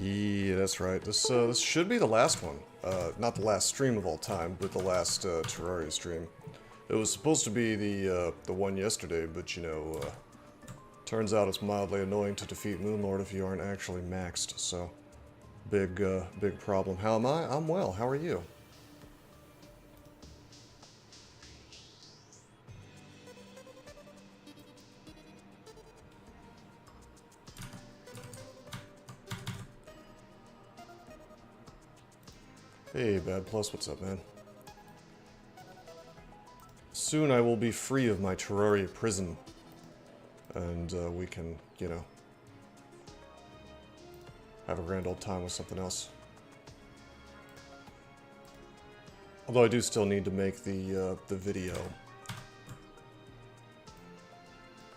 Yeah, that's right. This should be the last one. Not the last stream of all time, but the last Terraria stream. It was supposed to be the one yesterday, but you know, turns out it's mildly annoying to defeat Moonlord if you aren't actually maxed. So, big problem. How am I? I'm well. How are you? Hey, Bad Plus, what's up, man? Soon I will be free of my Terraria prison, and we can, you know, have a grand old time with something else. Although I do still need to make the video.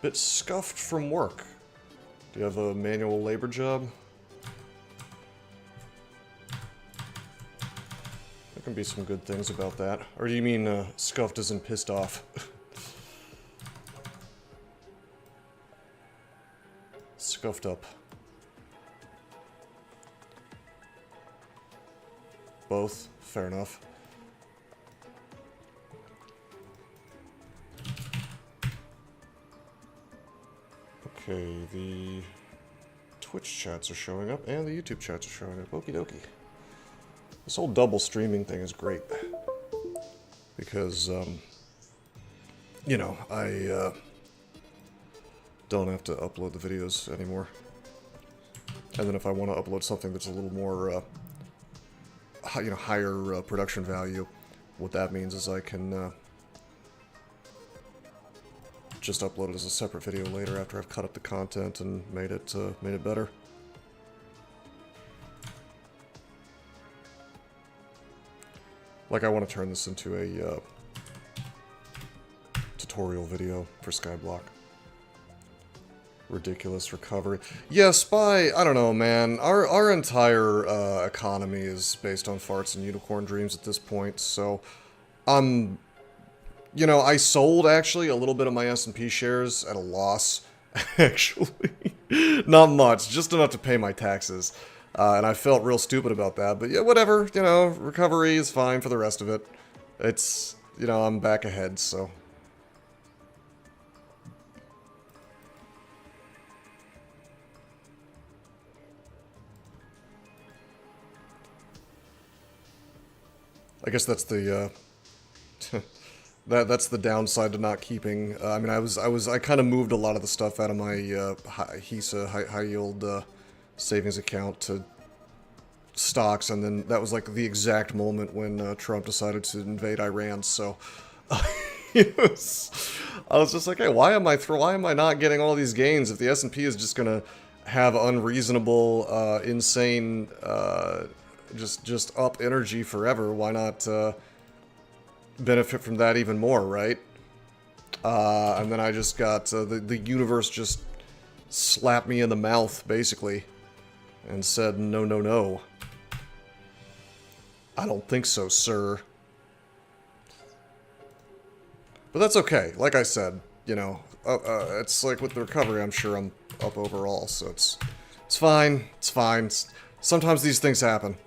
Bit scuffed from work. Do you have a manual labor job? There can be some good things about that. Or do you mean scuffed as in pissed off? Scuffed up. Both? Fair enough. Okay, the Twitch chats are showing up, and the YouTube chats are showing up. Okie dokie. This whole double streaming thing is great. Because, you know, I don't have to upload the videos anymore. And then if I want to upload something that's a little more, you know, higher production value, what that means is I can just upload it as a separate video later after I've cut up the content and made it better. Like I want to turn this into a tutorial video for Skyblock. Ridiculous recovery. Yeah, Spy, I don't know, man. Our entire economy is based on farts and unicorn dreams at this point, so you know, I sold, actually, a little bit of my S&P shares at a loss, actually. Not much, just enough to pay my taxes. And I felt real stupid about that, but yeah, whatever, you know, recovery is fine for the rest of it. It's, you know, I'm back ahead, so. I guess that's the, that's the downside to not keeping. I mean, I kind of moved a lot of the stuff out of my HISA, high yield savings account to stocks, and then that was like the exact moment when Trump decided to invade Iran. So I was just like, hey, why am I not getting all these gains if the S&P is just gonna have unreasonable, insane, just up energy forever? Why not benefit from that even more, right? And then I just got the universe just slapped me in the mouth, basically, and said, no, no, no. I don't think so, sir. But that's okay. Like I said, you know, it's like with the recovery, I'm sure I'm up overall, so it's fine. It's fine. Sometimes these things happen.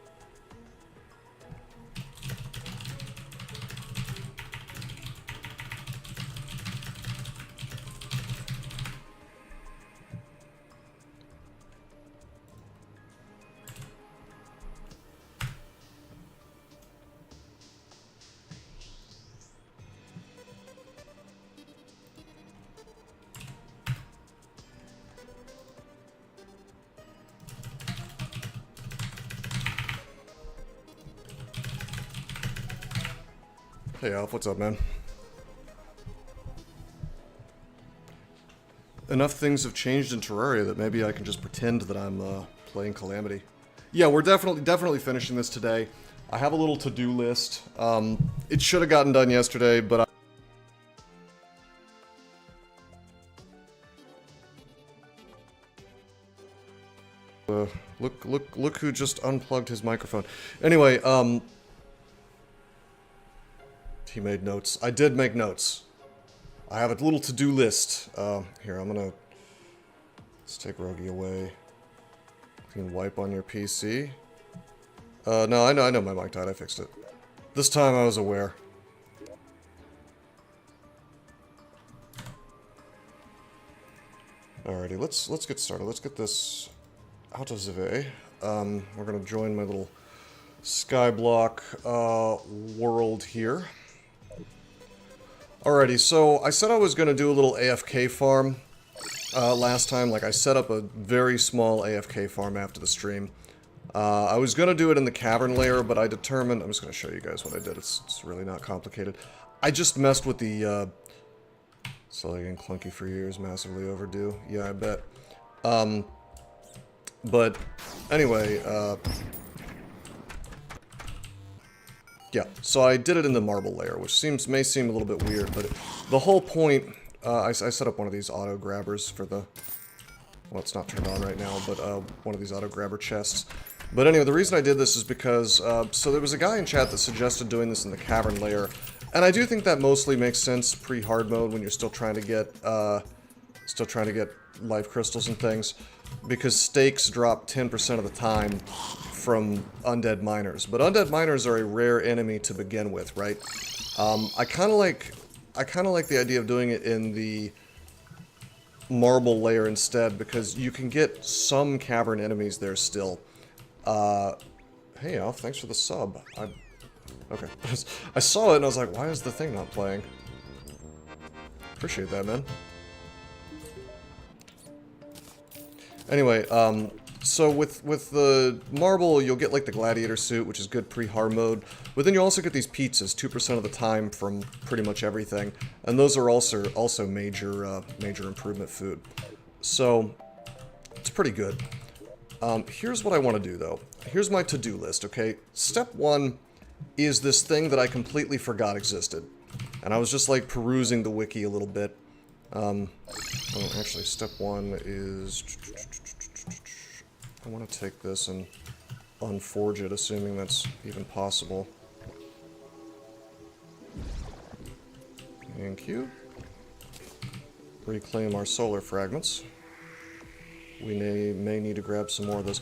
Hey Alf, what's up, man? Enough things have changed in Terraria that maybe I can just pretend that I'm playing Calamity. Yeah, we're definitely finishing this today. I have a little to-do list. It should have gotten done yesterday, but look who just unplugged his microphone. Anyway, he made notes. I did make notes. I have a little to-do list. Here, let's take Rogi away. can wipe on your PC. No, I know my mic died. I fixed it. This time I was aware. Alrighty, let's get started. Let's get this out of the way. We're gonna join my little Skyblock world here. Alrighty, so I said I was gonna do a little AFK farm last time. Like, I set up a very small AFK farm after the stream. I was gonna do it in the cavern layer, but I determined... I'm just gonna show you guys what I did. It's really not complicated. I just messed with the... So getting clunky for years, massively overdue. Yeah, I bet. But anyway, yeah. So I did it in the marble layer, which may seem a little bit weird, but the whole point. I set up one of these auto grabbers for the. Well, it's not turned on right now, but one of these auto grabber chests. But anyway, the reason I did this is because so there was a guy in chat that suggested doing this in the cavern layer. And I do think that mostly makes sense pre-hard mode when you're still trying to get life crystals and things, because stakes drop 10% of the time from undead miners. But undead miners are a rare enemy to begin with, right? I kind of like the idea of doing it in the marble layer instead, because you can get some cavern enemies there still. Hey Alf, thanks for the sub. Okay. I saw it and I was like, why is the thing not playing? Appreciate that, man. Anyway, so with the marble, you'll get like the gladiator suit, which is good pre-hard mode, but then you also get these pizzas 2% of the time from pretty much everything, and those are also major improvement food. So it's pretty good. Here's what I want to do though. Here's my to-do list, okay? Step 1 is this thing that I completely forgot existed. And I was just like perusing the wiki a little bit. Oh, actually, step 1 is... I want to take this and unforge it, assuming that's even possible. Thank you. Reclaim our solar fragments. We may need to grab some more of those.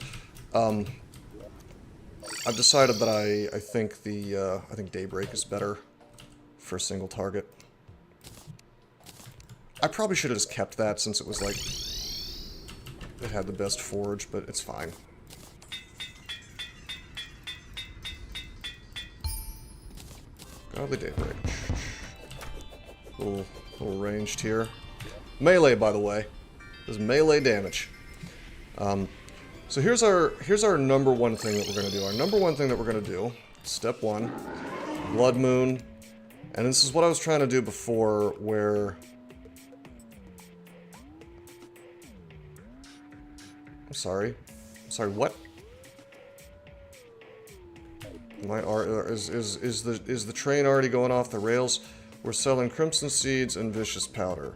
I've decided that I think Daybreak is better for a single target. I probably should have just kept that since it was like it had the best forge, but it's fine. Godly Daybreak. Little ranged here. Melee, by the way. Does melee damage. So here's our number one thing that we're going to do. Our number one thing that we're going to do, step 1, Blood Moon. And this is what I was trying to do before, where... I'm sorry, what? Is the train already going off the rails? We're selling Crimson Seeds and Vicious Powder.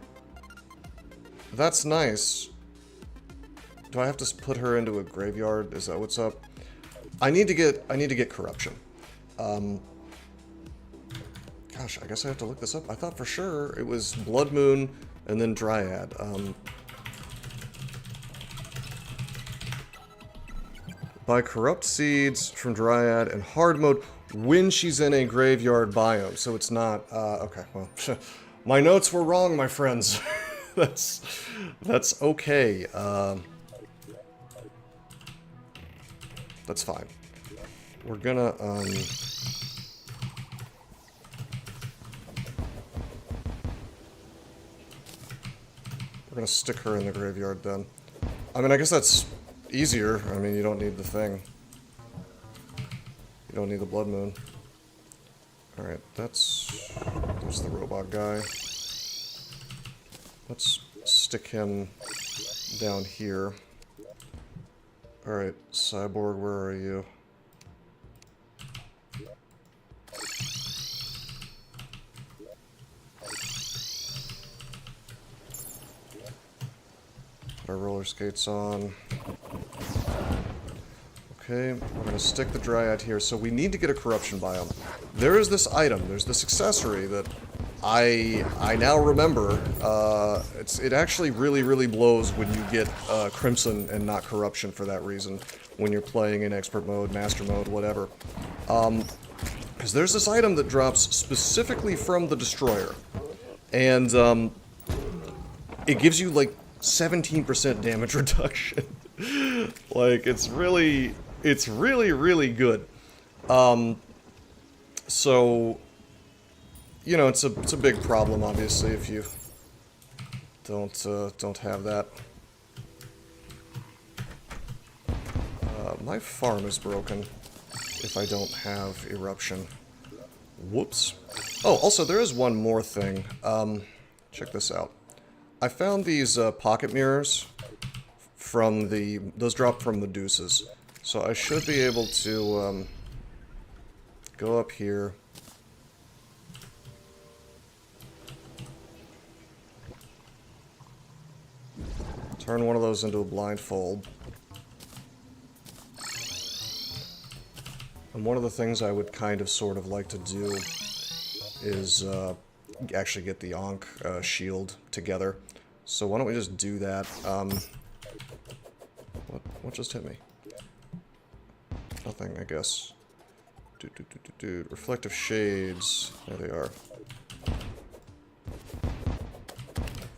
That's nice. Do I have to put her into a graveyard? Is that what's up? I need to get corruption. Gosh, I guess I have to look this up. I thought for sure it was Blood Moon and then Dryad. Buy corrupt seeds from Dryad in hard mode when she's in a graveyard biome. So it's not, okay, well, my notes were wrong, my friends. That's okay. That's fine. We're gonna, stick her in the graveyard then. I mean, I guess that's easier. I mean, you don't need the thing. You don't need the Blood Moon. Alright, there's the robot guy. Let's stick him down here. Alright, Cyborg, where are you? Put our roller skates on. Okay, we're gonna stick the Dryad here. So we need to get a corruption biome. There is this item, there's this accessory that I now remember, it actually really blows when you get Crimson and not Corruption for that reason, when you're playing in Expert Mode, Master Mode, whatever. Because there's this item that drops specifically from the Destroyer, and it gives you like 17% damage reduction. Like, it's really good. So, you know, it's a big problem, obviously, if you don't have that. My farm is broken if I don't have Eruption. Whoops. Oh, also, there is one more thing. Check this out. I found these pocket mirrors from those dropped from Medusas. So I should be able to go up here. Turn one of those into a blindfold. And one of the things I would kind of sort of like to do is actually get the Ankh shield together. So why don't we just do that? What just hit me? Nothing, I guess. Reflective shades. There they are.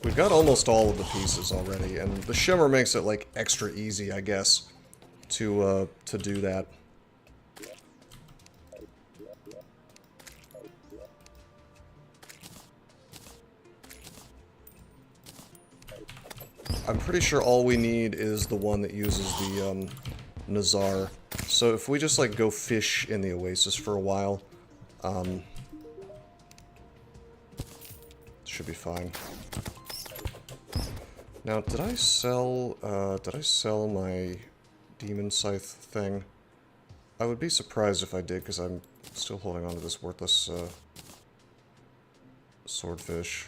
We've got almost all of the pieces already, and the Shimmer makes it like extra easy, I guess, to do that. I'm pretty sure all we need is the one that uses the Nazar. So if we just like go fish in the Oasis for a while, should be fine. Now, did I sell my Demon Scythe thing? I would be surprised if I did, because I'm still holding on to this worthless swordfish.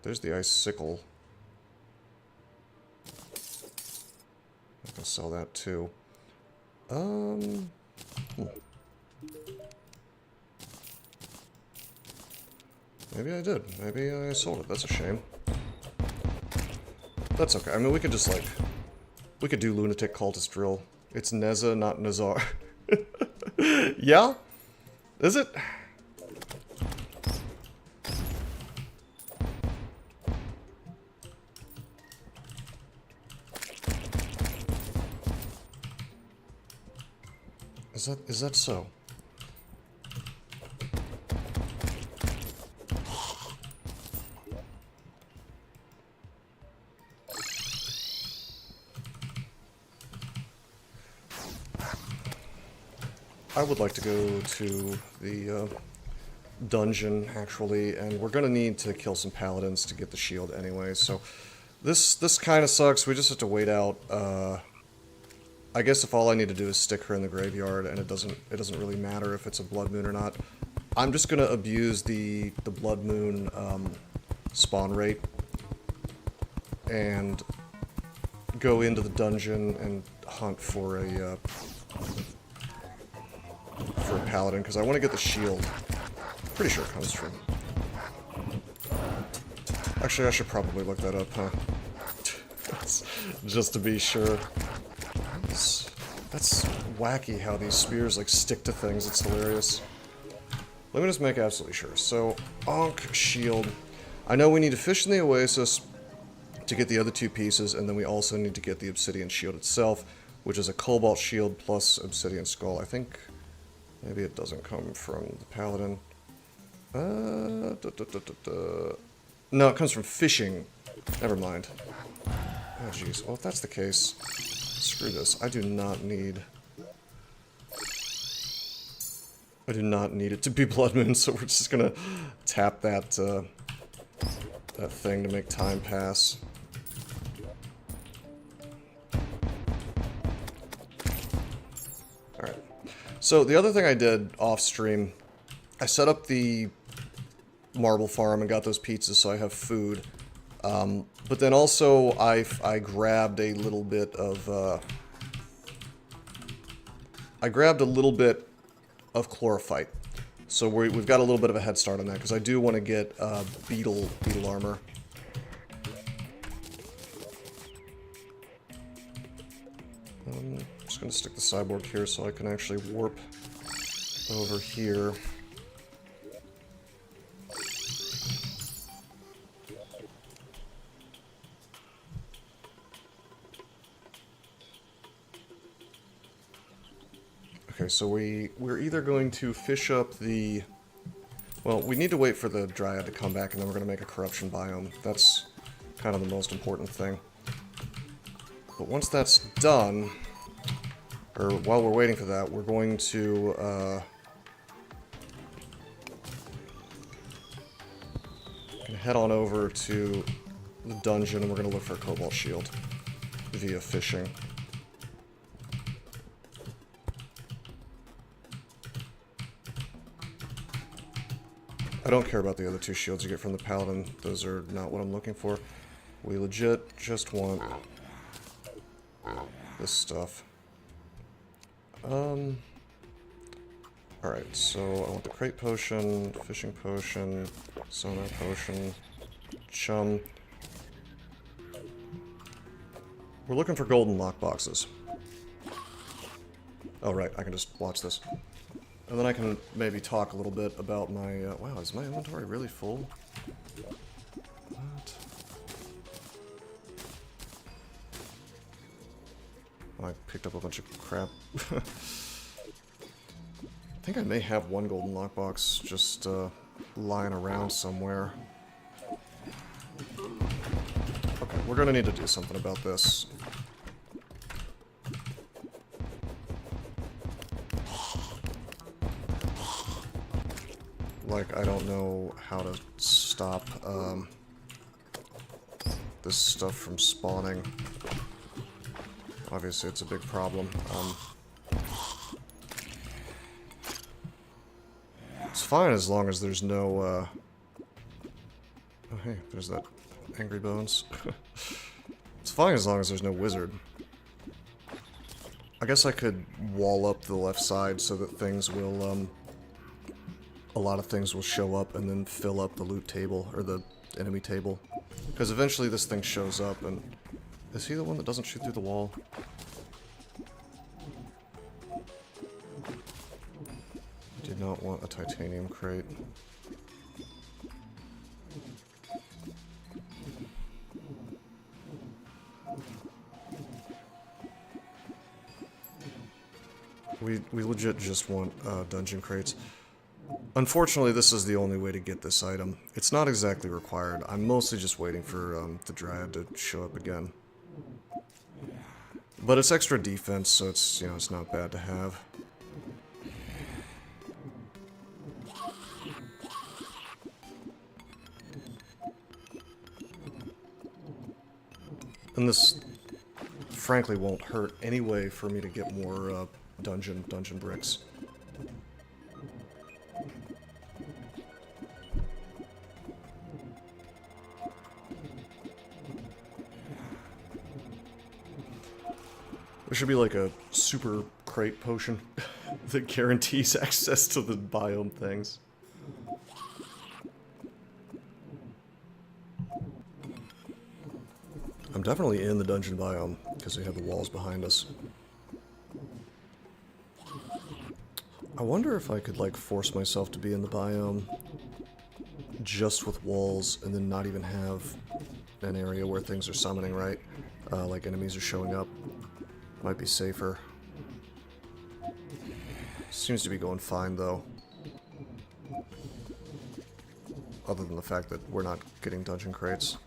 There's the Ice Sickle. I can sell that too. Maybe I did. Maybe I sold it. That's a shame. That's okay. I mean, we could just, like... We could do Lunatic Cultist Drill. It's Neza, not Nazar. Yeah? Is it? Is that so? I would like to go to the dungeon, actually, and we're gonna need to kill some paladins to get the shield anyway, so this kind of sucks. We just have to wait out. I guess if all I need to do is stick her in the graveyard, and it doesn't really matter if it's a blood moon or not. I'm just gonna abuse the blood moon spawn rate and go into the dungeon and hunt for a paladin, because I want to get the shield. Pretty sure it comes from... Actually, I should probably look that up, huh? Just to be sure. That's wacky how these spears, like, stick to things. It's hilarious. Let me just make absolutely sure. So, Ankh shield. I know we need to fish in the Oasis to get the other two pieces, and then we also need to get the Obsidian shield itself, which is a Cobalt shield plus Obsidian skull. I think maybe it doesn't come from the Paladin. No, it comes from fishing. Never mind. Oh, jeez. Well, if that's the case, screw this. I do not need it to be Blood Moon, so we're just gonna tap that that thing to make time pass. Alright. So the other thing I did off stream, I set up the marble farm and got those pizzas so I have food. But then also I grabbed a little bit of chlorophyte. So we've got a little bit of a head start on that, because I do want to get beetle armor. I'm just going to stick the cyborg here so I can actually warp over here. Okay, so we're either going to fish up the... Well, we need to wait for the Dryad to come back, and then we're going to make a corruption biome. That's kind of the most important thing. But once that's done, or while we're waiting for that, we're going to head on over to the dungeon, and we're going to look for a cobalt shield via fishing. I don't care about the other two shields you get from the Paladin. Those are not what I'm looking for. We legit just want this stuff. Alright, so I want the crate potion, fishing potion, sonar potion, chum. We're looking for golden lockboxes. Oh right, I can just watch this. And then I can maybe talk a little bit about my... wow, is my inventory really full? What? Oh, I picked up a bunch of crap. I think I may have one golden lockbox just lying around somewhere. Okay, we're gonna need to do something about this. Like, I don't know how to stop this stuff from spawning. Obviously, it's a big problem. It's fine as long as there's no... Oh, hey, there's that Angry Bones. It's fine as long as there's no wizard. I guess I could wall up the left side so that things will, a lot of things will show up and then fill up the loot table, or the enemy table. Because eventually this thing shows up and... Is he the one that doesn't shoot through the wall? Did not want a titanium crate. We legit just want dungeon crates. Unfortunately, this is the only way to get this item. It's not exactly required. I'm mostly just waiting for the Dryad to show up again. But it's extra defense, so it's, you know, it's not bad to have. And this, frankly, won't hurt anyway for me to get more dungeon bricks. There should be like a super crate potion that guarantees access to the biome things. I'm definitely in the dungeon biome because we have the walls behind us. I wonder if I could like force myself to be in the biome just with walls and then not even have an area where things are summoning, right? Like enemies are showing up. Might be safer. Seems to be going fine, though. Other than the fact that we're not getting dungeon crates.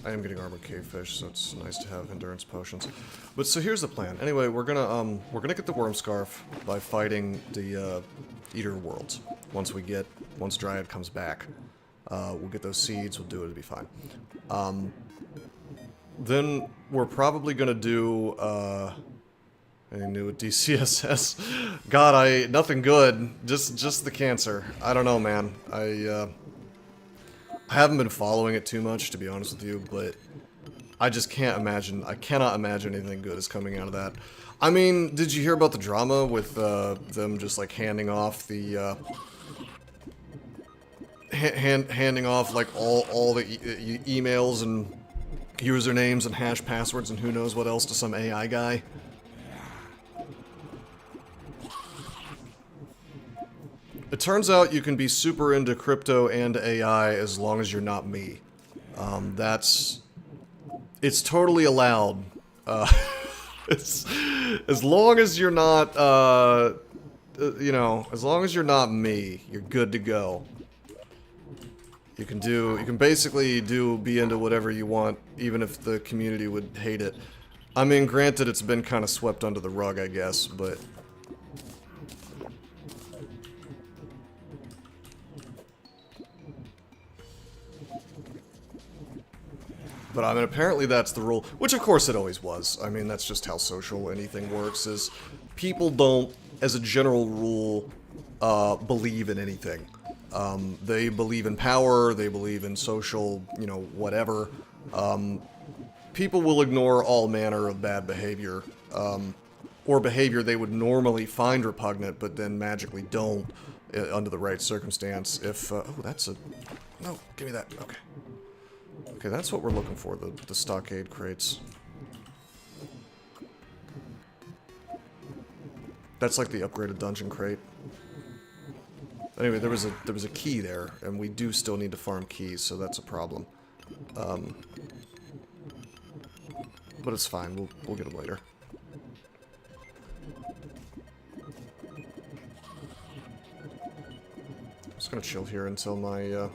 I am getting armored cavefish, so it's nice to have endurance potions. But so here's the plan. Anyway, we're gonna get the worm scarf by fighting the Eater worlds. Once Dryad comes back, we'll get those seeds. We'll do it. It'll be fine. Then we're probably gonna do anything new with DCSS. God, nothing good. Just the cancer. I don't know, man. I haven't been following it too much, to be honest with you, but I just can't imagine, I cannot imagine anything good is coming out of that. I mean, did you hear about the drama with them just like handing off the handing off like all the emails and usernames and hash passwords and who knows what else to some AI guy? It turns out you can be super into crypto and AI as long as you're not me. It's totally allowed. It's, as long as you're not, you know, as long as you're not me, you're good to go. You can basically be into whatever you want, even if the community would hate it. I mean, granted, it's been kind of swept under the rug, I guess, but... But I mean, apparently that's the rule, which of course it always was. I mean, that's just how social anything works, is people don't, as a general rule, believe in anything. They believe in power, they believe in social, you know, whatever. People will ignore all manner of bad behavior, or behavior they would normally find repugnant, but then magically don't, under the right circumstance. If, oh, that's a, no, give me that, okay. Okay, that's what we're looking for, the stockade crates. That's like the upgraded dungeon crate. Anyway, there was a key there, and we do still need to farm keys, so that's a problem. But it's fine, we'll get them later. I'm just gonna chill here until my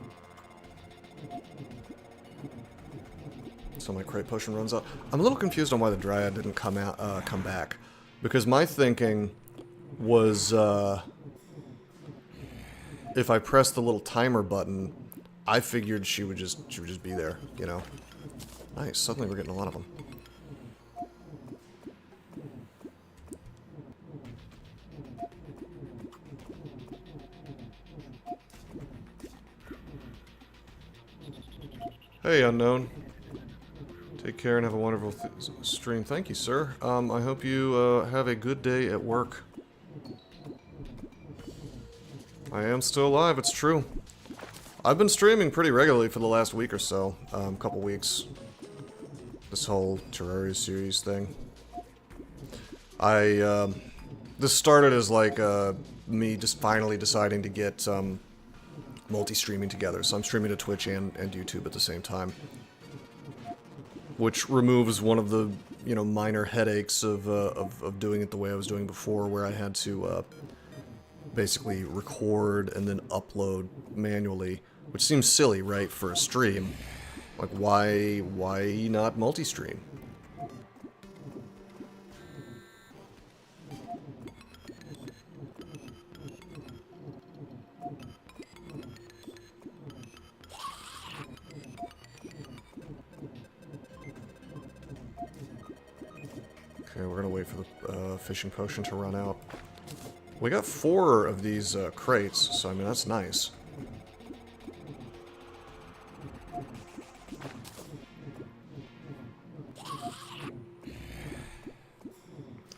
crate potion runs out. I'm a little confused on why the Dryad didn't come back, because my thinking was if I pressed the little timer button, I figured she would just be there, you know. Nice, suddenly we're getting a lot of them. Hey, unknown. Take care and have a wonderful stream. Thank you, sir. I hope you have a good day at work. I am still alive, it's true. I've been streaming pretty regularly for the last week or so. Couple weeks. This whole Terraria series thing. This started as like me just finally deciding to get multi-streaming together. So I'm streaming to Twitch and YouTube at the same time. Which removes one of the, you know, minor headaches of doing it the way I was doing before, where I had to basically record and then upload manually, which seems silly, right, for a stream. Like, why not multi-stream? Okay, we're gonna wait for the fishing potion to run out. We got 4 of these crates, so I mean, that's nice.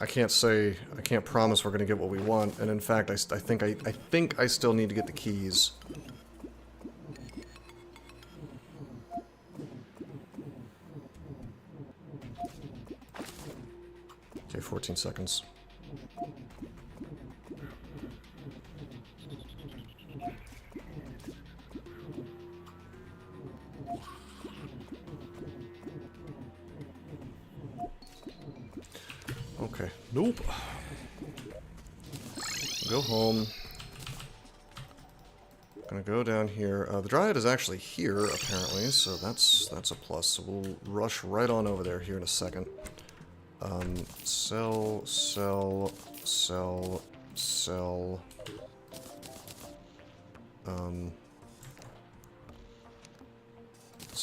I can't promise we're gonna get what we want, and in fact, I think I still need to get the keys. Okay, 14 seconds. Okay, nope. Go home. Gonna go down here. The Dryad is actually here, apparently, so that's a plus. So we'll rush right on over there here in a second. Sell. This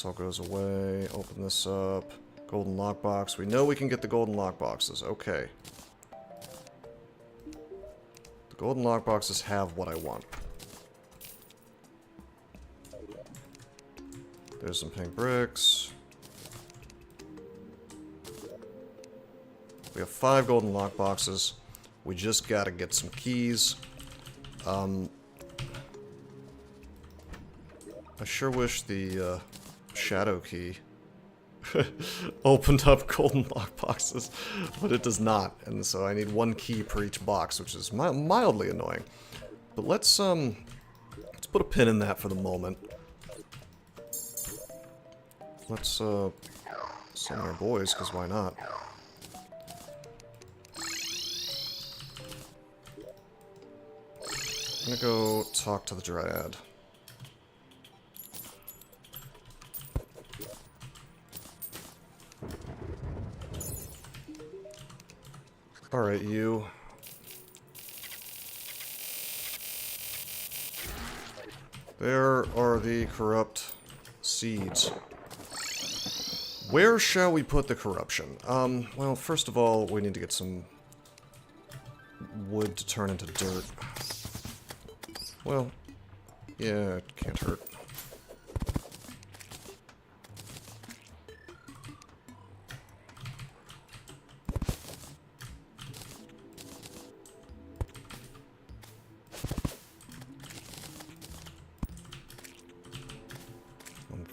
all goes away. Open this up. Golden lockbox. We know we can get the golden lockboxes. Okay. The golden lockboxes have what I want. There's some pink bricks. We have 5 golden lockboxes. We just gotta get some keys. I sure wish the shadow key opened up golden lockboxes, but it does not. And so I need 1 key per each box, which is mildly annoying. But let's put a pin in that for the moment. Let's summon our boys, because why not? I'm gonna go talk to the Dryad. Alright, you. There are the corrupt seeds. Where shall we put the corruption? Well, first of all, we need to get some wood to turn into dirt. Well, yeah, it can't hurt.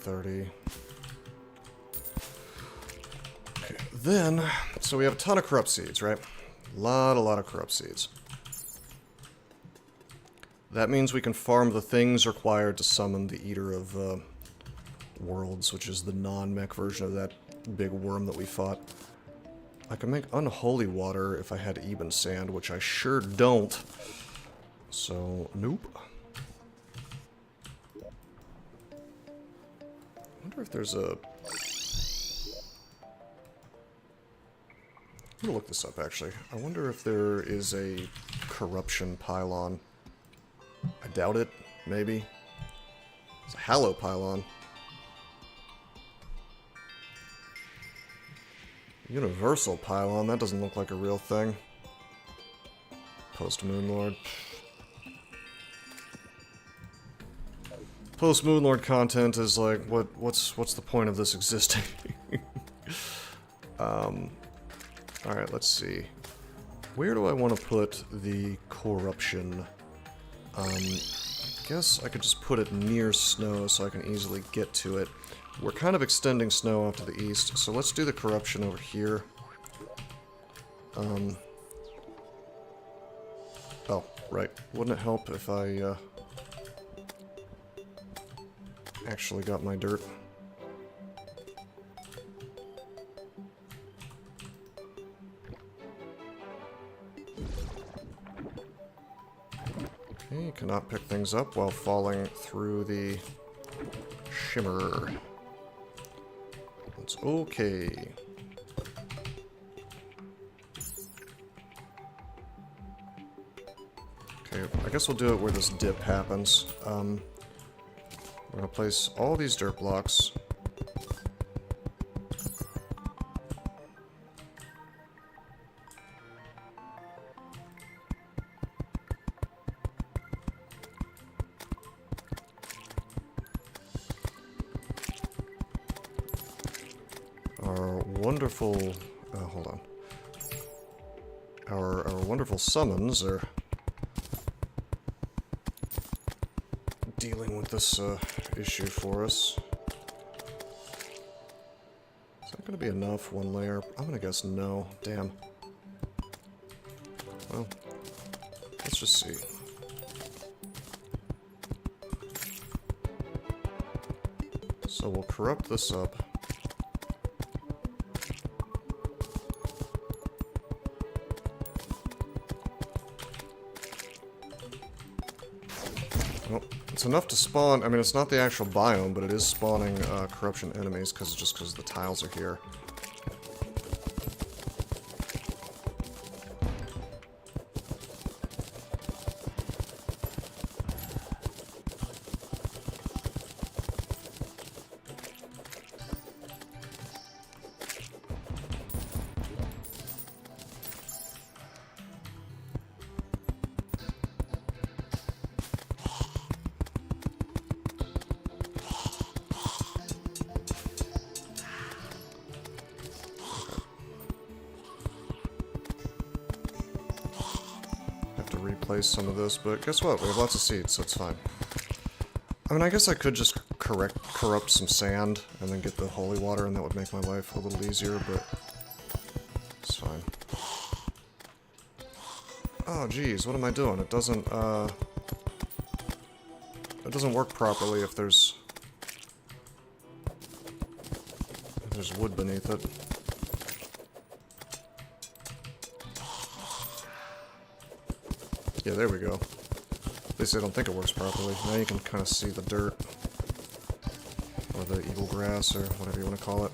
$130. Okay, then, so we have a ton of corrupt seeds, right? A lot of corrupt seeds. That means we can farm the things required to summon the Eater of Worlds, which is the non-mech version of that big worm that we fought. I can make unholy water if I had even sand, which I sure don't. So, nope. I wonder if there's a... I'm gonna look this up, actually. I wonder if there is a corruption pylon. I doubt it. Maybe. It's a Hallow pylon. Universal pylon? That doesn't look like a real thing. Post-Moonlord. Post-Moonlord content is like, what's the point of this existing? Alright, let's see. Where do I want to put the corruption? Guess I could just put it near snow so I can easily get to it. We're kind of extending snow off to the east, so let's do the corruption over here. Oh, right. Wouldn't it help if I, actually got my dirt? Okay, cannot pick things up while falling through the Shimmer. That's okay. Okay, I guess we'll do it where this dip happens. We're gonna place all these dirt blocks. Our wonderful, hold on. Our wonderful summons are dealing with this issue for us. Is that going to be enough? 1 layer? I'm going to guess no. Damn. Well, let's just see. So we'll corrupt this up. Well, it's enough to spawn. I mean, it's not the actual biome, but it is spawning corruption enemies because the tiles are here. replace some of this, but guess what? We have lots of seeds, so it's fine. I mean, I guess I could just corrupt some sand and then get the holy water, and that would make my life a little easier, but it's fine. Oh, geez, what am I doing? It doesn't work properly if there's wood beneath it. Yeah, there we go. At least I don't think it works properly. Now you can kind of see the dirt. Or the evil grass, or whatever you want to call it.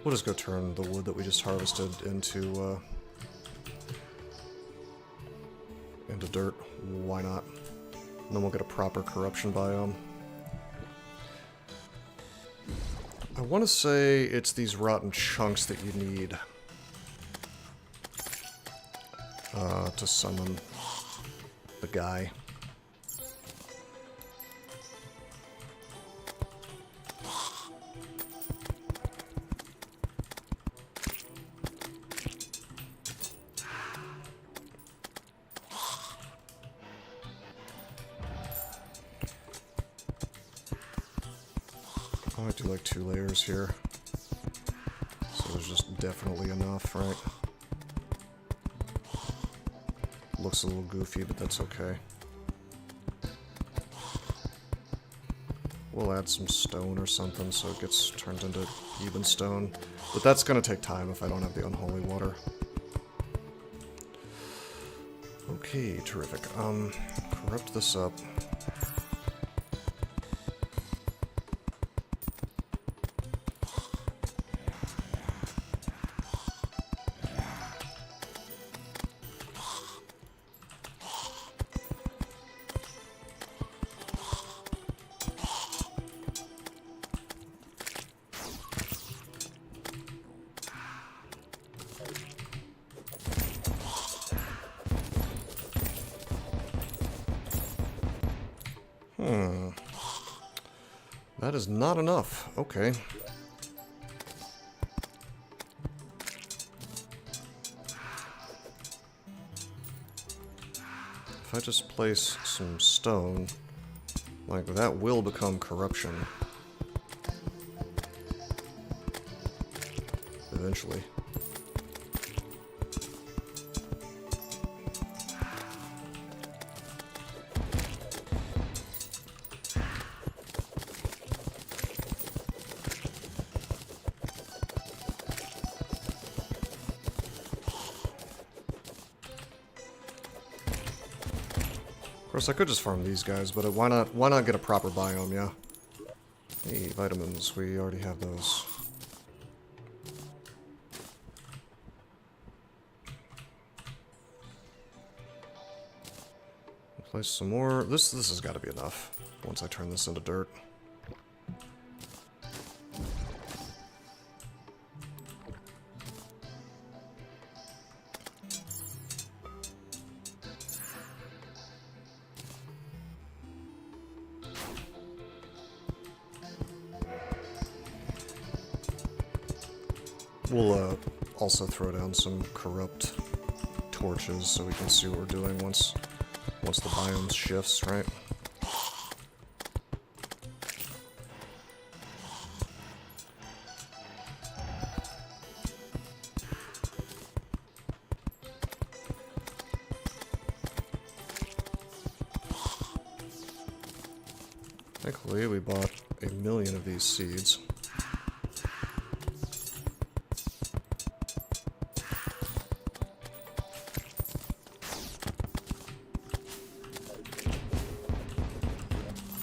We'll just go turn the wood that we just harvested into dirt. Why not? And then we'll get a proper corruption biome. I want to say it's these rotten chunks that you need to summon the guy. I might do like 2 layers here. So there's just definitely enough, right? Looks a little goofy, but that's okay. We'll add some stone or something so it gets turned into even stone. But that's gonna take time if I don't have the unholy water. Okay, terrific. Corrupt this up. That is not enough. Okay. If I just place some stone, like that will become corruption. Eventually. Of course, I could just farm these guys, but why not get a proper biome, yeah? Hey, vitamins, we already have those. Place some more. This has got to be enough once I turn this into dirt. We'll also throw down some corrupt torches so we can see what we're doing once the biome shifts, right? Thankfully, we bought 1,000,000 of these seeds.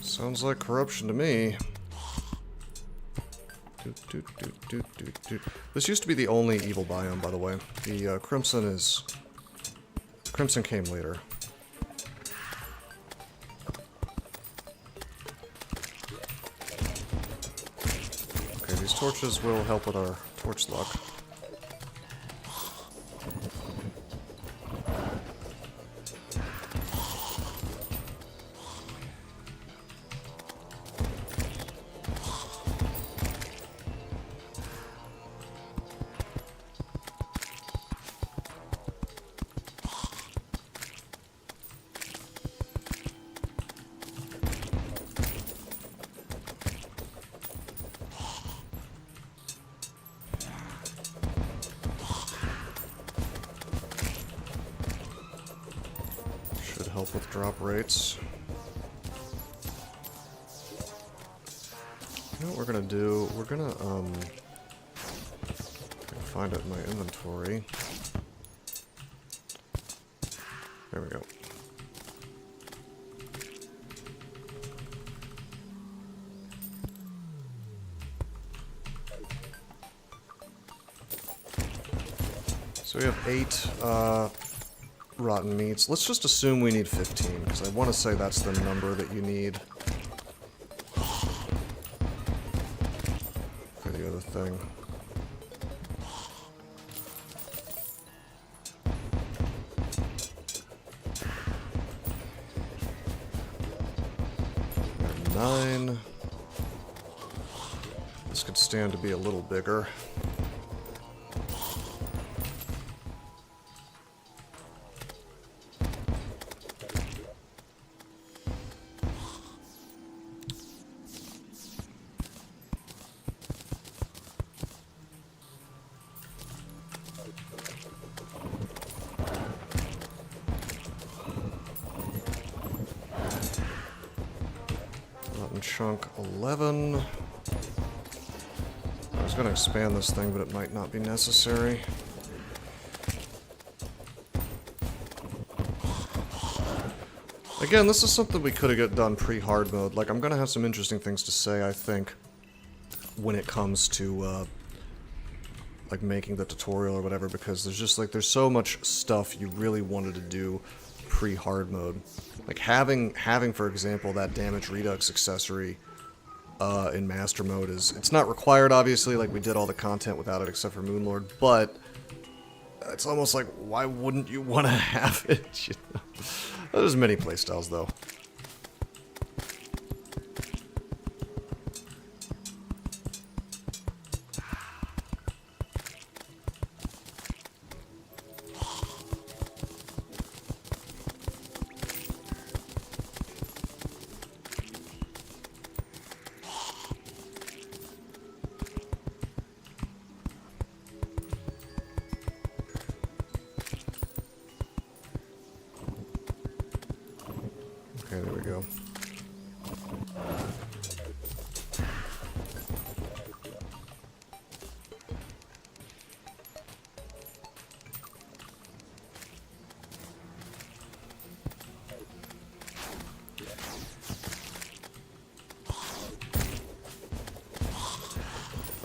Sounds like corruption to me. This used to be the only evil biome, by the way. The Crimson came later. Okay, these torches will help with our torch luck. help with drop rates. You know what we're gonna do? We're gonna find it in my inventory. There we go. So we have 8 rotten meats. Let's just assume we need 15, because I want to say that's the number that you need for the other thing. And 9. This could stand to be a little bigger. Chunk 11. I was going to expand this thing, but it might not be necessary. Again, this is something we could have done pre-hard mode. Like, I'm going to have some interesting things to say, I think, when it comes to, like, making the tutorial or whatever, because there's just, like, there's so much stuff you really wanted to do pre-hard mode. Like, having, for example, that damage redux accessory in master mode is... It's not required, obviously, like, we did all the content without it except for Moonlord, but it's almost like, why wouldn't you want to have it, you know? There's many playstyles, though. Okay, there we go.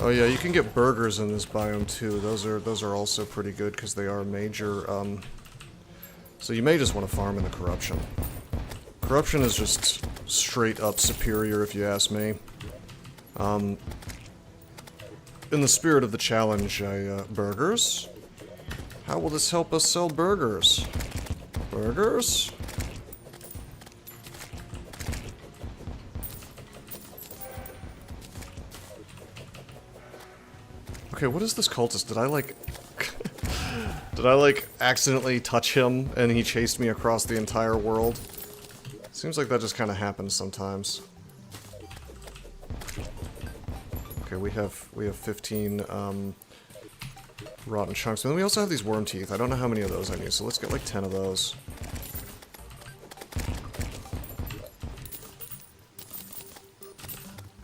Oh yeah, you can get burgers in this biome too. Those are also pretty good because they are major. So you may just want to farm in the corruption. Corruption is just straight up superior, if you ask me. In the spirit of the challenge, burgers? How will this help us sell burgers? Burgers? Okay, what is this cultist? Did I, like... Did I, like, accidentally touch him and he chased me across the entire world? Seems like that just kind of happens sometimes. Okay, we have 15 rotten chunks, and then we also have these worm teeth. I don't know how many of those I need, so let's get like 10 of those.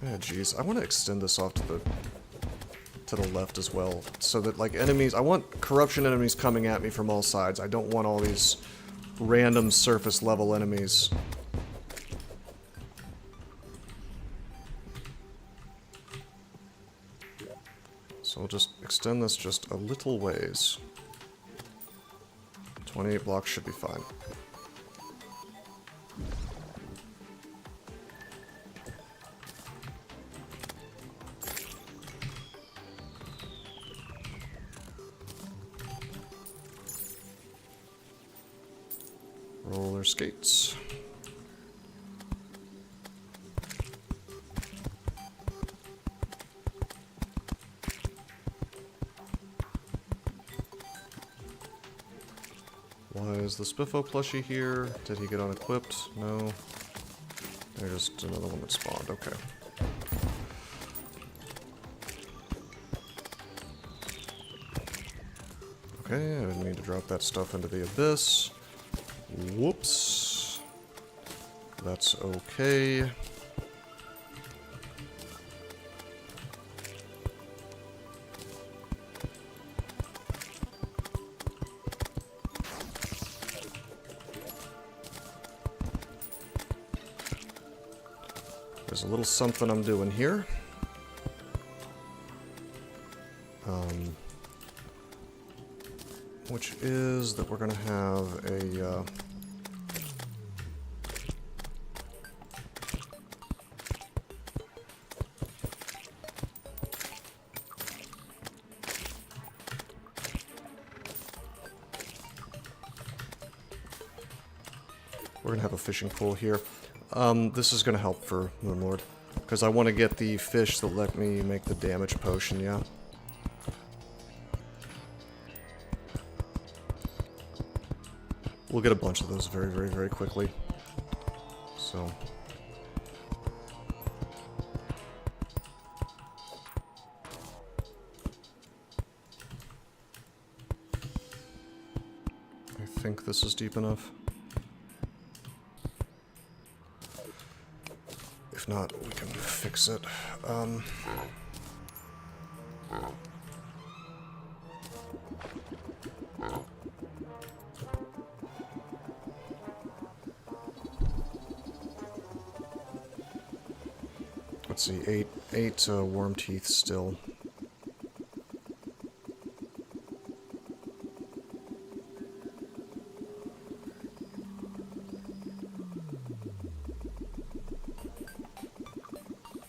Yeah, jeez, I want to extend this off to the left as well, so that like enemies. I want corruption enemies coming at me from all sides. I don't want all these random surface level enemies. So we'll just extend this just a little ways. 28 blocks should be fine. Roller skates. Why is the Spiffo plushie here? Did he get unequipped? No. There's just another one that spawned. Okay. Okay, I didn't mean to drop that stuff into the abyss. Whoops. That's okay. There's a little something I'm doing here. Which is that we're going to have a... we're going to have a fishing pool here. This is going to help for Moonlord, because I want to get the fish that let me make the damage potion, yeah. We'll get a bunch of those very, very, very quickly. So... I think this is deep enough. If not, we can fix it. Let's see, eight worm teeth still.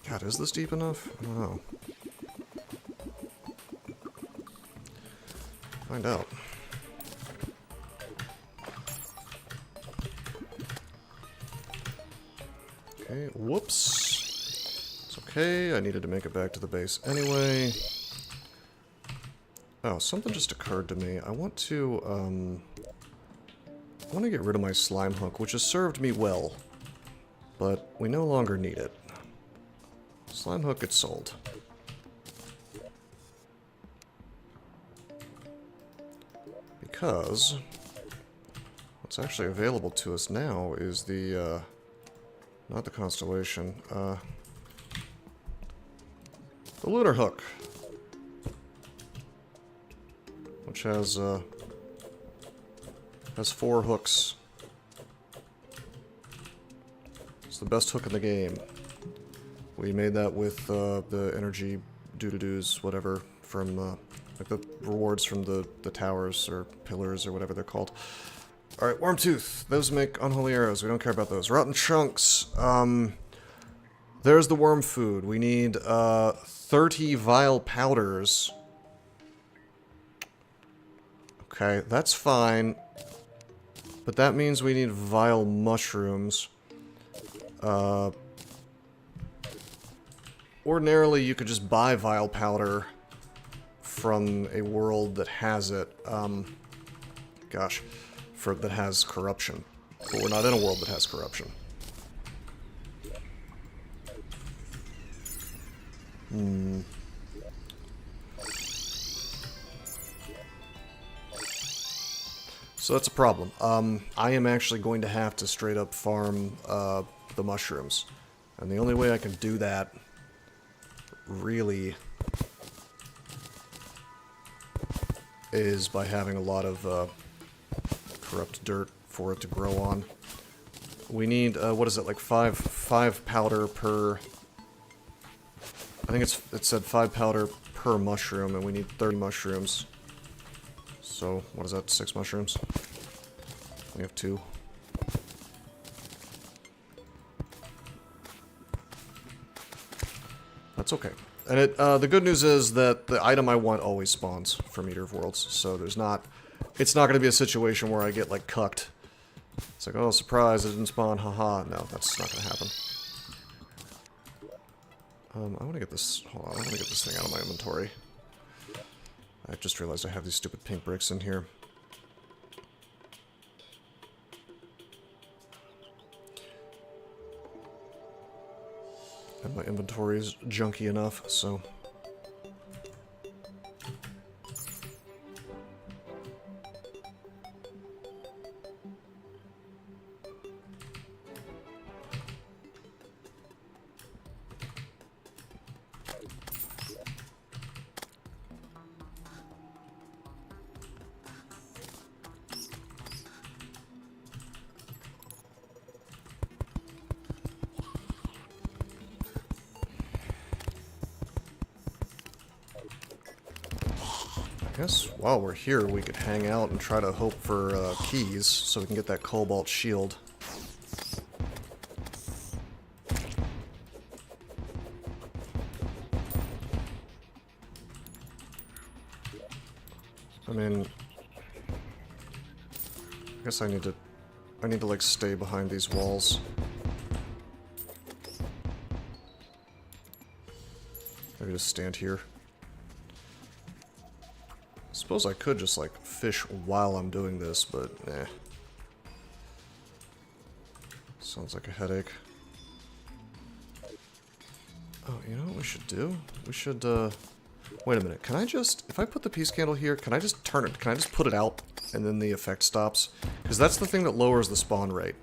God, is this deep enough? I don't know. Find out. Okay, whoops. It's okay, I needed to make it back to the base anyway. Oh, something just occurred to me. I want to get rid of my slime hook, which has served me well. But we no longer need it. Slime hook gets sold. Because what's actually available to us now is the, not the constellation, the lunar hook. Which has 4 hooks. It's the best hook in the game. We made that with the energy doo-doo-doos, whatever, from like the rewards from the towers or pillars or whatever they're called. Alright, worm tooth. Those make unholy arrows. We don't care about those. Rotten chunks. There's the worm food. We need 30 vile powders. Okay, that's fine. But that means we need vile mushrooms. Ordinarily, you could just buy vile powder from a world that has it, that has corruption. But we're not in a world that has corruption. So that's a problem. I am actually going to have to straight up farm the mushrooms. And the only way I can do that really is by having a lot of corrupt dirt for it to grow on. We need, what is it, like 5 powder per... I think it said 5 powder per mushroom, and we need 30 mushrooms. So, what is that, 6 mushrooms? We have 2. That's okay. And the good news is that the item I want always spawns from Eater of Worlds, so it's not going to be a situation where I get, like, cucked. It's like, oh, surprise, it didn't spawn, haha. No, that's not going to happen. I want to get this, hold on, I want to get this thing out of my inventory. I just realized I have these stupid pink bricks in here. And my inventory is junky enough, so... guess while we're here, we could hang out and try to hope for keys so we can get that cobalt shield. I mean, I guess I need to like stay behind these walls. Maybe just stand here. Suppose I could just like fish while I'm doing this, but eh. Sounds like a headache. Oh, you know what we should do? We should wait a minute, can I just, if I put the peace candle here, can I just turn it, can I just put it out and then the effect stops? Because that's the thing that lowers the spawn rate.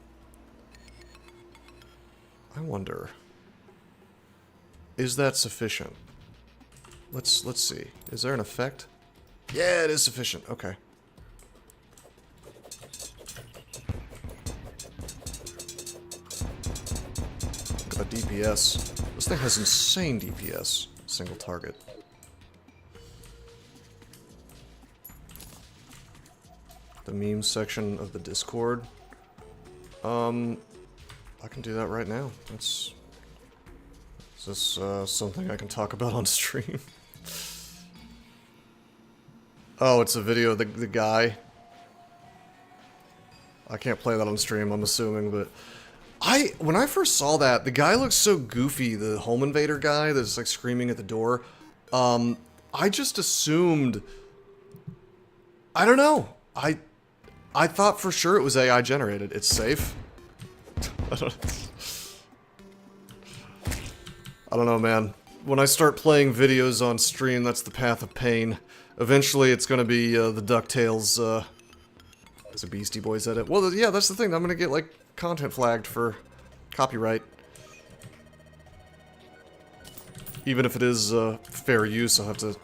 I wonder, is that sufficient? Let's see, is there an effect? Yeah, it is sufficient, okay. Look at the DPS. This thing has insane DPS, single target. The meme section of the Discord. I can do that right now. Is this something I can talk about on stream? Oh, it's a video of the guy. I can't play that on stream, I'm assuming, but when I first saw that, the guy looks so goofy, the home invader guy that's like screaming at the door. I just assumed, I don't know. I thought for sure it was AI generated. It's safe. I don't know, man. When I start playing videos on stream, that's the path of pain. Eventually, it's gonna be the DuckTales. Is it Beastie Boys edit? Well, yeah, that's the thing. I'm gonna get like content flagged for copyright. Even if it is fair use, I'll have to.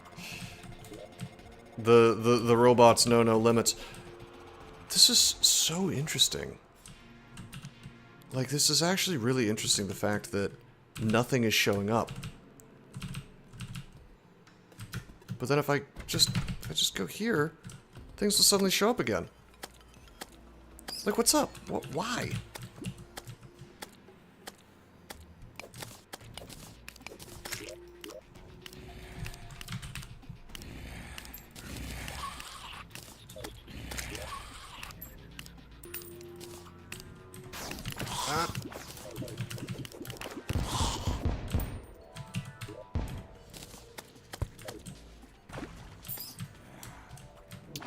The robots know no limits. This is so interesting. Like, this is actually really interesting, the fact that nothing is showing up. But then if I just go here, things will suddenly show up again. Like, what's up? Why?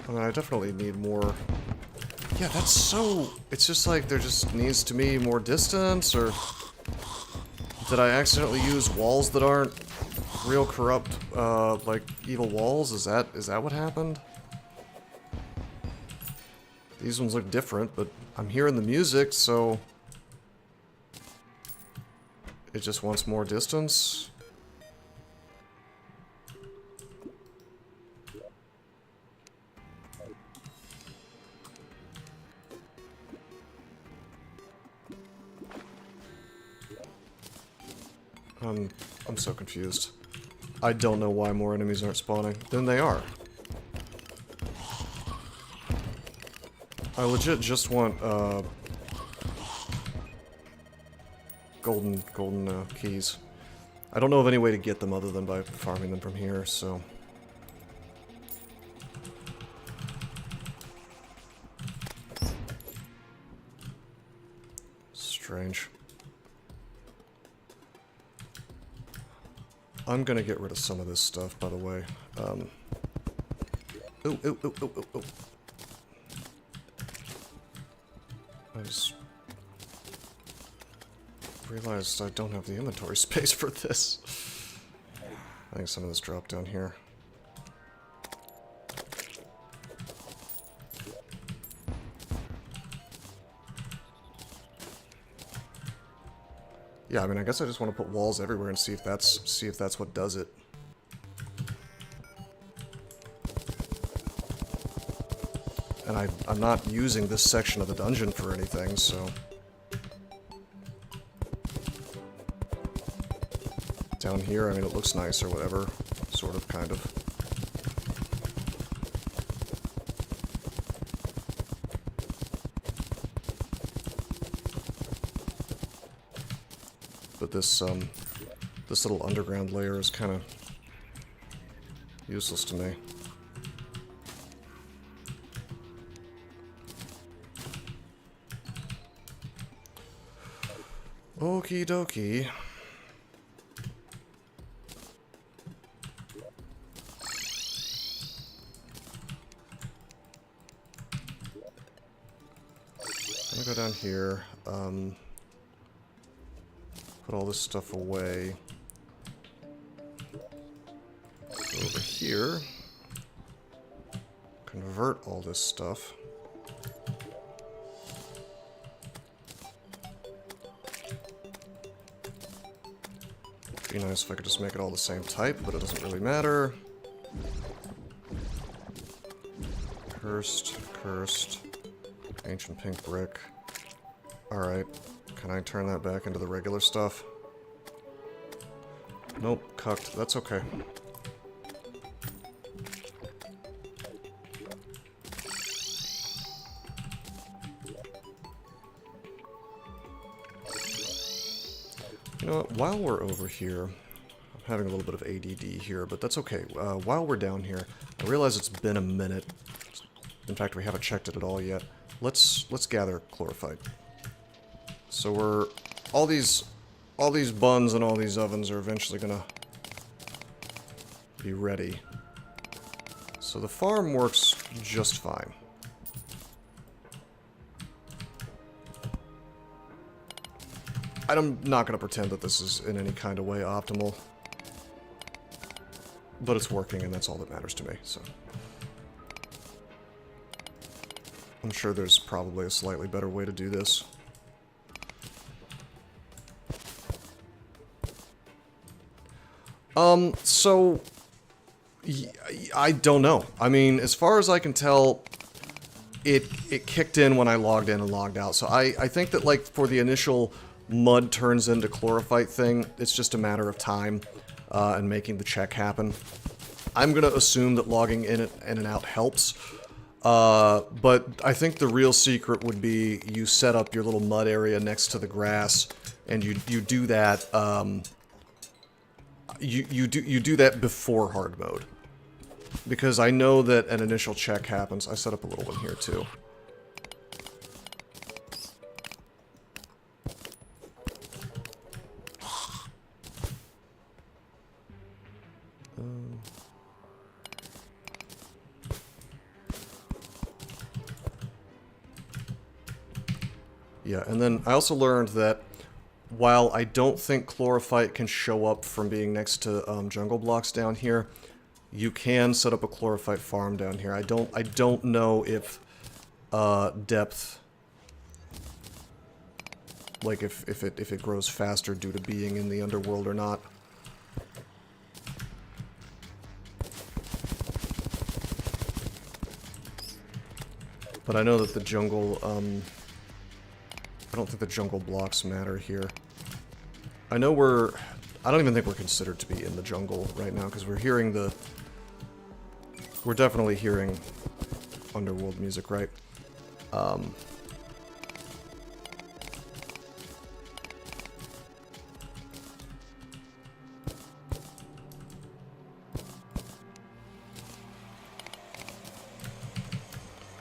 I mean, I definitely need more. Yeah, that's so. It's just like there just needs to be more distance, or did I accidentally use walls that aren't real corrupt, like evil walls? Is that what happened? These ones look different, but I'm hearing the music, so it just wants more distance. I'm so confused. I don't know why more enemies aren't spawning. Then they are. I legit just want, golden keys. I don't know of any way to get them other than by farming them from here, so. Strange. I'm gonna get rid of some of this stuff, by the way. Ooh. I just realized I don't have the inventory space for this. I think some of this dropped down here. Yeah, I mean, I guess I just want to put walls everywhere and see if that's what does it. And I'm not using this section of the dungeon for anything, so. Down here, I mean, it looks nice or whatever. Sort of, kind of. this this little underground layer is kind of useless to me. Okie dokie. I'm gonna go down here, put all this stuff away. Go over here, convert all this stuff. Be nice if I could just make it all the same type, but it doesn't really matter. Cursed, cursed, ancient pink brick. Alright, can I turn that back into the regular stuff? Nope, cucked. That's okay. You know what, while we're over here, I'm having a little bit of ADD here, but that's okay. While we're down here, I realize it's been a minute. In fact, we haven't checked it at all yet. Let's gather chlorophyte. So we're all these buns and all these ovens are eventually gonna be ready. So the farm works just fine. I'm not gonna pretend that this is in any kind of way optimal, but it's working and that's all that matters to me, so. I'm sure there's probably a slightly better way to do this. So I don't know. I mean, as far as I can tell, it kicked in when I logged in and logged out. So I think that, like, for the initial mud turns into chlorophyte thing, it's just a matter of time and making the check happen. I'm gonna assume that logging in and out helps. But I think the real secret would be you set up your little mud area next to the grass, and you do that. You do that before hard mode, because I know that an initial check happens. I set up a little one here too. Yeah, and then I also learned that while I don't think chlorophyte can show up from being next to jungle blocks down here, you can set up a chlorophyte farm down here. I don't know if depth, like if it grows faster due to being in the underworld or not. But I know that the jungle, I don't think the jungle blocks matter here. I know I don't even think we're considered to be in the jungle right now, because we're definitely hearing underworld music, right?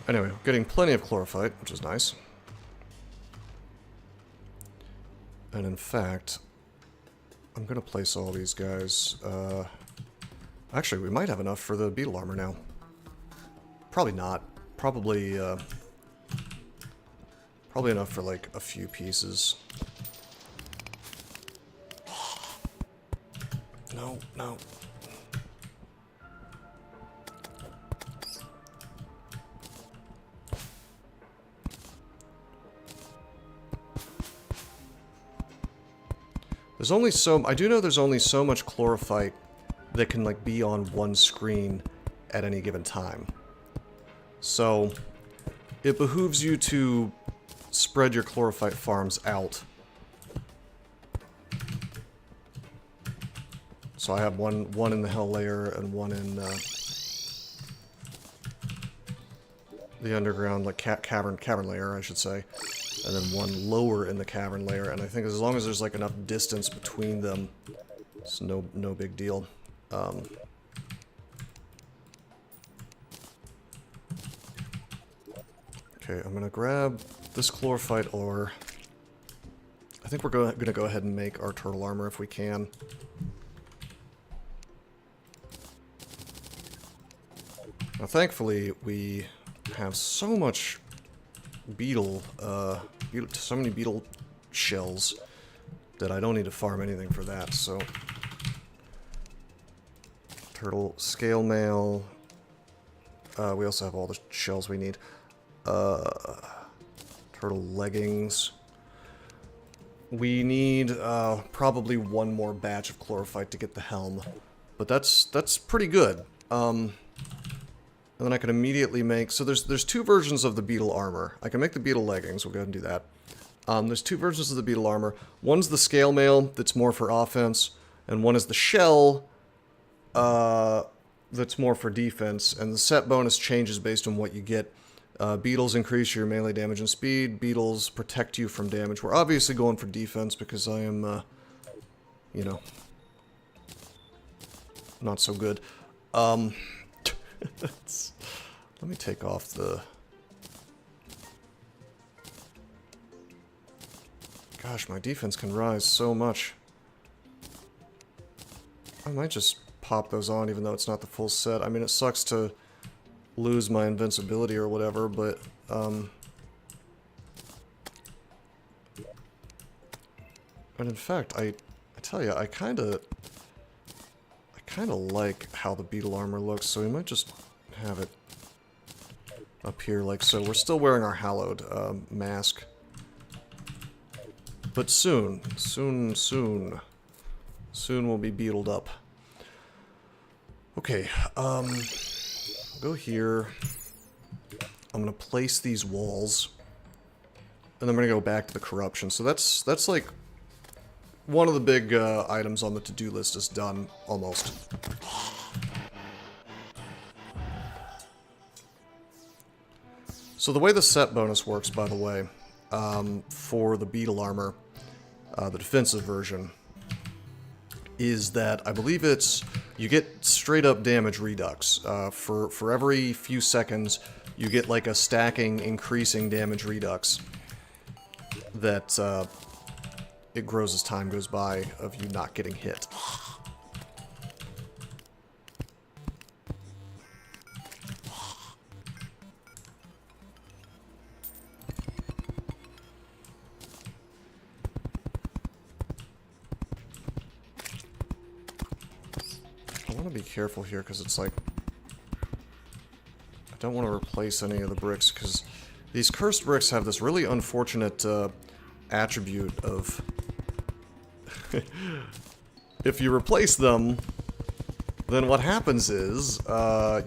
Anyway, we're getting plenty of chlorophyte, which is nice. And in fact, I'm gonna place all these guys, actually, we might have enough for the beetle armor now. Probably not. Probably enough for, like, a few pieces. No, no. There's only I do know there's only so much chlorophyte that can, like, be on one screen at any given time. So, it behooves you to spread your chlorophyte farms out. So I have one in the hell layer and one in the underground, like cavern layer, I should say. and then one lower in the cavern layer, and I think as long as there's like enough distance between them, it's no big deal. Okay, I'm gonna grab this chlorophyte ore. I think we're gonna go ahead and make our turtle armor if we can. Now, thankfully, we have so much beetle, so many beetle shells that I don't need to farm anything for that, so... Turtle scale mail. We also have all the shells we need. Turtle leggings. We need, probably one more batch of chlorophyte to get the helm. But that's pretty good. And then I can immediately make... So there's two versions of the beetle armor. I can make the beetle leggings. We'll go ahead and do that. There's two versions of the beetle armor. One's the scale mail, that's more for offense. And one is the shell, that's more for defense. And the set bonus changes based on what you get. Beetles increase your melee damage and speed. Beetles protect you from damage. We're obviously going for defense because I am, you know, not so good. Let me take off the... Gosh, my defense can rise so much. I might just pop those on even though it's not the full set. I mean, it sucks to lose my invincibility or whatever, but... And in fact, I tell you, I kinda like how the beetle armor looks, so we might just have it up here like so. We're still wearing our hallowed mask. But soon we'll be beetled up. Okay, go here. I'm gonna place these walls, and then we're gonna go back to the corruption. So that's like one of the big items on the to-do list is done, almost. So the way the set bonus works, by the way, for the beetle armor, the defensive version, is that I believe it's you get straight up damage redux. For every few seconds, you get like a stacking, increasing damage redux that it grows as time goes by of you not getting hit. I want to be careful here because it's like I don't want to replace any of the bricks because these cursed bricks have this really unfortunate attribute of if you replace them, then what happens is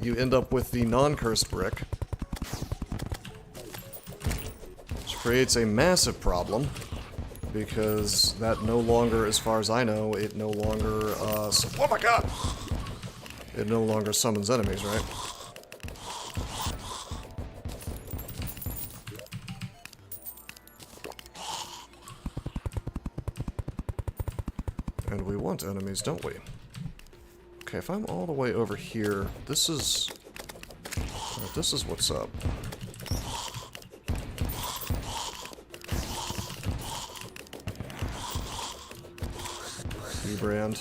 you end up with the non-cursed brick, which creates a massive problem because that no longer, as far as I know, it no longer oh my god! It no longer summons enemies, right? And we want enemies, don't we? Okay, if I'm all the way over here, this is what's up. Brand.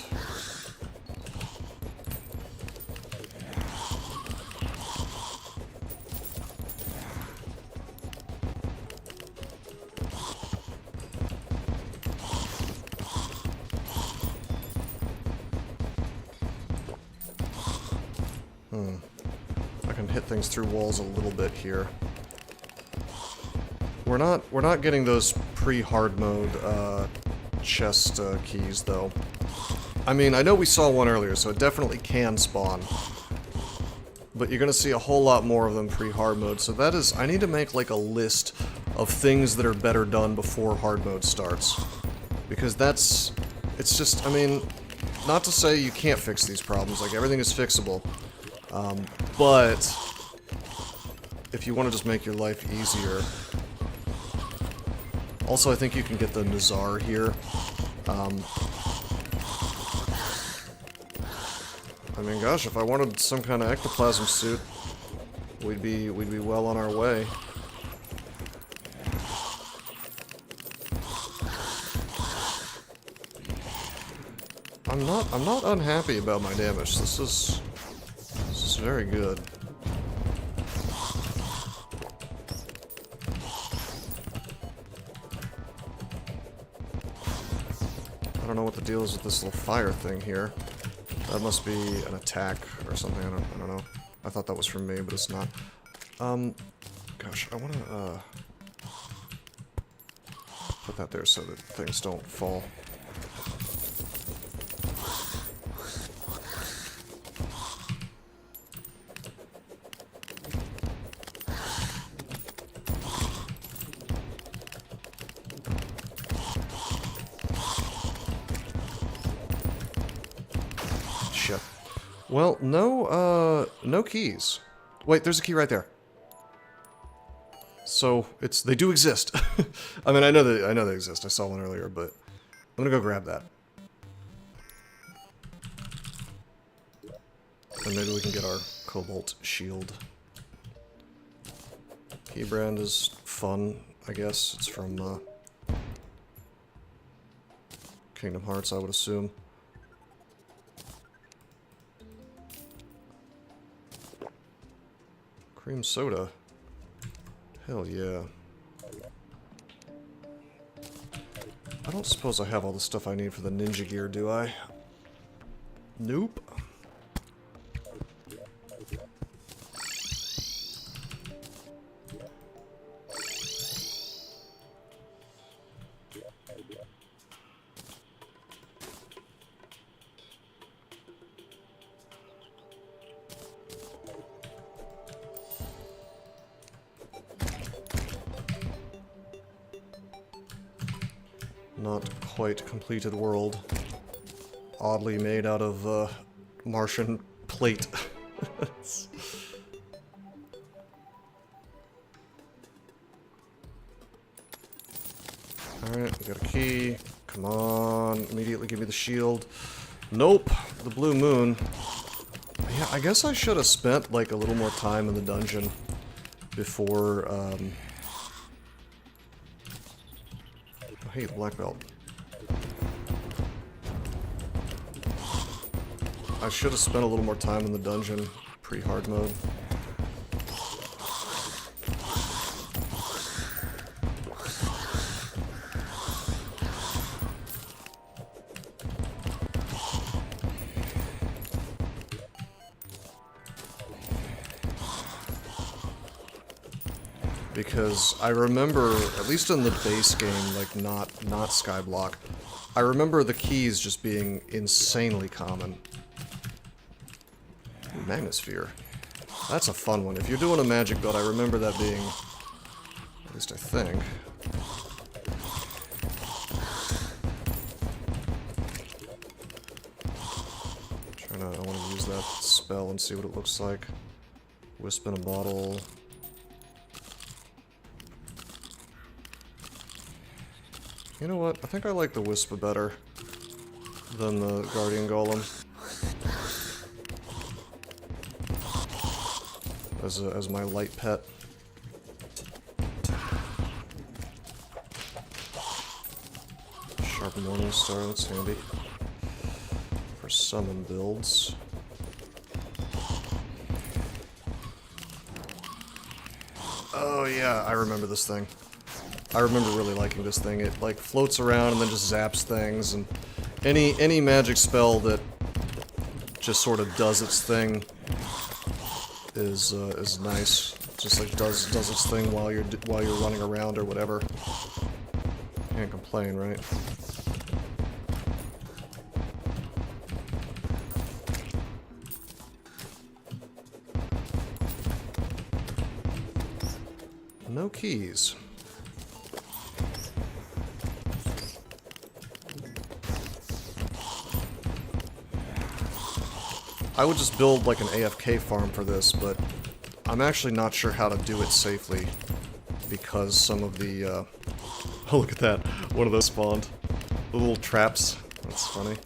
I can hit things through walls a little bit here. We're not getting those pre-hard mode chest keys though. I mean, I know we saw one earlier, so it definitely can spawn. But you're gonna see a whole lot more of them pre-hard mode, so that is... I need to make, like, a list of things that are better done before hard mode starts. Because that's... It's just, I mean, not to say you can't fix these problems, like, everything is fixable. But... if you want to just make your life easier... Also, I think you can get the Nazar here. I mean, gosh, if I wanted some kind of ectoplasm suit, we'd be well on our way. I'm not unhappy about my damage. This is very good. I don't know what the deal is with this little fire thing here. That must be an attack or something. I don't know. I thought that was from me, but it's not. Gosh, I want to put that there so that things don't fall. Well, no keys. Wait, there's a key right there. So they do exist. I mean, I know they exist. I saw one earlier, but I'm gonna go grab that. And maybe we can get our cobalt shield. Keybrand is fun, I guess. It's from Kingdom Hearts, I would assume. Cream soda. Hell yeah. I don't suppose I have all the stuff I need for the ninja gear, do I? Nope. Not quite completed world. Oddly made out of Martian plate. Alright, we got a key. Come on, immediately give me the shield. Nope, the blue moon. Yeah, I guess I should have spent like a little more time in the dungeon before hey, the black belt. I should have spent a little more time in the dungeon, pre-hard mode. Because I remember, at least in the base game, like not Skyblock, I remember the keys just being insanely common. Magnosphere. That's a fun one. If you're doing a magic build, I remember that being, at least I think. I want to use that spell and see what it looks like. Wisp in a bottle. You know what? I think I like the Wisp better than the Guardian Golem. As my light pet. Sharp Morning Star, that's handy. For summon builds. Oh yeah, I remember this thing. I remember really liking this thing. It like floats around and then just zaps things, and any magic spell that just sort of does its thing is nice. Just like does its thing while you're running around or whatever. Can't complain, right? No keys. I would just build like an AFK farm for this, but I'm actually not sure how to do it safely because some of the Oh, look at that. One of those spawned. The little traps. That's funny.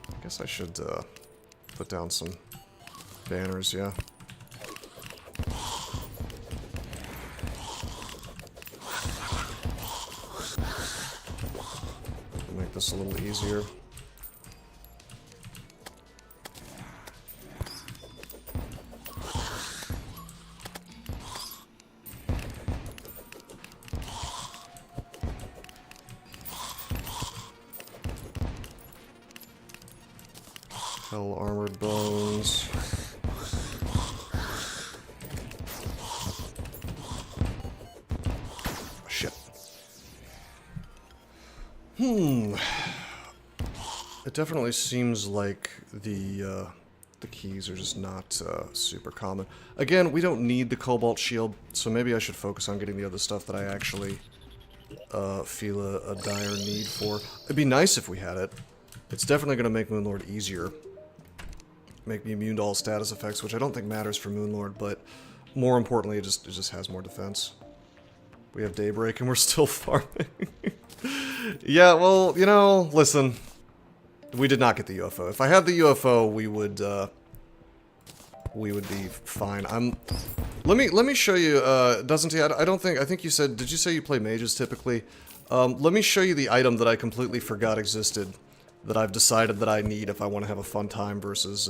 I guess I should put down some banners, yeah. Make this a little easier. Hell armored bones. Shit. It definitely seems like the keys are just not super common. Again, we don't need the cobalt shield, so maybe I should focus on getting the other stuff that I actually feel a dire need for. It'd be nice if we had it. It's definitely going to make Moonlord easier. Make me immune to all status effects, which I don't think matters for Moonlord, but more importantly, it just has more defense. We have Daybreak and we're still farming. Yeah, well, you know, listen. We did not get the UFO. If I had the UFO, we would be fine. Let me show you, doesn't he? I don't think, I think you said, did you say you play mages typically? Let me show you the item that I completely forgot existed, that I've decided that I need if I want to have a fun time versus,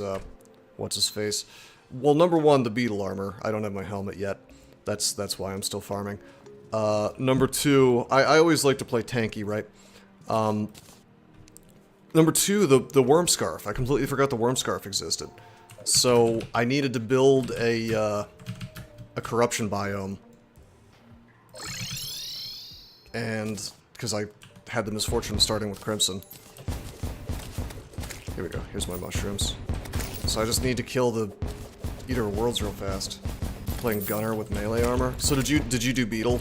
what's-his-face. Well, number one, the beetle armor. I don't have my helmet yet. That's why I'm still farming. Number two, I always like to play tanky, right? Number two, the worm scarf. I completely forgot the worm scarf existed. So, I needed to build a corruption biome. And, because I had the misfortune of starting with Crimson. Here we go, here's my mushrooms. So I just need to kill the Eater of Worlds real fast. Playing Gunner with melee armor. So did you do Beetle?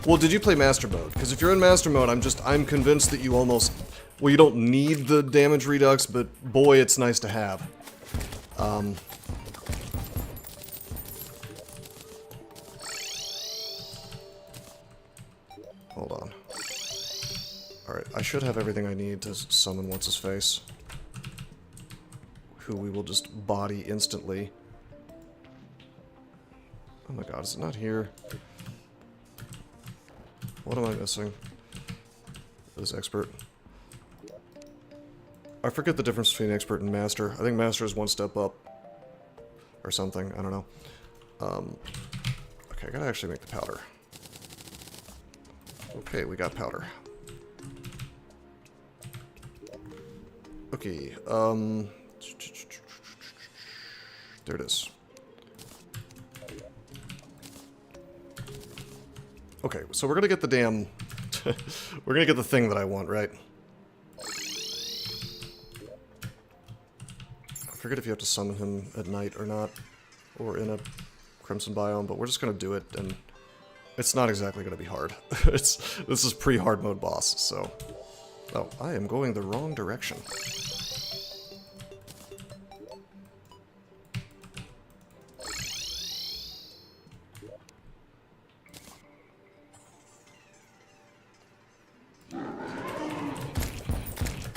Well, did you play Master Mode? Because if you're in Master Mode, I'm convinced that you almost... Well, you don't need the damage redux, but boy, it's nice to have. Hold on. Alright, I should have everything I need to summon What's-His-Face. Who we will just body instantly. Oh my god, is it not here? What am I missing? This expert. I forget the difference between expert and master. I think master is one step up. Or something, I don't know. Okay, I gotta actually make the powder. Okay, we got powder. Okay, there it is. Okay, so we're gonna get the damn... we're gonna get the thing that I want, right? I forget if you have to summon him at night or not. Or in a Crimson biome, but we're just gonna do it, and... It's not exactly gonna be hard. This is pre-hard mode boss, so... Oh, I am going the wrong direction.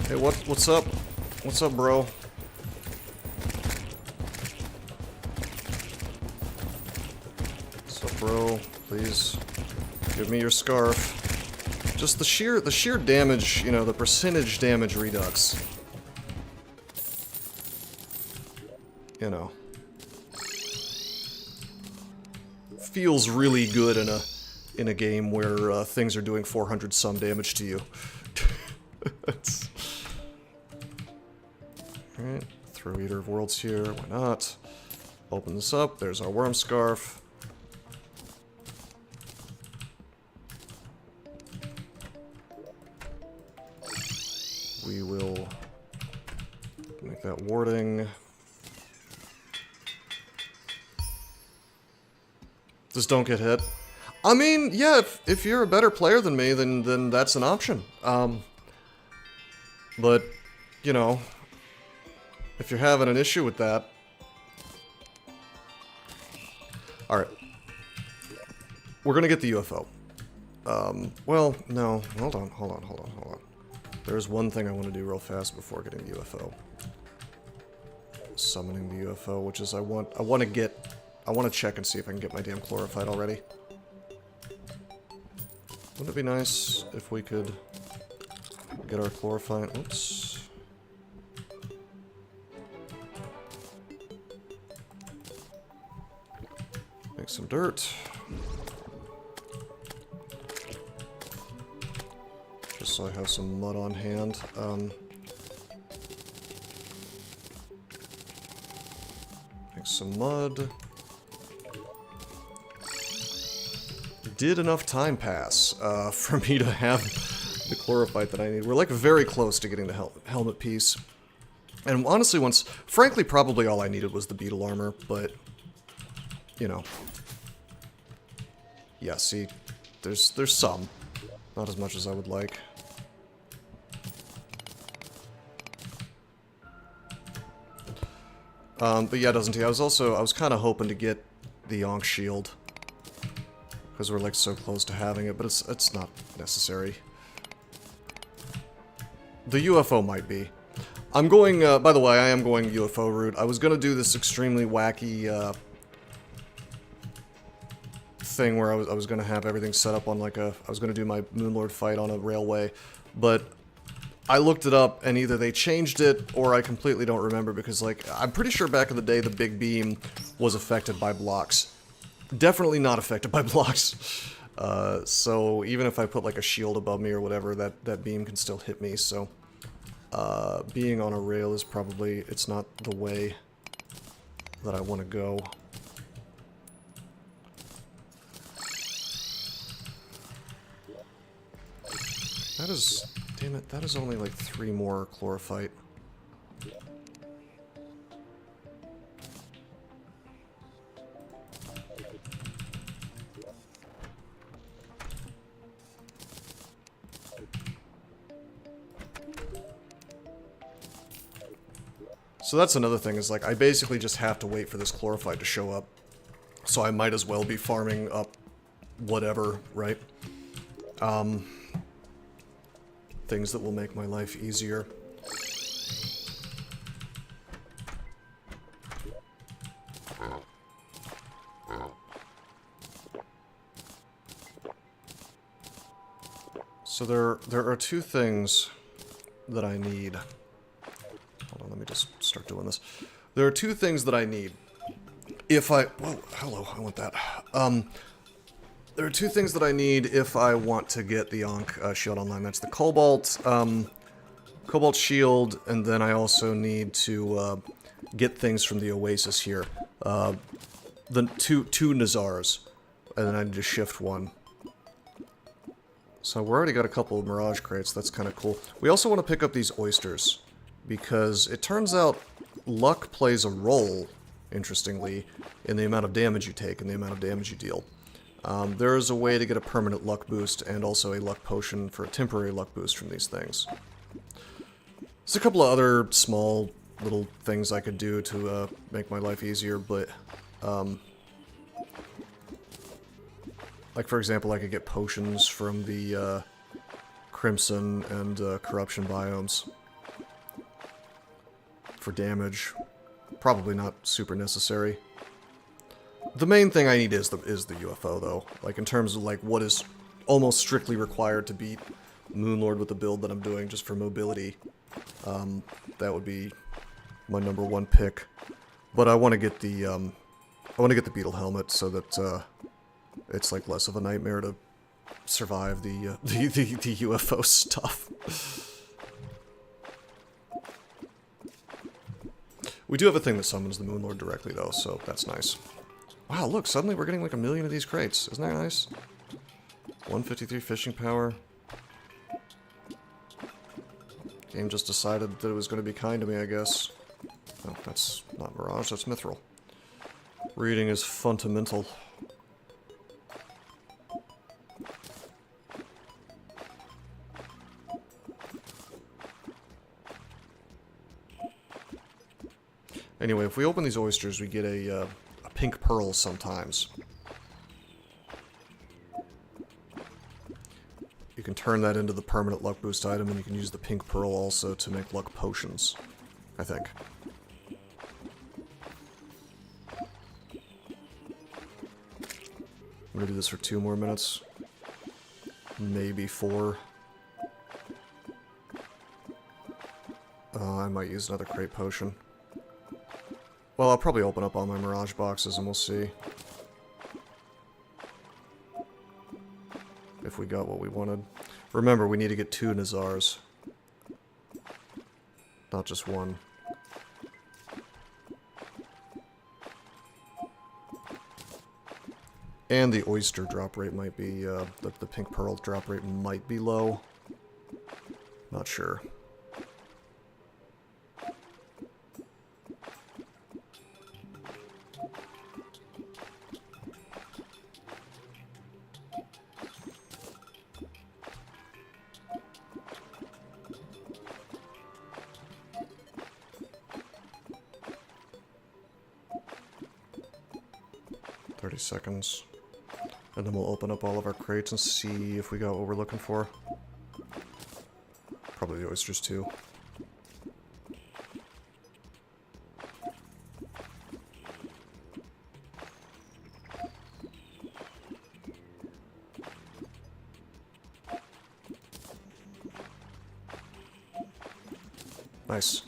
Hey, what's up? What's up, bro? What's up, bro? Please give me your scarf. Just the sheer damage, you know, the percentage damage redux. You know. Feels really good in a game where things are doing 400 some damage to you. Alright, throw Eater of Worlds here, why not? Open this up, there's our worm scarf. We will make that warding. Just don't get hit. I mean, yeah, if you're a better player than me, then that's an option. But, you know, if you're having an issue with that... Alright. We're gonna get the UFO. Well, no. Hold on. There's one thing I want to do real fast before getting the UFO. Summoning the UFO, which is I want to check and see if I can get my damn chlorophyte already. Wouldn't it be nice if we could get our chlorophyte? Oops. Make some dirt. Just so I have some mud on hand. Make some mud. Did enough time pass for me to have the chlorophyte that I need? We're like very close to getting the helmet piece. And honestly, frankly, probably all I needed was the beetle armor, but, you know. Yeah, see, there's some. Not as much as I would like. But yeah, doesn't he? I was kind of hoping to get the Yonk shield. Because we're like so close to having it, but it's not necessary. The UFO might be. I'm going, by the way, I am going UFO route. I was going to do this extremely wacky, thing where I was going to have everything set up on like I was going to do my Moonlord fight on a railway, but I looked it up and either they changed it or I completely don't remember because like, I'm pretty sure back in the day the big beam was affected by blocks. Definitely not affected by blocks. So even if I put like a shield above me or whatever, that beam can still hit me, so being on a rail is probably, it's not the way that I want to go. That is, damn it, that is only like 3 more chlorophyte. So that's another thing, is like, I basically just have to wait for this chlorophyte to show up. So I might as well be farming up whatever, right? Things that will make my life easier. So there are 2 things that I need. Hold on, let me just start doing this. There are 2 things that I need. If I... Whoa, hello, I want that. There are 2 things that I need if I want to get the Yonk shield online. That's the Cobalt, Cobalt shield, and then I also need to get things from the Oasis here. The two Nazars, and then I need to shift 1. So we're already got a couple of Mirage crates, that's kind of cool. We also want to pick up these oysters, because it turns out luck plays a role, interestingly, in the amount of damage you take and the amount of damage you deal. There is a way to get a permanent luck boost and also a luck potion for a temporary luck boost from these things. There's a couple of other small little things I could do to make my life easier, but like for example, I could get potions from the Crimson and Corruption biomes for damage. Probably not super necessary. The main thing I need is the UFO, though. Like, in terms of, like, what is almost strictly required to beat Moonlord with the build that I'm doing just for mobility. That would be my #1 pick. But I want to get the, Beetle Helmet so that, it's, like, less of a nightmare to survive the UFO stuff. We do have a thing that summons the Moonlord directly, though, so that's nice. Wow, look, suddenly we're getting like 1 million of these crates. Isn't that nice? 153 fishing power. Game just decided that it was going to be kind to me, I guess. No, that's not Mirage, that's Mithril. Reading is fundamental. Anyway, if we open these oysters, we get a pink pearl sometimes. can turn that into the permanent luck boost item, and you can use the pink pearl also to make luck potions, I think. I'm gonna do this for 2 more minutes. Maybe 4. I might use another crate potion. Well, I'll probably open up all my mirage boxes and we'll see if we got what we wanted. Remember, we need to get 2 Nazars. Not just 1. And the oyster drop rate might be, the pink pearl drop rate might be low. Not sure. Seconds. And then we'll open up all of our crates and see if we got what we're looking for. Probably the oysters too. Nice.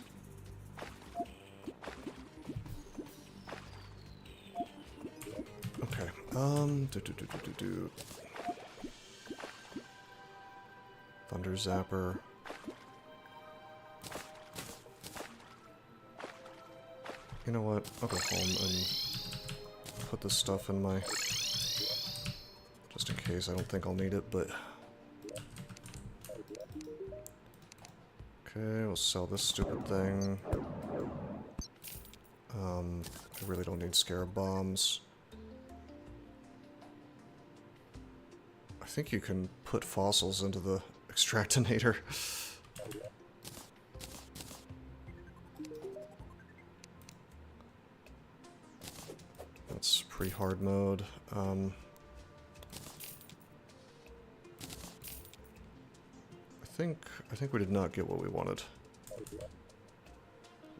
Thunder Zapper. You know what? I'll go home and put this stuff in my... just in case. I don't think I'll need it, but... Okay, we'll sell this stupid thing. I really don't need scarab bombs. I think you can put fossils into the extractinator. That's pre-hard mode. I think we did not get what we wanted.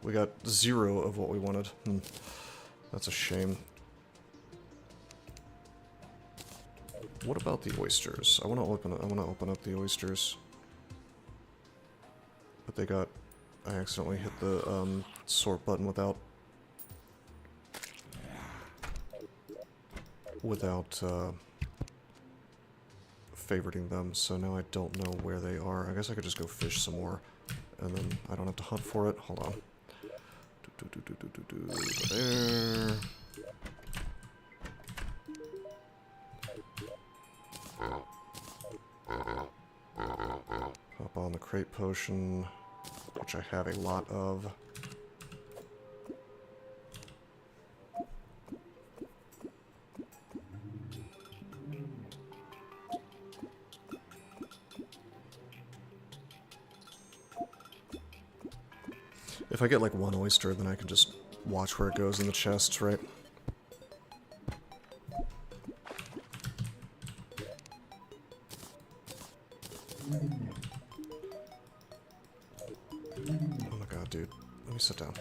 We got 0 of what we wanted. That's a shame. What about the oysters? I want to open up the oysters. But they got... I accidentally hit the sort button without favoriting them, so now I don't know where they are. I guess I could just go fish some more, and then I don't have to hunt for it. Hold on. There. Hop on the crate potion, which I have a lot of. If I get like 1 oyster, then I can just watch where it goes in the chests, right? Oh my god, dude. Let me sit down.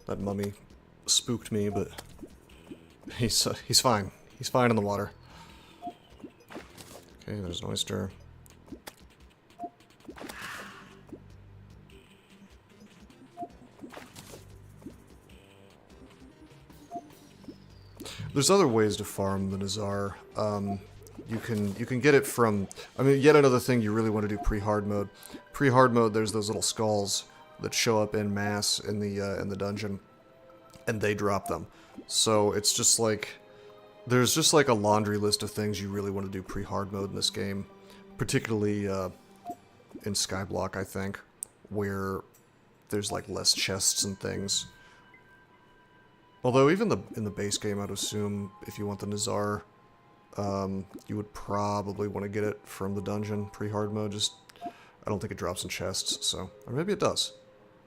That mummy spooked me, but he's fine. He's fine in the water. Okay, there's an oyster. There's other ways to farm the Nazar. You can get it from... I mean, yet another thing you really want to do pre-hard mode. Pre-hard mode, there's those little skulls that show up en masse in the dungeon, and they drop them. So it's just like... There's just like a laundry list of things you really want to do pre-hard mode in this game. Particularly in Skyblock, I think, where there's like less chests and things. Although even in the base game, I'd assume if you want the Nazar, you would probably want to get it from the dungeon pre-hard mode. Just, I don't think it drops in chests, so... Or maybe it does.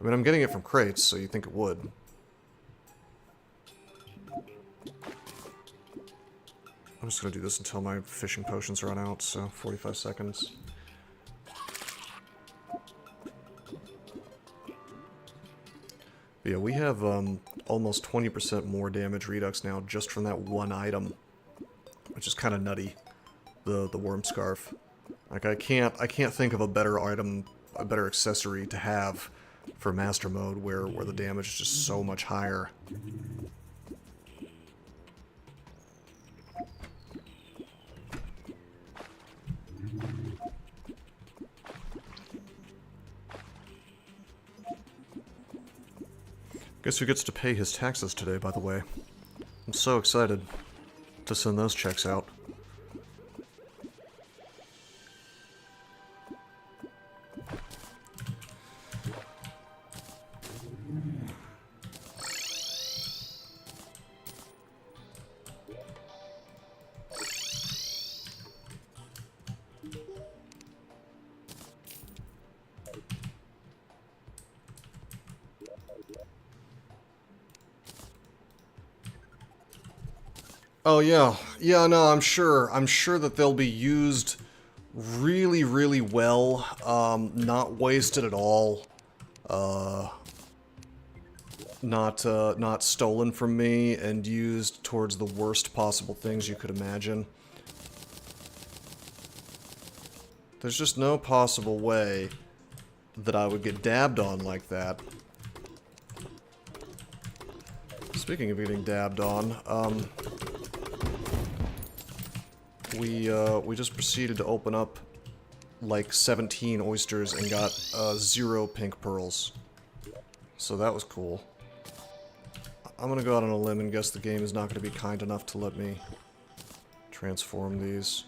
I mean, I'm getting it from crates, so you'd think it would. I I'm just gonna do this until my fishing potions run out, so 45 seconds. But yeah, we have almost 20% more damage redux now just from that one item, which is kind of nutty. The worm scarf. Like I can't think of a better item, a better accessory to have for master mode where the damage is just so much higher. Guess who gets to pay his taxes today, by the way? I'm so excited to send those checks out. Oh yeah, no, I'm sure that they'll be used really, really well, not wasted at all, not stolen from me and used towards the worst possible things you could imagine. There's just no possible way that I would get dabbed on like that. Speaking of getting dabbed on, we just proceeded to open up like 17 oysters and got 0 pink pearls. So that was cool. I'm gonna go out on a limb and guess the game is not gonna be kind enough to let me transform these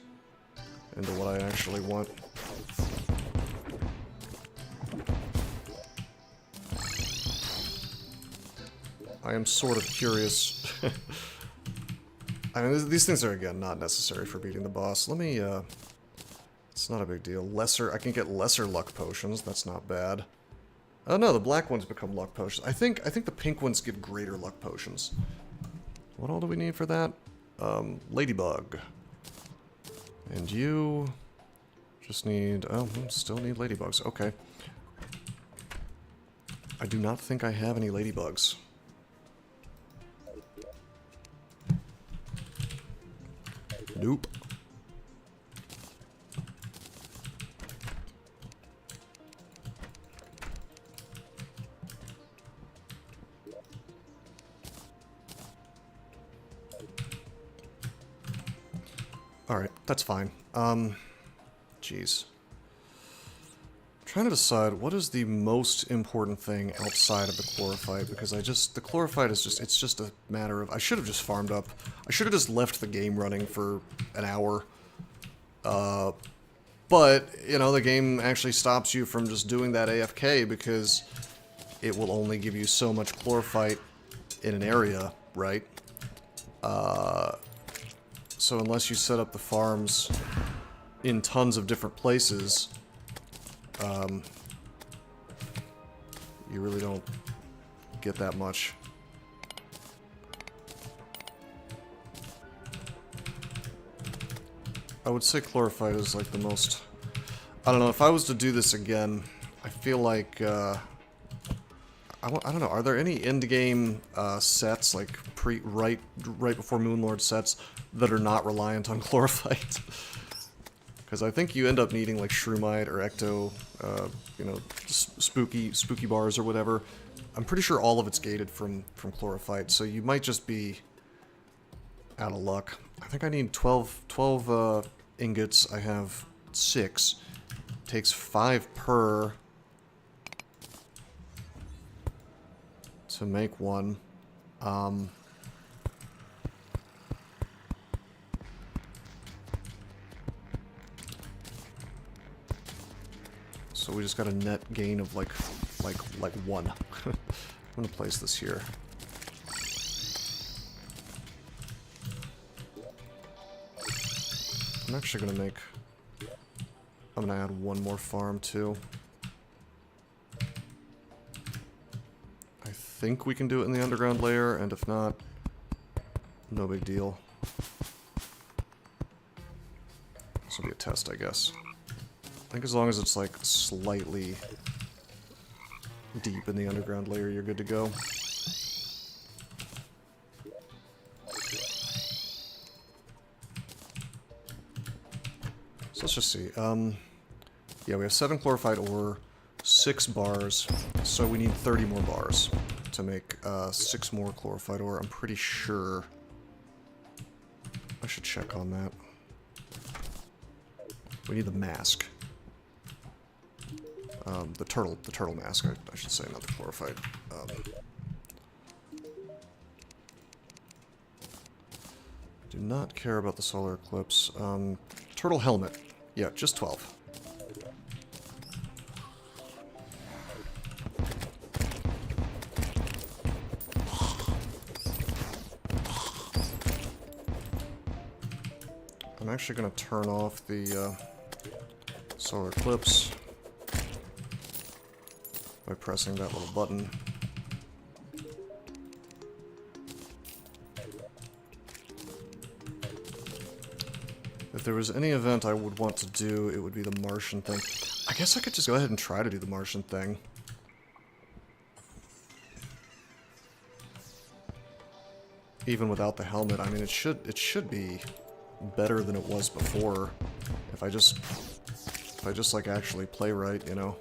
into what I actually want. I am sort of curious. I mean, these things are, again, not necessary for beating the boss. Let me, it's not a big deal. I can get lesser luck potions. That's not bad. Oh no, the black ones become luck potions. I think the pink ones give greater luck potions. What all do we need for that? Ladybug. And you just need, oh, still need ladybugs. Okay. I do not think I have any ladybugs. Nope. Alright, that's fine. Jeez. Trying to decide what is the most important thing outside of the chlorophyte, because the chlorophyte is just, it's just a matter of, I should have just farmed up. I should have just left the game running for an hour. But, you know, the game actually stops you from just doing that AFK because it will only give you so much chlorophyte in an area, right? So unless you set up the farms in tons of different places, you really don't get that much. I would say chlorophyte is like the most... I don't know, if I was to do this again, I feel like, I don't know, are there any end-game sets, like right before Moonlord sets, that are not reliant on chlorophyte? Because I think you end up needing like Shroomite or Ecto, you know, spooky bars or whatever. I'm pretty sure all of it's gated from chlorophyte, so you might just be out of luck. I think I need 12 ingots. I have 6. Takes 5 per to make one. So we just got a net gain of like 1. I'm gonna place this here. I'm actually gonna make... I'm gonna add 1 more farm too. I think we can do it in the underground layer, and if not, no big deal. This will be a test, I guess. I think as long as it's like slightly deep in the underground layer, you're good to go. So let's just see. Yeah, we have 7 chlorophyte ore, 6 bars, so we need 30 more bars to make 6 more chlorophyte ore. I'm pretty sure. I should check on that. We need the mask. The turtle mask, I should say, not the chlorophyte. Do not care about the solar eclipse. Turtle helmet. Yeah, just 12. I'm actually going to turn off the solar eclipse by pressing that little button. If there was any event I would want to do, it would be the Martian thing. I guess I could just go ahead and try to do the Martian thing. Even without the helmet, I mean, it should be better than it was before. If I just like actually play right, you know.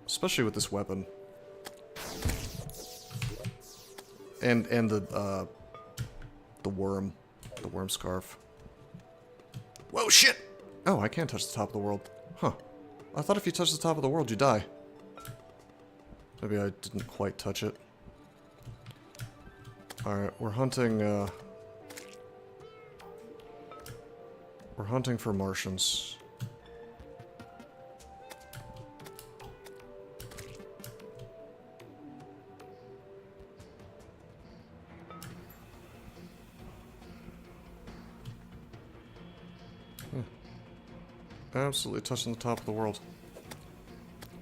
Especially with this weapon. And the worm scarf. Whoa, shit! Oh, I can't touch the top of the world. Huh. I thought if you touch the top of the world, you die. Maybe I didn't quite touch it. Alright, we're hunting for Martians. Absolutely touching the top of the world.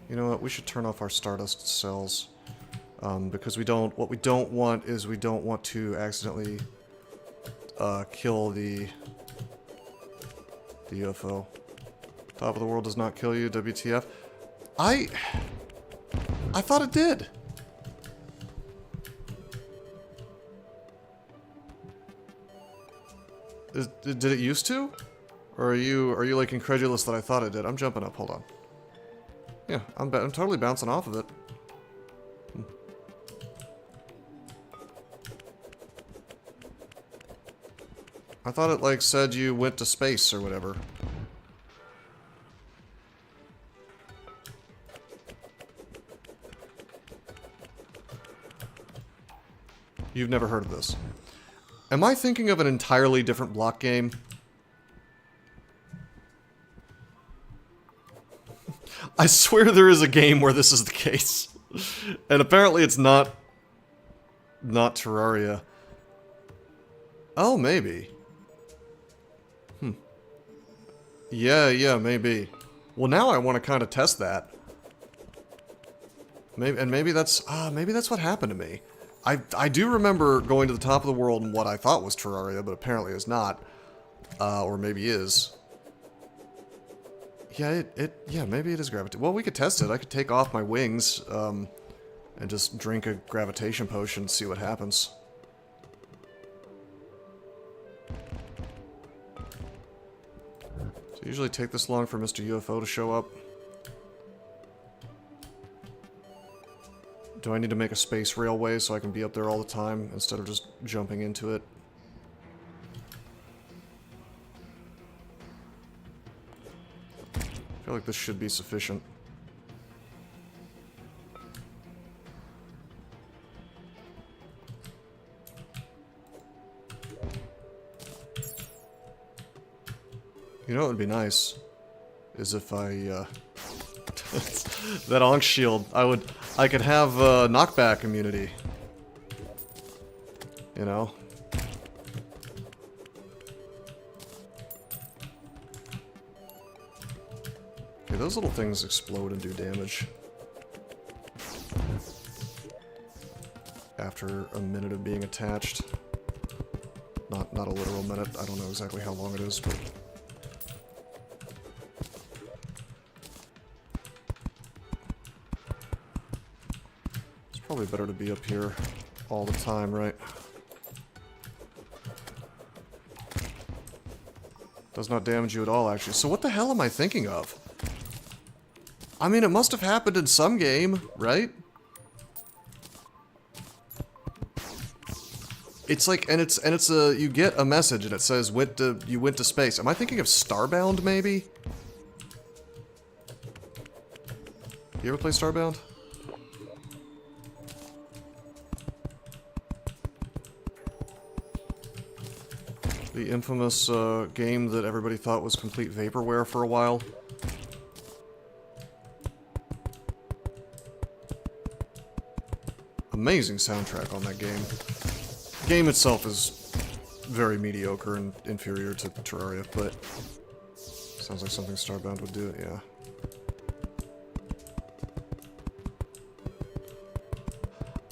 You know what? We should turn off our Stardust cells. Because what we don't want is we don't want to accidentally kill the UFO. Top of the world does not kill you, WTF. I thought it did. Did it used to? Or are you like incredulous that I thought it did? I'm jumping up, hold on. Yeah, I'm totally bouncing off of it. I thought it like said you went to space or whatever. You've never heard of this. Am I thinking of an entirely different block game? I swear there is a game where this is the case. And apparently it's not Terraria. Oh, maybe. Yeah, maybe. Well, now I want to kind of test that. Maybe that's what happened to me. I do remember going to the top of the world in what I thought was Terraria, but apparently is not. Or maybe is. Yeah, yeah, maybe it is gravitation. Well, we could test it. I could take off my wings, and just drink a gravitation potion and see what happens. So usually take this long for Mr. UFO to show up. Do I need to make a space railway so I can be up there all the time instead of just jumping into it? I feel like this should be sufficient. You know what would be nice? Is if I, that Ankh shield, I could have, knockback immunity. You know? Okay, those little things explode and do damage. after a minute of being attached. Not a literal minute. I don't know exactly how long it is, but... It's probably better to be up here all the time, right? Does not damage you at all, actually. So what the hell am I thinking of? I mean, it must have happened in some game, right? It's like, and it's a, you get a message and it says, you went to space. Am I thinking of Starbound, maybe? You ever play Starbound? The infamous game that everybody thought was complete vaporware for a while. Amazing soundtrack on that game. The game itself is very mediocre and inferior to Terraria, but sounds like something Starbound would do, yeah.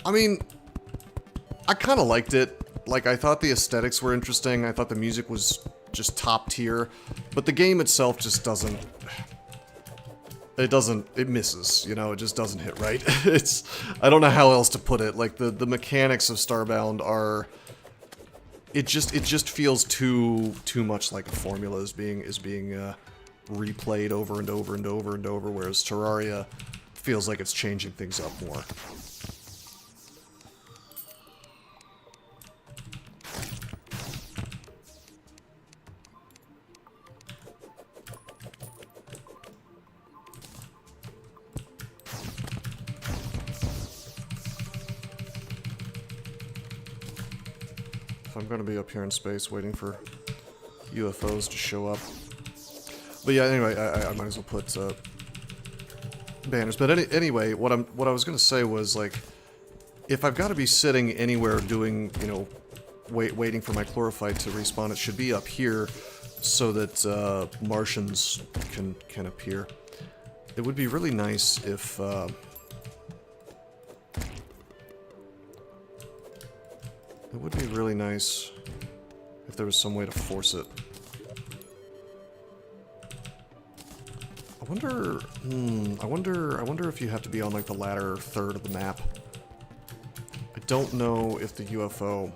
I mean, I kind of liked it. Like, I thought the aesthetics were interesting, I thought the music was just top tier, but the game itself just doesn't... It misses, you know, it just doesn't hit right. I don't know how else to put it, like, the mechanics of Starbound are... It just feels too much like a formula is being replayed over and over and over and over, whereas Terraria feels like it's changing things up more. I'm gonna be up here in space waiting for UFOs to show up. But yeah, anyway, I might as well put banners. But anyway, what I was gonna say was, like, if I've got to be sitting anywhere doing, you know, waiting for my chlorophyte to respawn, it should be up here so that Martians can appear. It would be really nice if it would be really nice if there was some way to force it. I wonder if you have to be on, like, the latter third of the map. I don't know if the UFO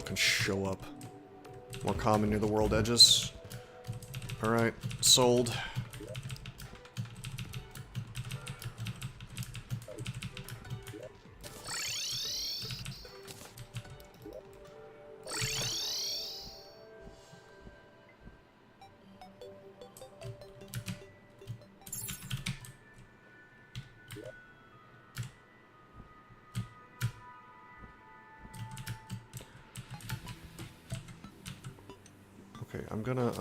can show up more common near the world edges. Alright, sold. Okay, I'm gonna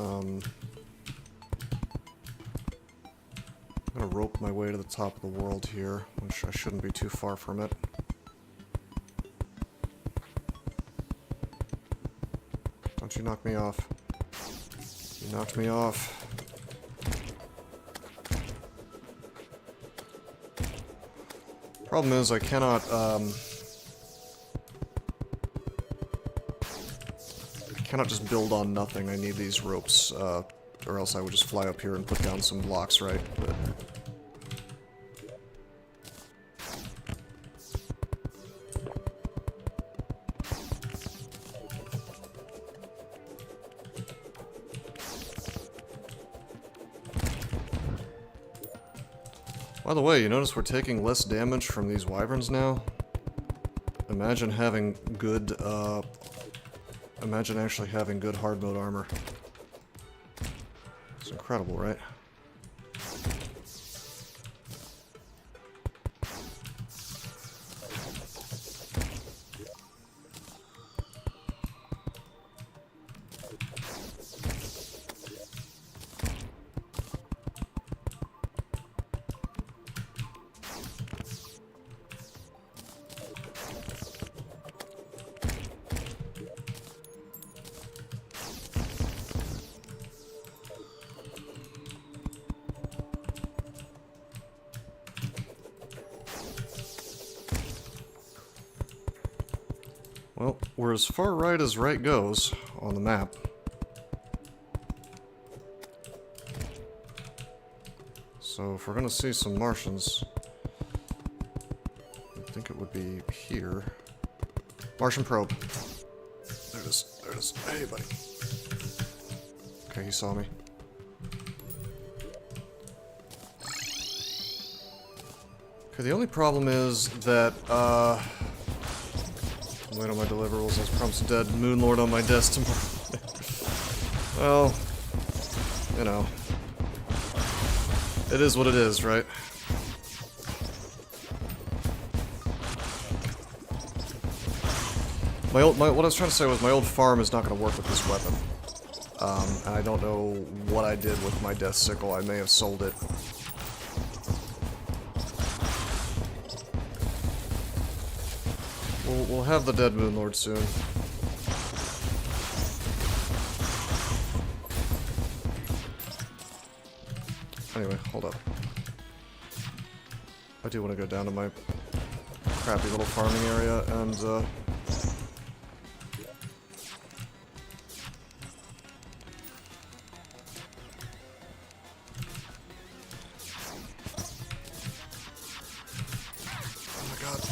rope my way to the top of the world here, which I shouldn't be too far from it. Don't you knock me off. You knocked me off. Problem is, I cannot just build on nothing. I need these ropes, or else I would just fly up here and put down some blocks, right? But by the way, you notice we're taking less damage from these wyverns now? Imagine having good, imagine actually having good hard mode armor. It's incredible, right? Well, we're as far right as right goes on the map. So if we're gonna see some Martians, I think it would be here. Martian probe. There it is. There it is. Hey, buddy. Okay, he saw me. Okay, the only problem is that, I'm waiting on my deliverables. I was promised a dead Moonlord on my desk tomorrow. Well, you know. It is what it is, right? What I was trying to say was my old farm is not going to work with this weapon. And I don't know what I did with my death sickle. I may have sold it. We'll have the dead Moonlord soon. Anyway, hold up. I do want to go down to my crappy little farming area and,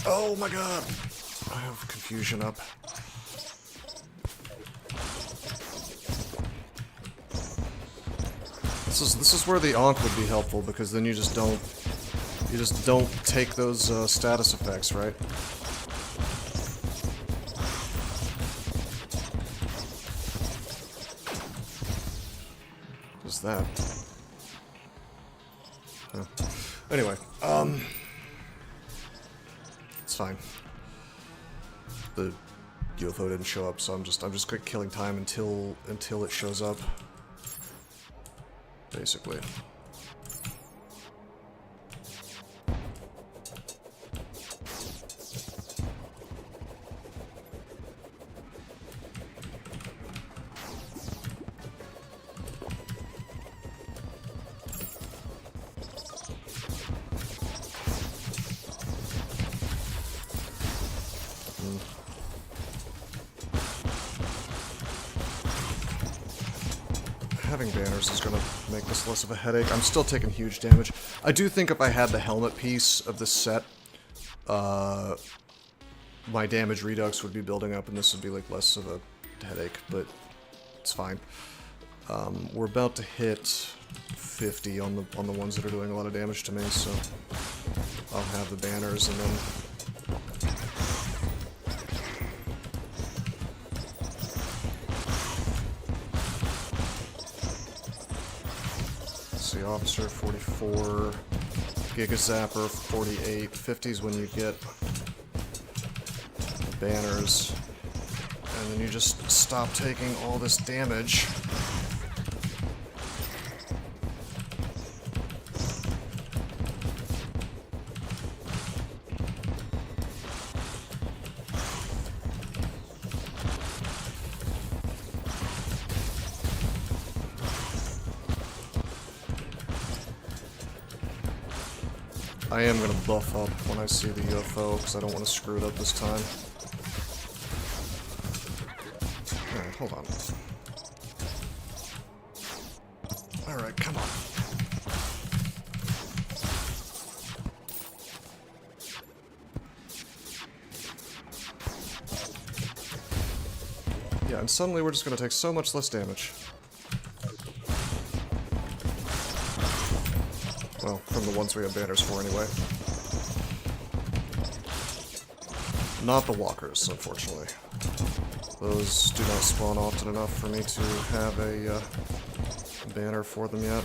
oh my god! I have confusion up. This is where the Ankh would be helpful, because then you just don't take those status effects, right? What's that? Huh. Anyway, it's fine. The UFO didn't show up, so I'm just killing time until it shows up. Basically. Having banners is gonna make this less of a headache. I'm still taking huge damage. I do think if I had the helmet piece of this set, my damage redux would be building up and this would be like less of a headache, but it's fine. We're about to hit 50 on the ones that are doing a lot of damage to me, so I'll have the banners and then see, Officer 44, Giga Zapper 48, 50's when you get the banners, and then you just stop taking all this damage. I am going to buff up when I see the UFO, because I don't want to screw it up this time. Alright, hold on. Alright, come on. Yeah, and suddenly we're just going to take so much less damage. Well, from the ones we have banners for, anyway. Not the walkers, unfortunately. Those do not spawn often enough for me to have a banner for them yet.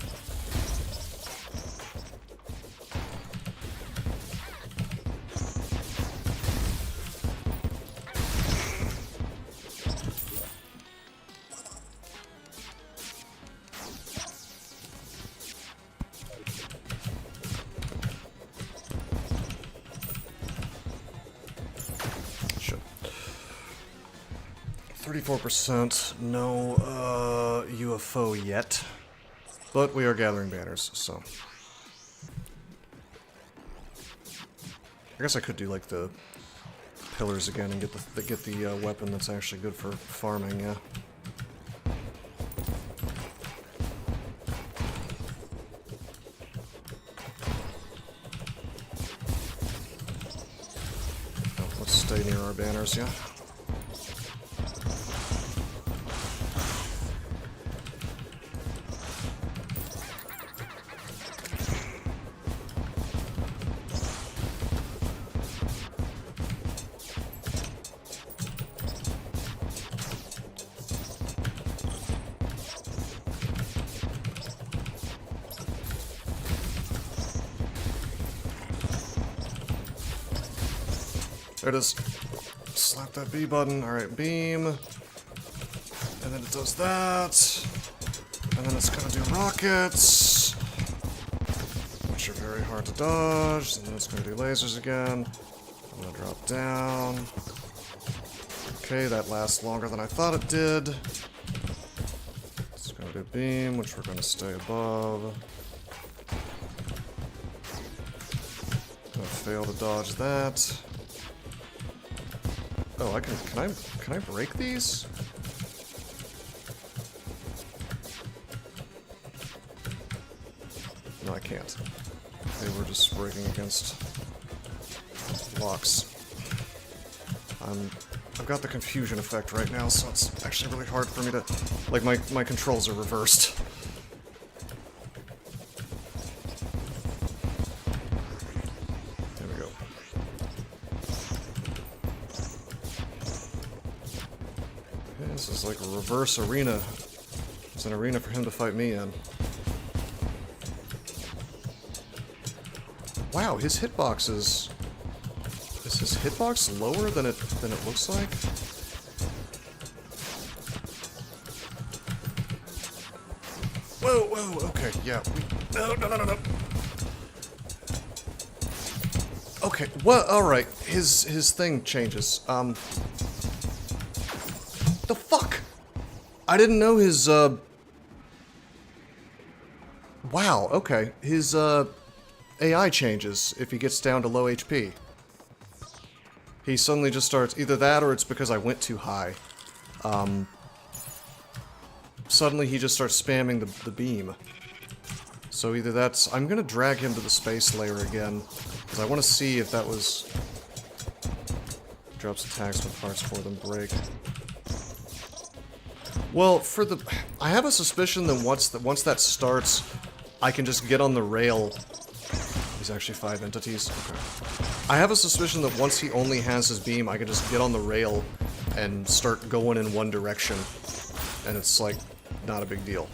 Shit. 34%, no UFO yet, but we are gathering banners, so. I guess I could do like the pillars again and get the weapon that's actually good for farming, yeah. Oh, let's stay near our banners, yeah. There it is. Slap that B button. Alright, beam. And then it does that. And then it's gonna do rockets, which are very hard to dodge. And then it's gonna do lasers again. I'm gonna drop down. Okay, that lasts longer than I thought it did. It's gonna do beam, which we're gonna stay above. Gonna fail to dodge that. Oh, can I break these? No, I can't. They were just breaking against blocks. I've got the confusion effect right now, so it's actually really hard for me to... Like, my controls are reversed. There we go. Okay, this is like a reverse arena. It's an arena for him to fight me in. Wow, his hitbox is... Is his hitbox lower than it looks like? Whoa, whoa, okay, yeah. No. Okay, well, alright. His thing changes. The fuck? I didn't know his, Wow, okay. His, AI changes if he gets down to low HP. He suddenly just starts... Either that or it's because I went too high. Suddenly he just starts spamming the beam. So either that's... I'm gonna drag him to the space layer again, because I want to see if that was... Drops attacks when parts for them break. Well, for the... I have a suspicion that once that starts, I can just get on the rail... He's actually 5 entities. Okay. I have a suspicion that once he only has his beam, I can just get on the rail and start going in one direction. And it's, like, not a big deal.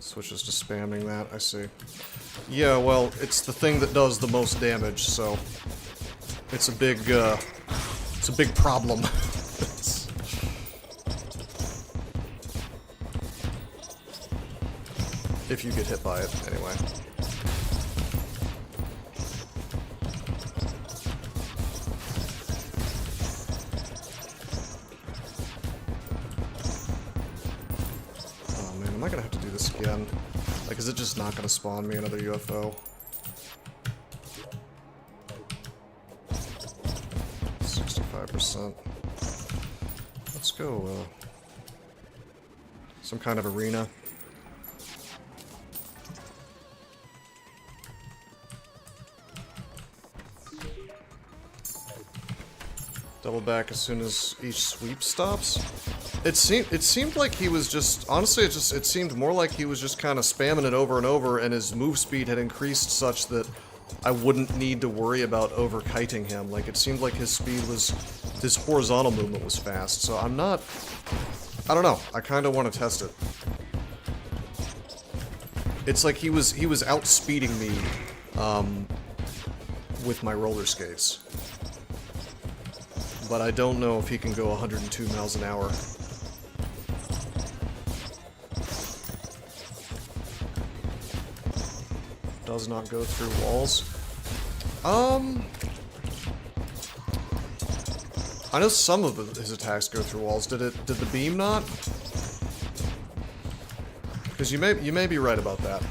Switches to spamming that, I see. Yeah, well, it's the thing that does the most damage, so... It's a big problem. If you get hit by it, anyway. Oh man, am I gonna have to do this again? Like, is it just not gonna spawn me another UFO? 65%. Let's go, some kind of arena. Double back as soon as each sweep stops. It seemed like he was just... Honestly, it seemed more like he was just kind of spamming it over and over, and his move speed had increased such that I wouldn't need to worry about over-kiting him. Like, it seemed like his speed was... His horizontal movement was fast, so I'm not... I don't know. I kind of want to test it. It's like he was outspeeding me, with my roller skates. But I don't know if he can go 102 miles an hour. Does not go through walls. I know some of his attacks go through walls. Did the beam not? Because you may be right about that.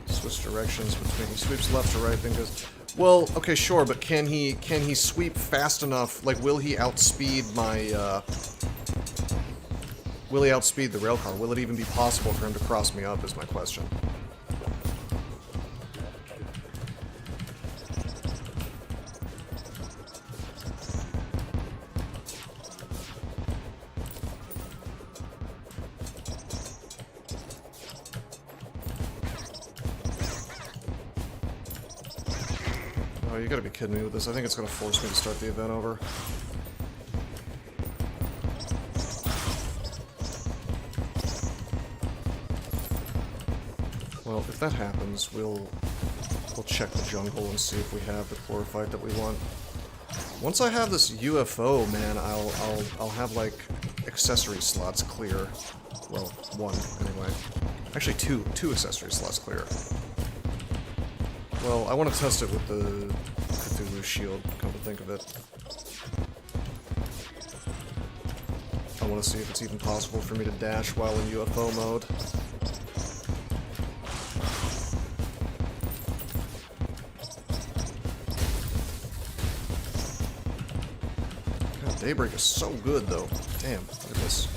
Switch directions between, he sweeps left to right, then goes. Well, okay, sure, but can he sweep fast enough? Like, will he outspeed my? Will he outspeed the railcar? Will it even be possible for him to cross me up? Is my question. Oh, you gotta be kidding me with this. I think it's gonna force me to start the event over. Well, if that happens, we'll check the jungle and see if we have the chlorophyte that we want. Once I have this UFO, man, I'll have like accessory slots clear. Well, one anyway. Actually, two accessory slots clear. Well, I want to test it with the Cthulhu shield, come to think of it. I want to see if it's even possible for me to dash while in UFO mode. God, Daybreak is so good, though. Damn, look at this.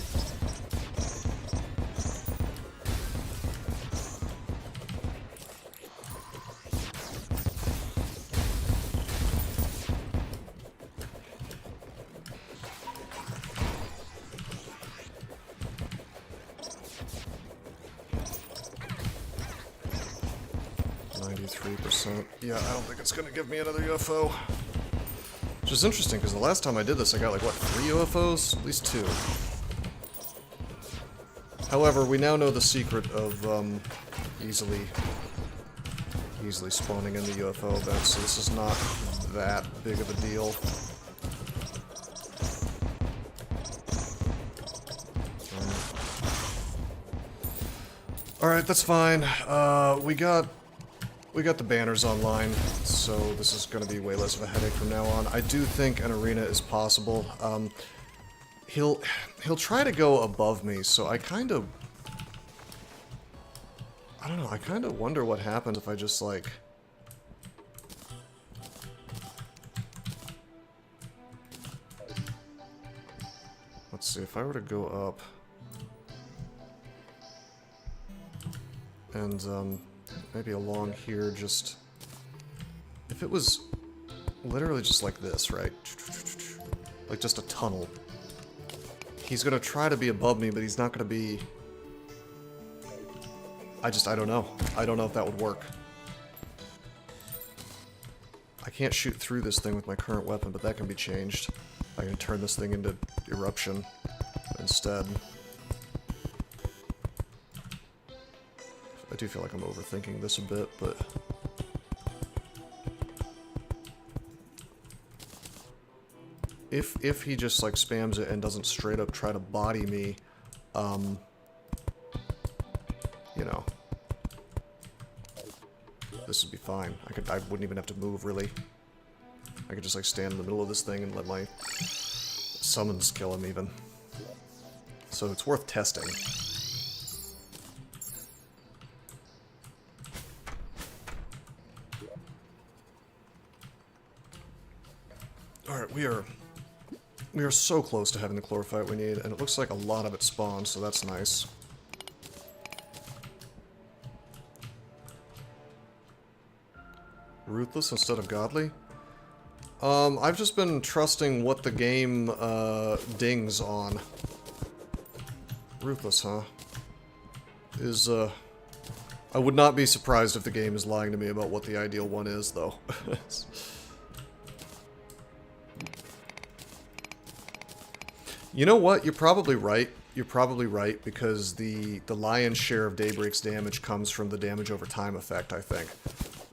Yeah, I don't think it's gonna give me another UFO. Which is interesting, because the last time I did this, I got like, what, 3 UFOs? At least 2. However, we now know the secret of, easily spawning in the UFO event, so this is not that big of a deal. Alright, that's fine. We got the banners online, so this is going to be way less of a headache from now on. I do think an arena is possible. He'll try to go above me, so I don't know, I kind of wonder what happens if I just, like... Let's see, if I were to go up... And, maybe along here, just... If it was literally just like this, right? Like just a tunnel. He's gonna try to be above me, but he's not gonna be... I don't know. I don't know if that would work. I can't shoot through this thing with my current weapon, but that can be changed. I can turn this thing into eruption instead. I do feel like I'm overthinking this a bit, but... If he just, like, spams it and doesn't straight up try to body me, you know... This would be fine. I wouldn't even have to move, really. I could just, like, stand in the middle of this thing and let my summons kill him, even. So it's worth testing. Alright, we are so close to having the chlorophyte we need, and it looks like a lot of it spawned, so that's nice. Ruthless instead of godly? I've just been trusting what the game, dings on. Ruthless, huh? I would not be surprised if the game is lying to me about what the ideal one is, though. You know what? You're probably right. You're probably right, because the lion's share of Daybreak's damage comes from the damage over time effect, I think.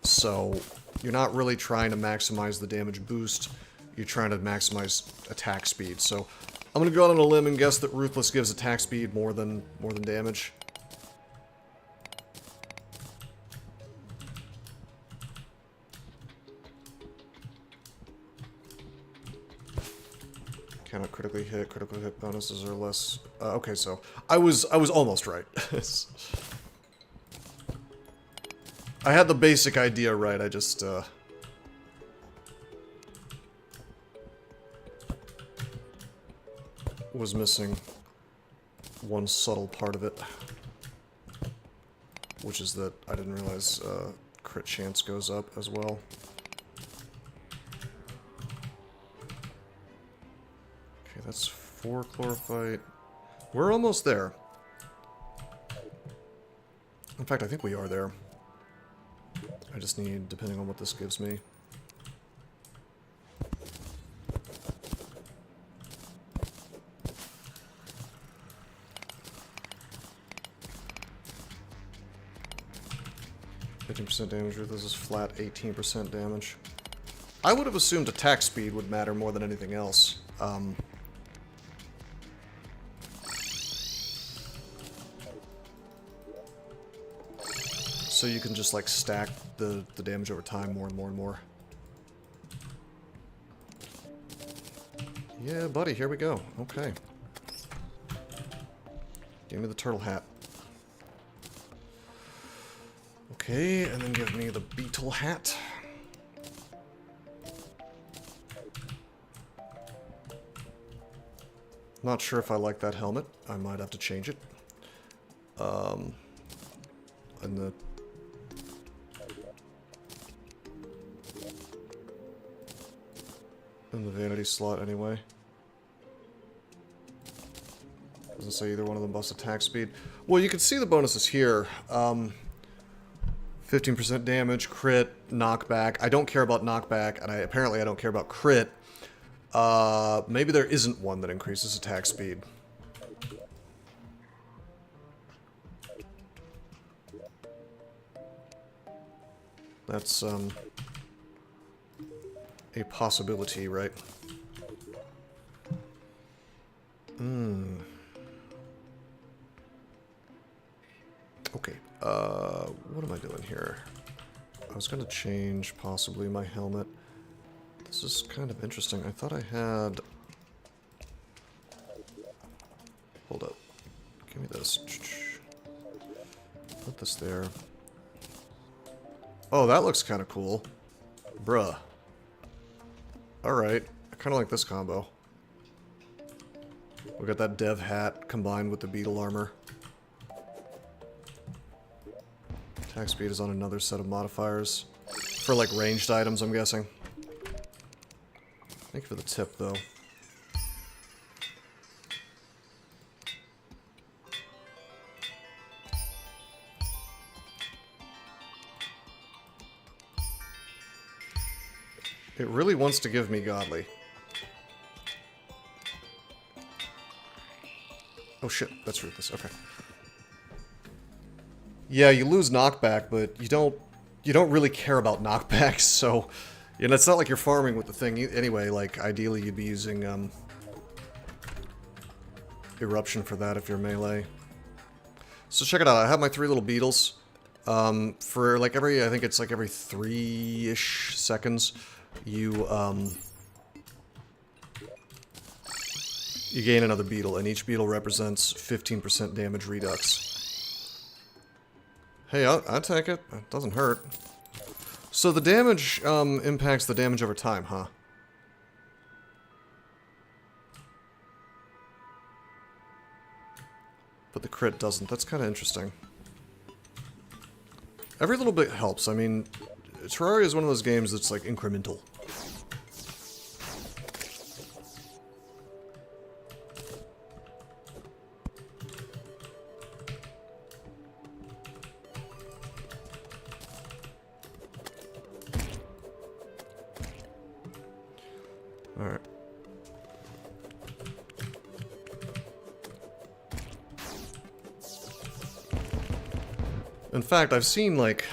So, you're not really trying to maximize the damage boost, you're trying to maximize attack speed. So, I'm gonna go out on a limb and guess that Ruthless gives attack speed more than damage. Cannot critically hit. Critical hit bonuses are less. Okay, so I was almost right. I had the basic idea right. I just was missing one subtle part of it, which is that I didn't realize crit chance goes up as well. Okay, that's 4 chlorophyte. We're almost there. In fact, I think we are there. I just need, depending on what this gives me. %, damage. This is flat 18% damage. I would have assumed attack speed would matter more than anything else. So you can just like stack the damage over time more and more and more. Yeah, buddy, here we go. Okay. Give me the turtle hat. Okay, and then give me the beetle hat. Not sure if I like that helmet. I might have to change it. And the vanity slot anyway. Doesn't say either one of them buffs attack speed. Well, you can see the bonuses here. 15% damage, crit, knockback. I don't care about knockback, and apparently I don't care about crit. Maybe there isn't one that increases attack speed. That's, a possibility, right? Okay, what am I doing here? I was gonna change, possibly, my helmet. This is kind of interesting. I thought I had... Hold up. Give me this. Put this there. Oh, that looks kind of cool. Bruh. Alright. I kind of like this combo. We got that dev hat combined with the beetle armor. Attack speed is on another set of modifiers. For like ranged items, I'm guessing. Thank you for the tip, though. It really wants to give me godly. Oh shit, that's ruthless. Okay. Yeah, you lose knockback, but you don't really care about knockbacks, so you know, it's not like you're farming with the thing anyway. Like ideally you'd be using eruption for that if you're melee. So check it out. I have my 3 little beetles. For like I think it's like every 3-ish seconds, you gain another beetle, and each beetle represents 15% damage redux. Hey, I'll take it. It doesn't hurt. So the damage impacts the damage over time, huh? But the crit doesn't. That's kind of interesting. Every little bit helps. I mean, Terraria is one of those games that's like incremental. Alright. In fact, I've seen, like,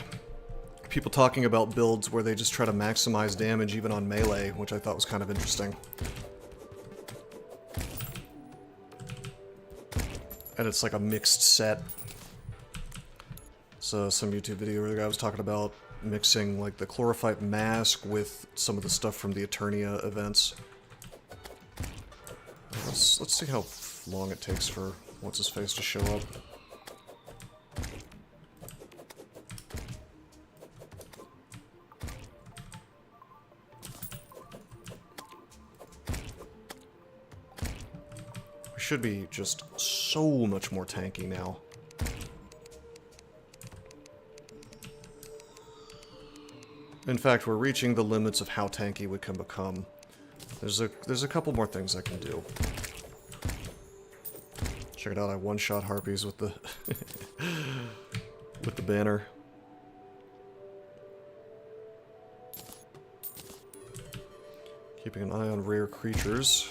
people talking about builds where they just try to maximize damage even on melee, which I thought was kind of interesting. And it's like a mixed set. So some YouTube video where the guy was talking about mixing, like, the chlorophyte mask with some of the stuff from the Eternia events. Let's see how long it takes for what's-his-face to show up. We should be just so much more tanky now. In fact, we're reaching the limits of how tanky we can become. There's a couple more things I can do. Check it out, I one-shot harpies with the with the banner. Keeping an eye on rare creatures.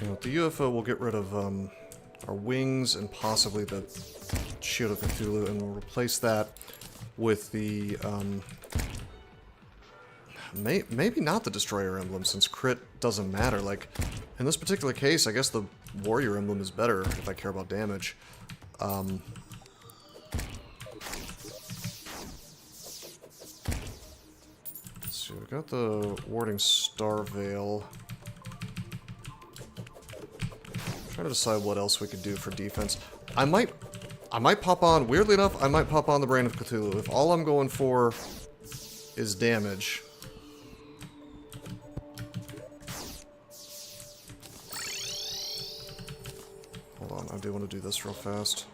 You know, the UFO will get rid of our wings and possibly the Shield of Cthulhu, and we'll replace that with the maybe not the Destroyer emblem, since crit doesn't matter. Like in this particular case, I guess the Warrior emblem is better if I care about damage. Let's see, we got the Warding Star Veil. Trying to decide what else we could do for defense. I might pop on, weirdly enough, I might pop on the Brain of Cthulhu. If all I'm going for is damage. Hold on, I do want to do this real fast.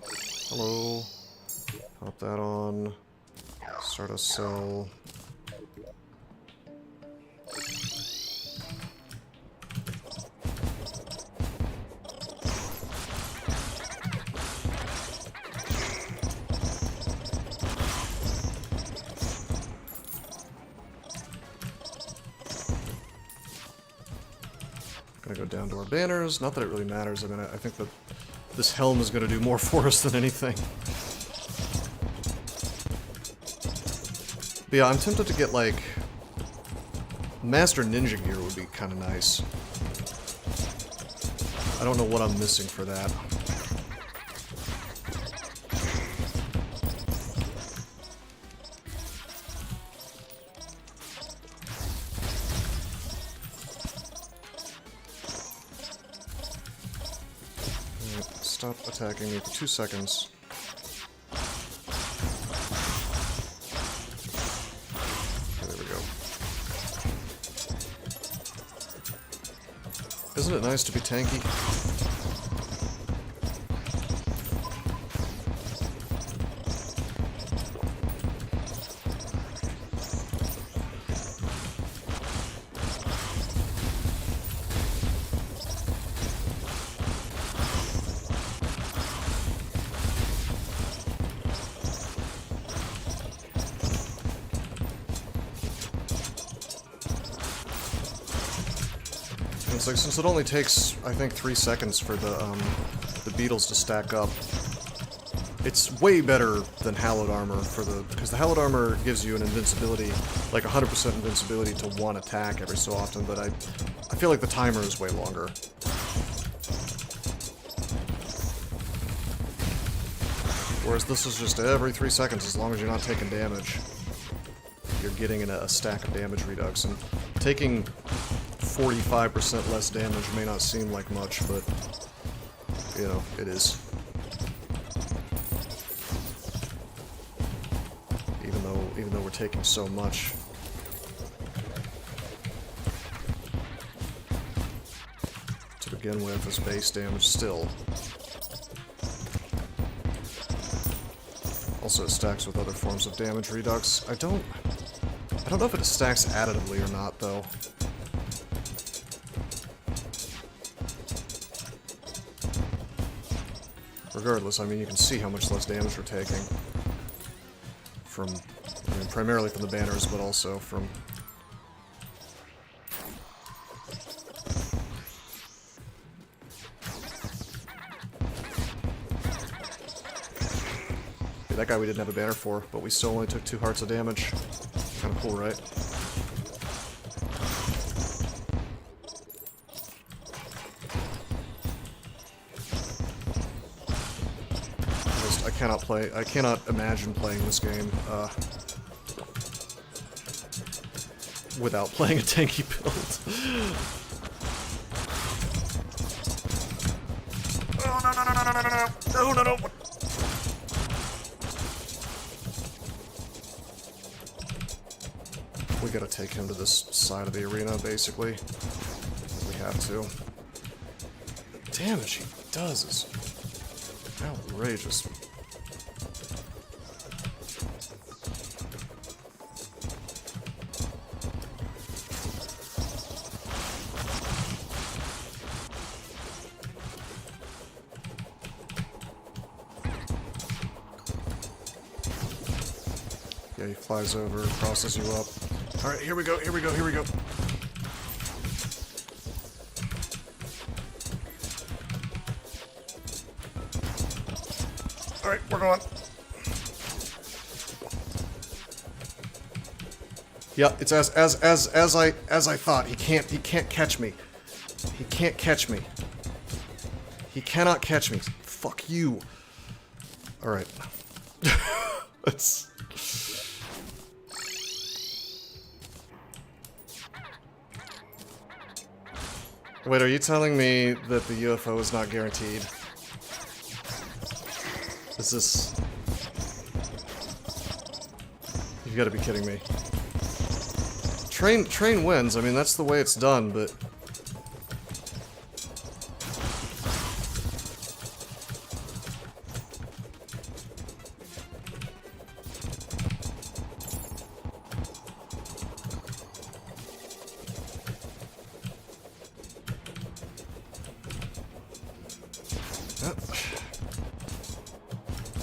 Hello. Pop that on. Start a cell. Gonna go down to our banners. Not that it really matters. I mean, I think that this helm is gonna do more for us than anything. But yeah, I'm tempted to get, like, Master Ninja gear would be kind of nice. I don't know what I'm missing for that. Stop attacking me for 2 seconds. Okay, there we go. Isn't it nice to be tanky? It's like, since it only takes, I think, 3 seconds for the beetles to stack up, it's way better than Hallowed Armor because the Hallowed Armor gives you an invincibility, like 100% invincibility to one attack every so often, but I feel like the timer is way longer. Whereas this is just every 3 seconds, as long as you're not taking damage, you're getting a stack of damage redux, and taking 45% less damage may not seem like much, but, you know, it is. Even though we're taking so much. To begin with, as base damage still. Also, it stacks with other forms of damage redux. I don't know if it stacks additively or not, though. Regardless, I mean, you can see how much less damage we're taking from, I mean, primarily from the banners, but also from... that guy we didn't have a banner for, but we still only took 2 hearts of damage. Kind of cool, right? I cannot imagine playing this game without playing a tanky build. Oh, no, no, no, no, no, no, no, no, no, no. We gotta take him to this side of the arena, basically. We have to. The damage he does is outrageous. Yeah, he flies over, crosses you up. Alright, here we go, here we go, here we go. Alright, we're going. Yeah, it's as I thought. He can't catch me. He can't catch me. He cannot catch me. Fuck you. Alright. Let's... Wait, are you telling me that the UFO is not guaranteed? Is this... You've got to be kidding me. Train wins. I mean, that's the way it's done, but...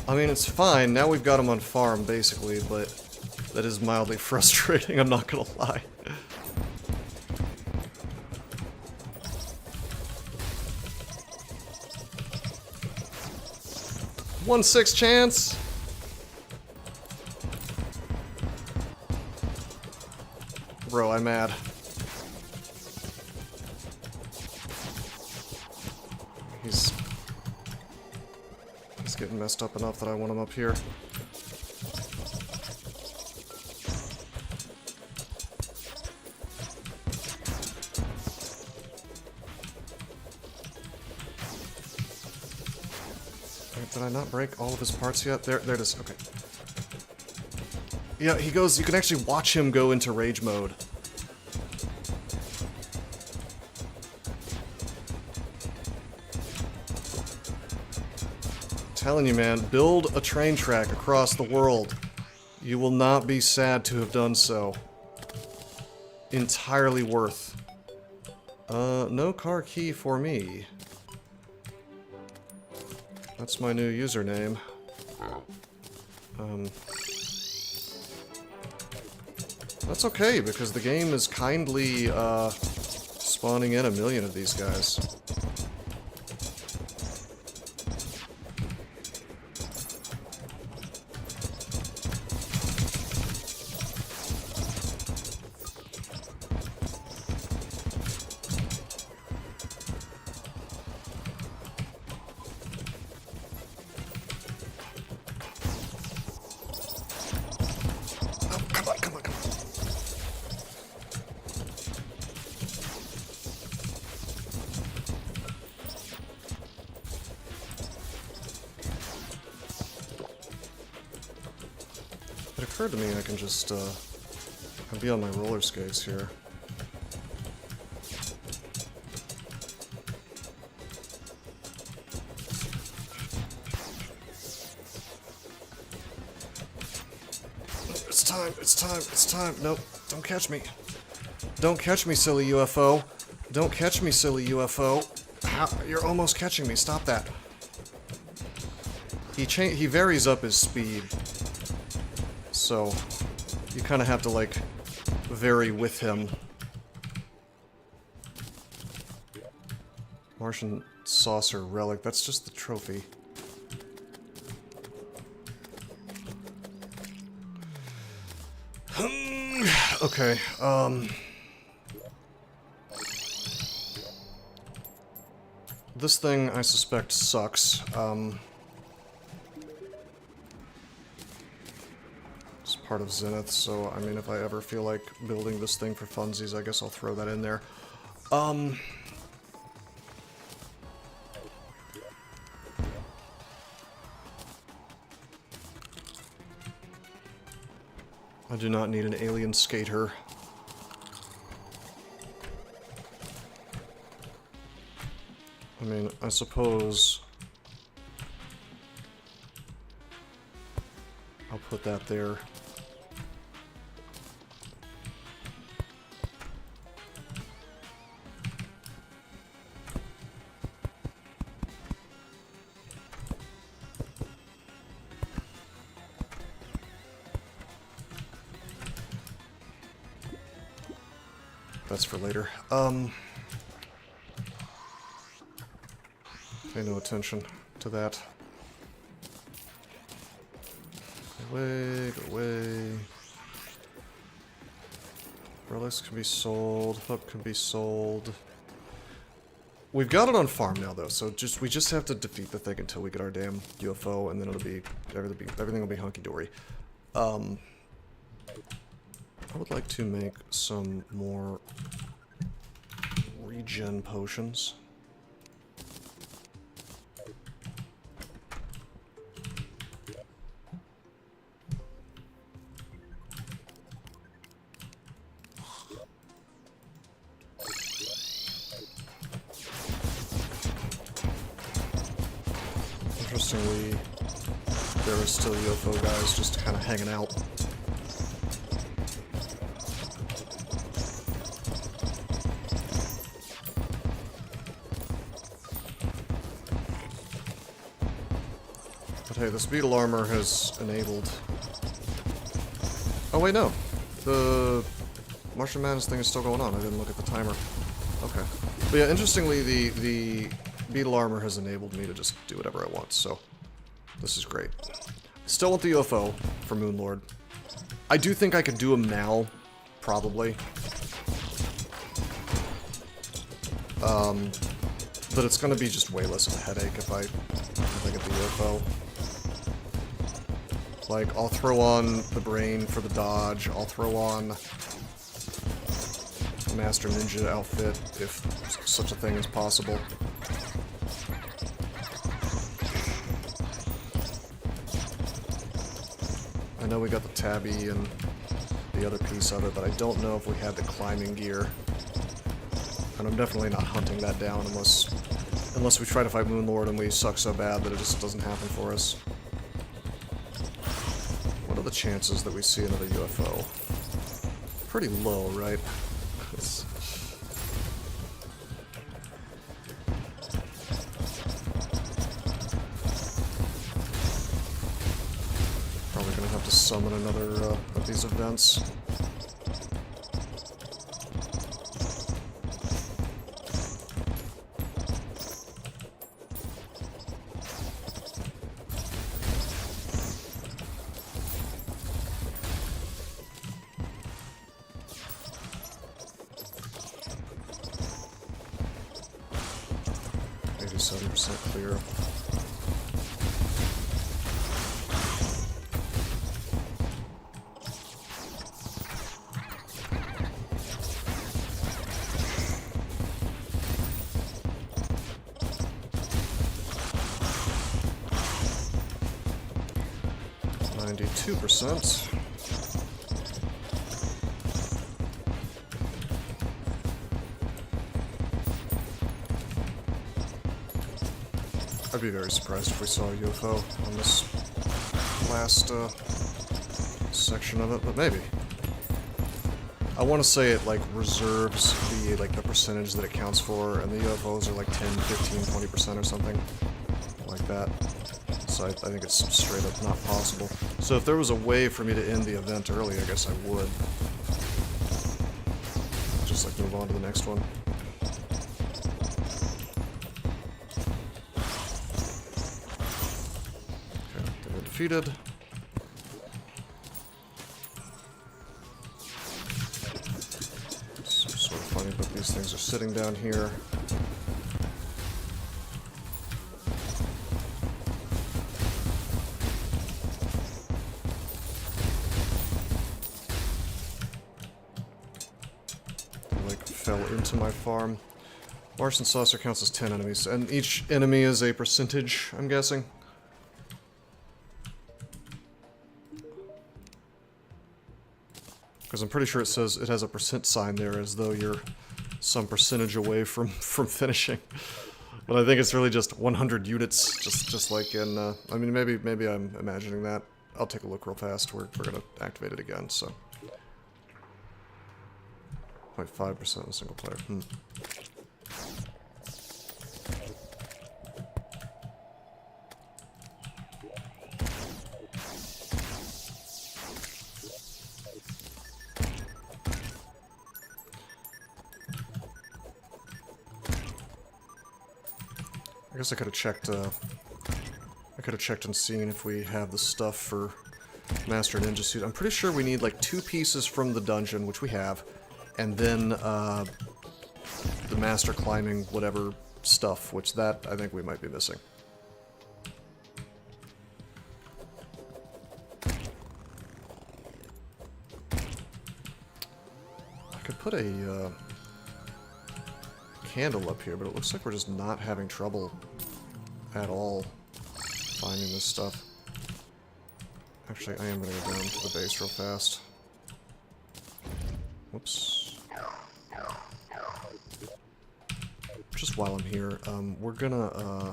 I mean, it's fine. Now we've got him on farm, basically, but that is mildly frustrating, I'm not gonna lie. One-sixth chance! Bro, I'm mad. He's getting messed up enough that I want him up here. Wait, did I not break all of his parts yet? There it is. Okay. Yeah, he goes... You can actually watch him go into rage mode. Telling you, man, build a train track across the world. You will not be sad to have done so. Entirely worth. No car key for me. That's my new username. That's okay, because the game is kindly, spawning in 1 million of these guys. It occurred to me I can just, I'll be on my roller skates here. It's time, it's time, it's time. Nope, don't catch me. Don't catch me, silly UFO. Don't catch me, silly UFO. How? You're almost catching me, stop that. He varies up his speed. So, you kind of have to, like, vary with him. Martian saucer relic, that's just the trophy. Okay, this thing, I suspect, sucks. It's part of Zenith, so, I mean, if I ever feel like building this thing for funsies, I guess I'll throw that in there. I do not need an alien skater. I mean, I suppose I'll put that there. That's for later. Pay no attention to that. Go away, go away. Relics can be sold, hub can be sold. We've got it on farm now though, so we just have to defeat the thing until we get our damn UFO, and then everything will be hunky-dory. I would like to make some more regen potions. Interestingly, there are still UFO guys just kind of hanging out. But hey, this beetle armor has enabled... Oh wait, no. The Martian Madness thing is still going on. I didn't look at the timer. Okay. But yeah, interestingly, the beetle armor has enabled me to just do whatever I want, so this is great. Still want the UFO for Moonlord. I do think I could do him now, probably. But it's gonna be just way less of a headache if I get the UFO. Like, I'll throw on the brain for the dodge, I'll throw on Master Ninja outfit, if such a thing is possible. I know we got the tabby and the other piece of it, but I don't know if we had the climbing gear. And I'm definitely not hunting that down unless we try to fight Moonlord and we suck so bad that it just doesn't happen for us. What are the chances that we see another UFO? Pretty low, right? Probably gonna have to summon another of these events. Maybe 70% clear. %. I'd be very surprised if we saw a UFO on this last section of it, but maybe. I want to say it like reserves the percentage that it counts for, and the UFOs are like 10, 15, 20% or something like that. So I think it's straight up not possible. So if there was a way for me to end the event early, I guess I would. Just like move on to the next one. Okay, they were defeated. these things are sitting down here. Fell into my farm. Martian saucer counts as 10 enemies, and each enemy is a percentage, I'm guessing. Because I'm pretty sure it says it has a percent sign there, as though you're some percentage away from finishing. But I think it's really just 100 units, just like in. I mean, maybe I'm imagining that. I'll take a look real fast. We're gonna activate it again, so. 0.5% in single player. I guess I could have checked. I could have checked and seen if we have the stuff for Master Ninja Suit. I'm pretty sure we need like 2 pieces from the dungeon, which we have. And then, the master climbing whatever stuff, which that I think we might be missing. I could put a, candle up here, but it looks like we're just not having trouble at all finding this stuff. Actually, I am gonna go down to the base real fast. Whoops. Just while I'm here, we're gonna,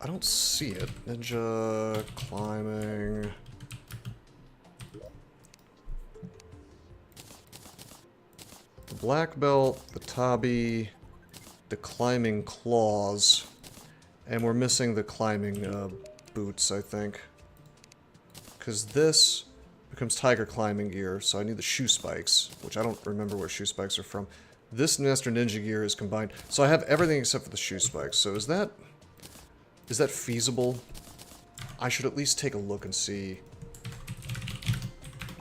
I don't see it. Ninja, climbing... The black belt, the tabi, the climbing claws, and we're missing the climbing, boots, I think. Because this becomes tiger climbing gear, so I need the shoe spikes, which I don't remember where shoe spikes are from. This Master Ninja gear is combined, so I have everything except for the shoe spikes. So is that feasible? I should at least take a look and see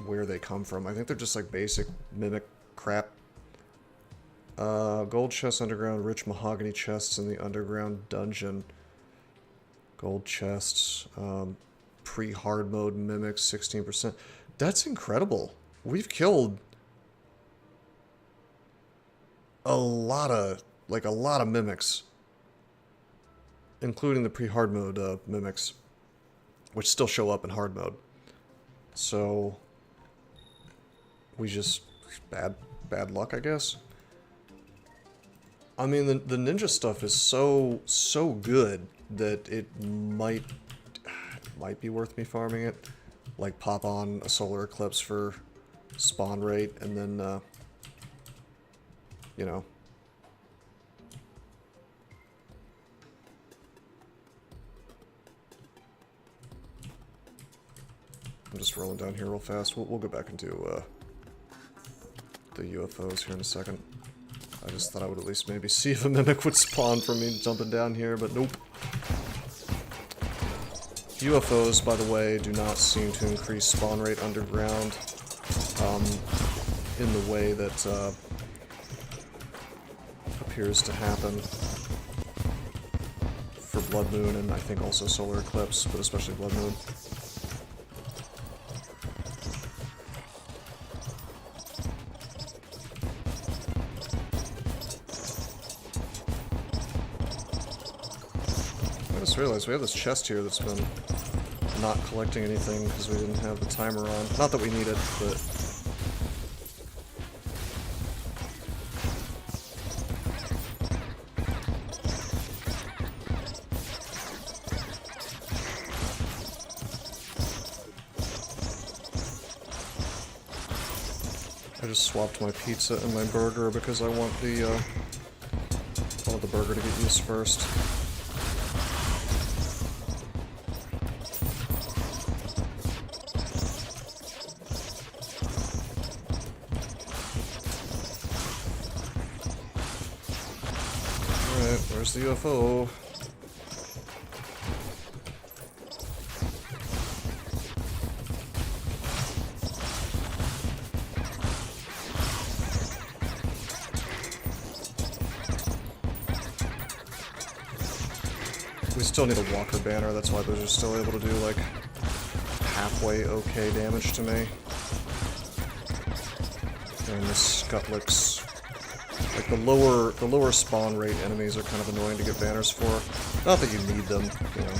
where they come from. I think they're just like basic mimic crap. Gold chests underground, rich mahogany chests in the underground dungeon. Gold chests, pre-hard mode mimics, 16%. That's incredible. We've killed a lot of mimics. Including the pre-hard mode mimics, which still show up in hard mode. So, we just, bad luck, I guess. I mean, the ninja stuff is so good that it might be worth me farming it. Like, pop on a solar eclipse for spawn rate, and then, you know. I'm just rolling down here real fast. We'll go back and do, the UFOs here in a second. I just thought I would at least maybe see if a mimic would spawn from me jumping down here, but nope. UFOs, by the way, do not seem to increase spawn rate underground in the way that appears to happen for Blood Moon and I think also Solar Eclipse, but especially Blood Moon. I just realized we have this chest here that's been not collecting anything because we didn't have the timer on. Not that we need it, but... I just swapped my pizza and my burger because I want the burger to get used first. Where's the UFO? We still need a walker banner, that's why those are still able to do, like, halfway okay damage to me. And the Scutlicks, like the lower spawn rate enemies are kind of annoying to get banners for. Not that you need them, you know.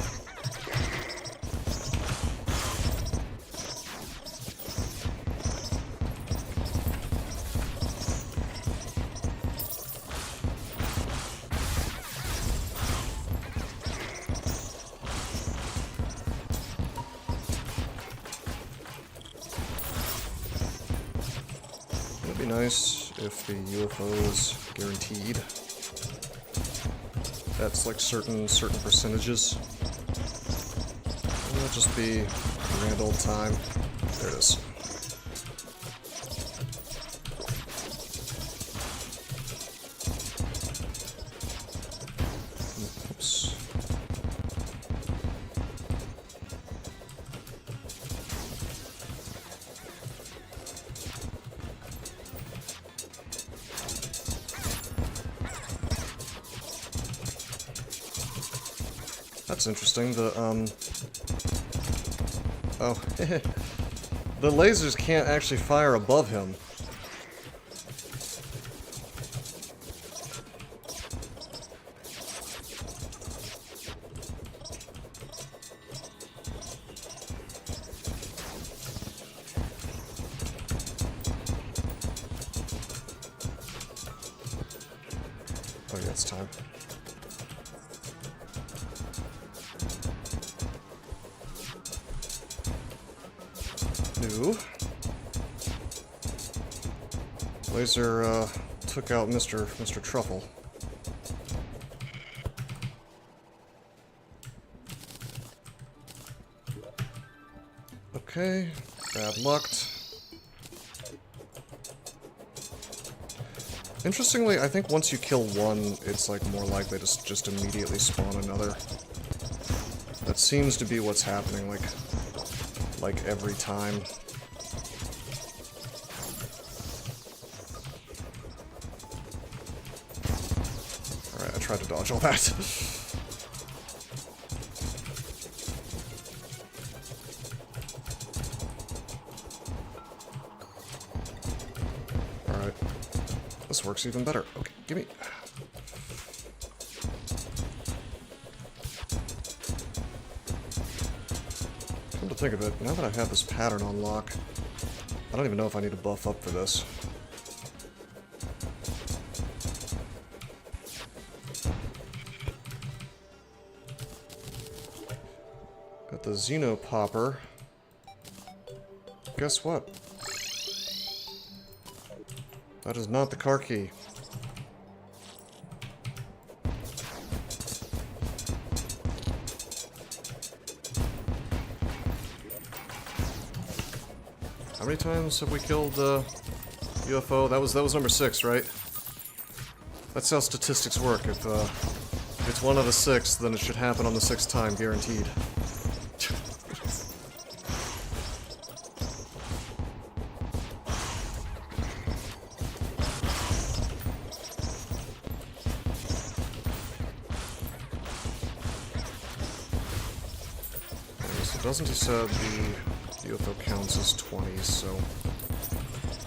It'd be nice if the UFO was guaranteed. That's like certain percentages. It'll just be a grand old time. There it is. Oops. That's interesting. The oh, the lasers can't actually fire above him. Oh yeah, it's time. Laser took out Mr. Truffle. Okay, bad luck. Interestingly, I think once you kill one, it's like more likely to just immediately spawn another. That seems to be what's happening, like every time. Alright, I tried to dodge all that. Alright. This works even better. Okay, gimme. Come to think of it, now that I have this pattern on lock, I don't even know if I need to buff up for this. Got the Xeno Popper. Guess what? That is not the car key. How many times have we killed UFO? That was number 6, right? That's how statistics work. If it's one of the 6, then it should happen on the 6th time, guaranteed. Doesn't he said the UFO counts as 20, so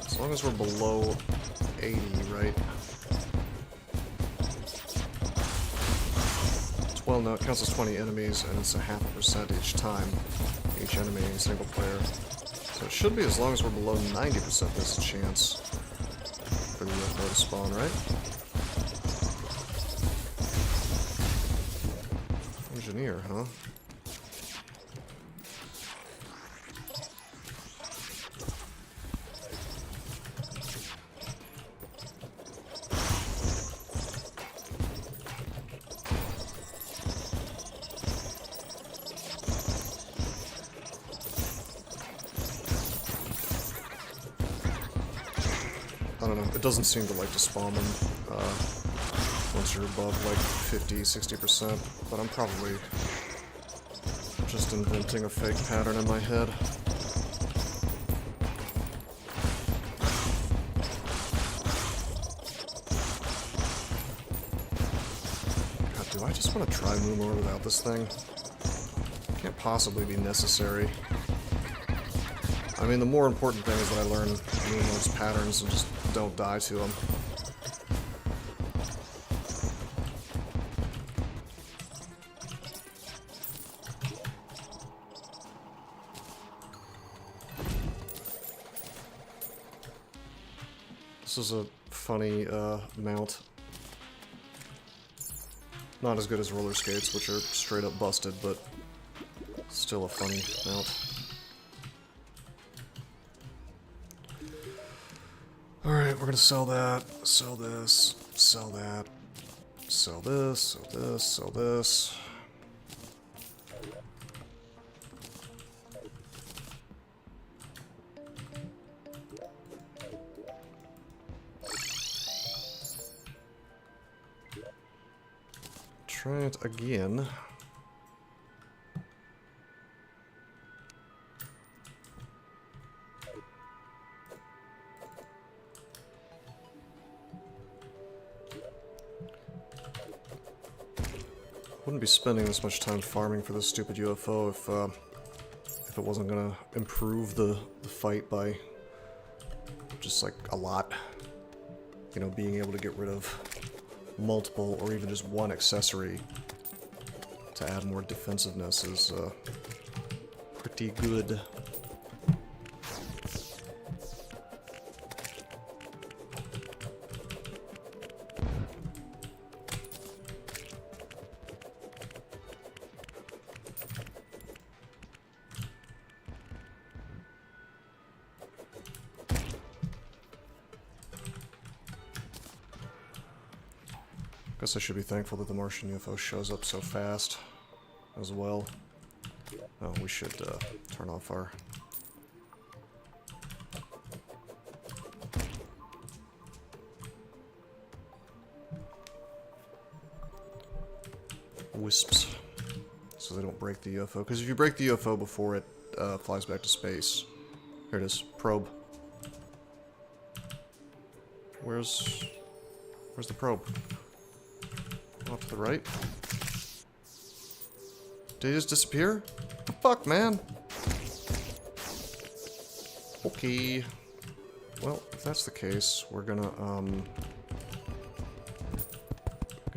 as long as we're below 80, right? Well, no, it counts as 20 enemies, and it's a 0.5% each time, each enemy, single player. So it should be as long as we're below 90%, there's a chance for the UFO to spawn, right? Engineer, huh? I don't know, it doesn't seem to like to spawn them once you're above like 50-60%, but I'm probably just inventing a fake pattern in my head. God, do I just just want to try Moonlord without this thing. Can't possibly be necessary. I mean, the more important thing is that I learn Moonlord's patterns and just don't die to them. This is a funny mount. Not as good as roller skates, which are straight up busted, but still a funny mount. Alright, we're gonna sell that, sell this, sell that, sell this, sell this, sell this. Try it again. Wouldn't be spending this much time farming for this stupid UFO if it wasn't gonna improve the fight by just like a lot. You know, being able to get rid of multiple or even just one accessory to add more defensiveness is pretty good. Guess I should be thankful that the Martian UFO shows up so fast as well. Oh, we should turn off our... wisps, so they don't break the UFO. Because if you break the UFO before it flies back to space... Here it is. Probe. Where's the probe? Off to the right. Did he just disappear? What the fuck, man? Okay. Well, if that's the case, we're gonna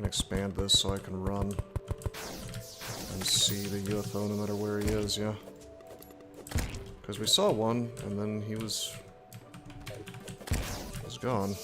expand this so I can run and see the UFO no matter where he is, yeah. Because we saw one, and then he was gone.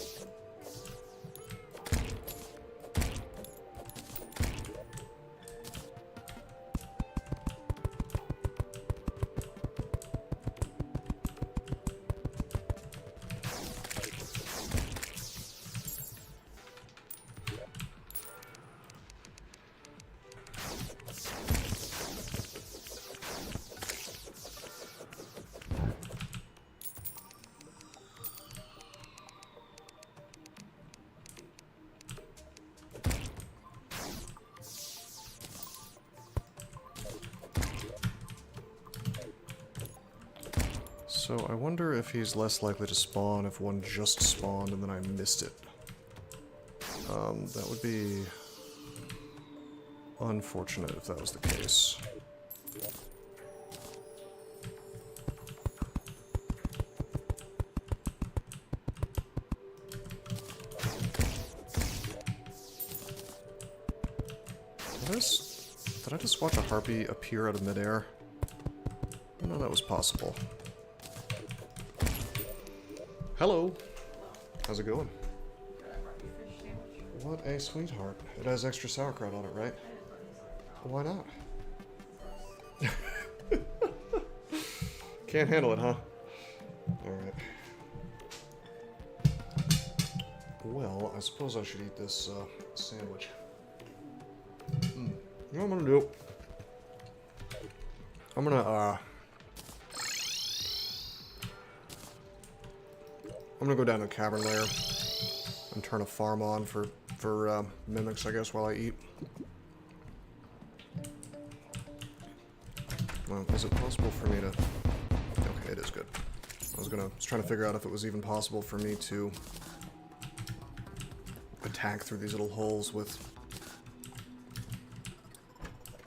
So I wonder if he's less likely to spawn if one just spawned and then I missed it. That would be unfortunate if that was the case. Did I just watch a harpy appear out of midair? I didn't know that was possible. Hello. How's it going? What a sweetheart. It has extra sauerkraut on it, right? Why not? Can't handle it, huh? Alright. Well, I suppose I should eat this sandwich. You know what I'm gonna do? I'm gonna go down to a cavern lair and turn a farm on for mimics, I guess, while I eat. Well, is it possible for me to... Okay, it is good. I was trying to figure out if it was even possible for me to attack through these little holes with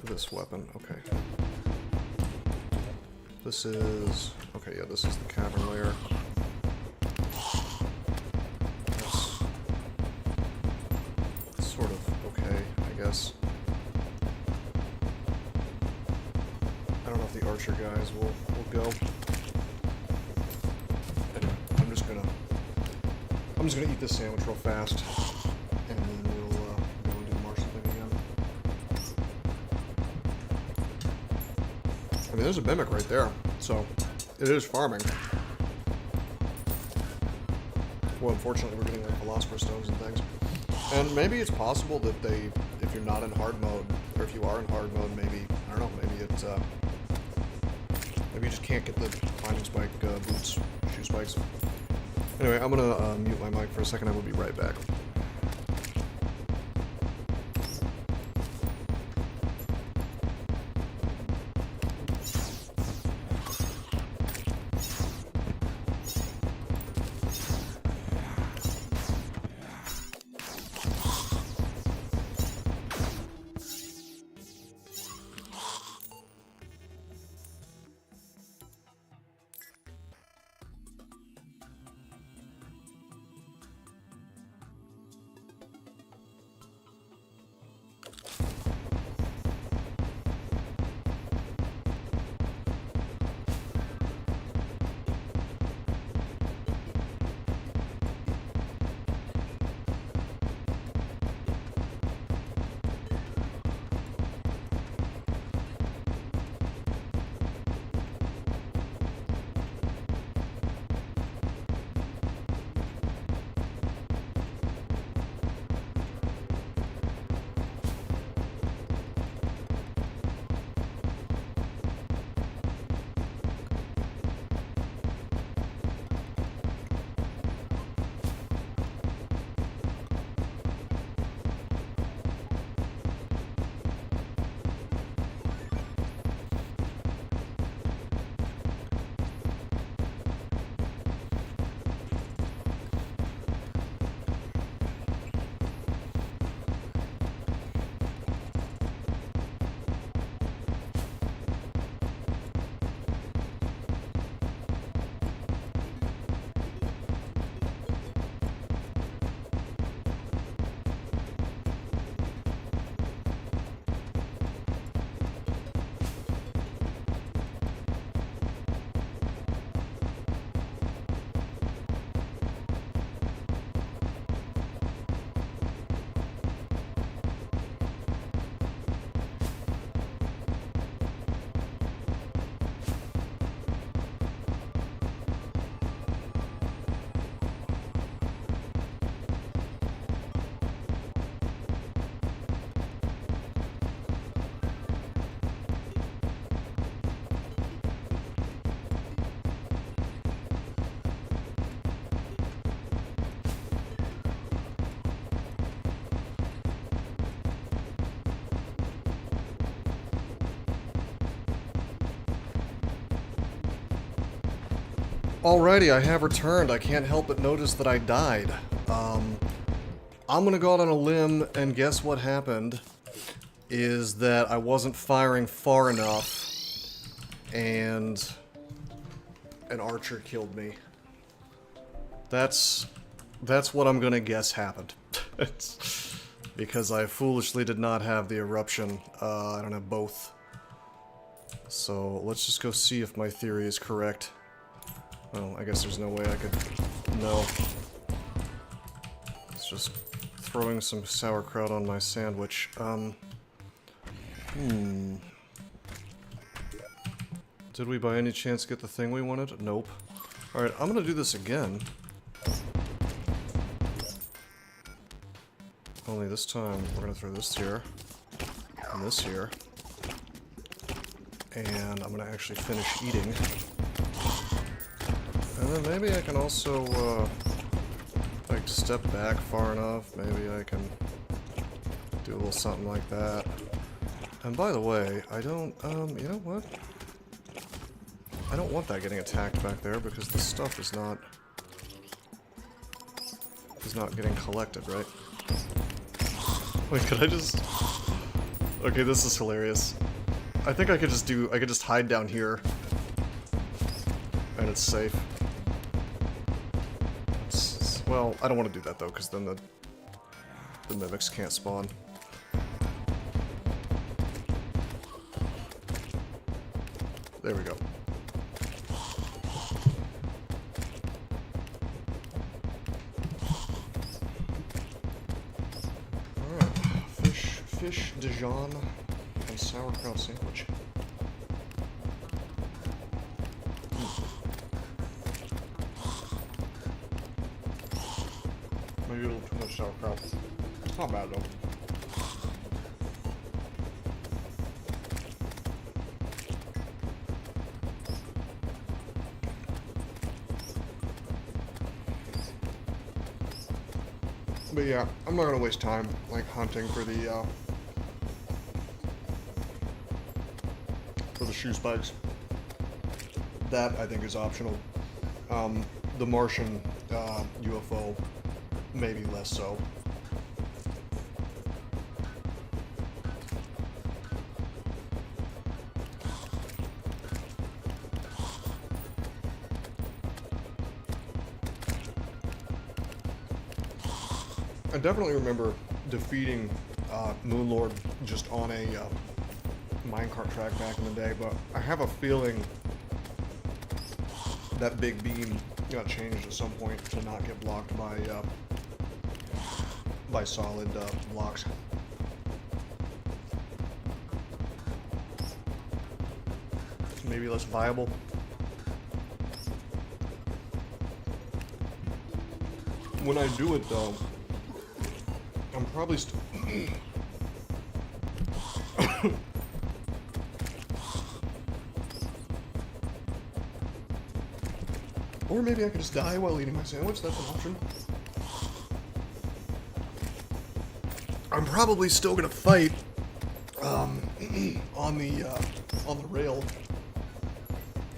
this weapon. Okay. This is... Okay, yeah, this is the cavern layer. That's sort of okay, I guess. I don't know if the archer guys will go. Anyway, I'm just gonna eat this sandwich real fast, and then we'll go and do the Martian thing again. I mean, there's a mimic right there, so it is farming. Well, unfortunately, we're getting like philosopher stones and things. And maybe it's possible that they, if you're not in hard mode, or if you are in hard mode, maybe, I don't know, maybe it's, maybe you just can't get the climbing spike boots, shoe spikes. Anyway, I'm gonna mute my mic for a second. I will be right back. Alrighty, I have returned. I can't help but notice that I died. I'm gonna go out on a limb and guess what happened is that I wasn't firing far enough and an archer killed me. That's what I'm gonna guess happened. Because I foolishly did not have the eruption. I don't have both. So let's just go see if my theory is correct. Well, I guess there's no way I could know. It's just throwing some sauerkraut on my sandwich. Did we by any chance get the thing we wanted? Nope. Alright, I'm gonna do this again. Only this time, we're gonna throw this here. And this here. And I'm gonna actually finish eating. And then maybe I can also, like, step back far enough. Maybe I can do a little something like that. And by the way, I don't, you know what? I don't want that getting attacked back there because the stuff is not getting collected, right? Wait, could I just... Okay, this is hilarious. I think I could just hide down here. And it's safe. Well, I don't want to do that though, because then the mimics can't spawn. There we go. Alright, fish Dijon and sauerkraut sandwich. Maybe a little too much sauerkraut. It's not bad though. But yeah, I'm not gonna waste time like hunting for the shoe spikes. That I think is optional. The Martian UFO, maybe less so. I definitely remember defeating Moonlord just on a minecart track back in the day, but I have a feeling that big beam got changed at some point to not get blocked by solid blocks. It's maybe less viable. When I do it though, I'm probably still... Or maybe I could just die while eating my sandwich, that's an option. I'm probably still gonna fight on the rail.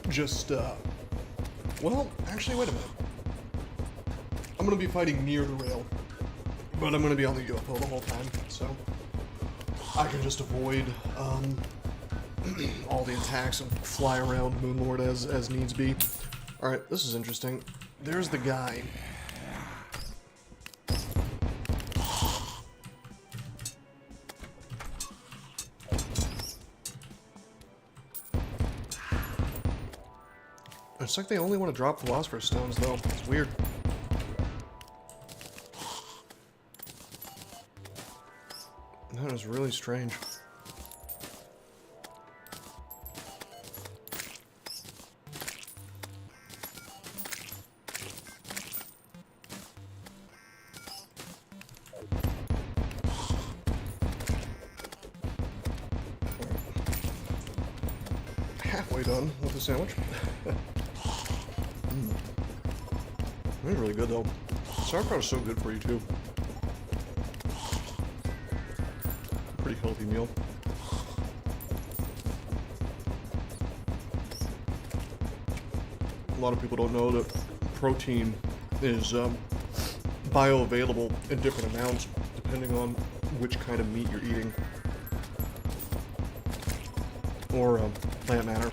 Just, well, actually, wait a minute. I'm gonna be fighting near the rail. But I'm going to be on the UFO the whole time, so I can just avoid all the attacks and fly around Moonlord as needs be. Alright, this is interesting. There's the guy. It's like they only want to drop Philosopher's Stones, though. It's weird. That is really strange. Halfway done with the sandwich. It's really good though. Sauerkraut is so good for you too. Pretty healthy meal. A lot of people don't know that protein is bioavailable in different amounts depending on which kind of meat you're eating or plant matter.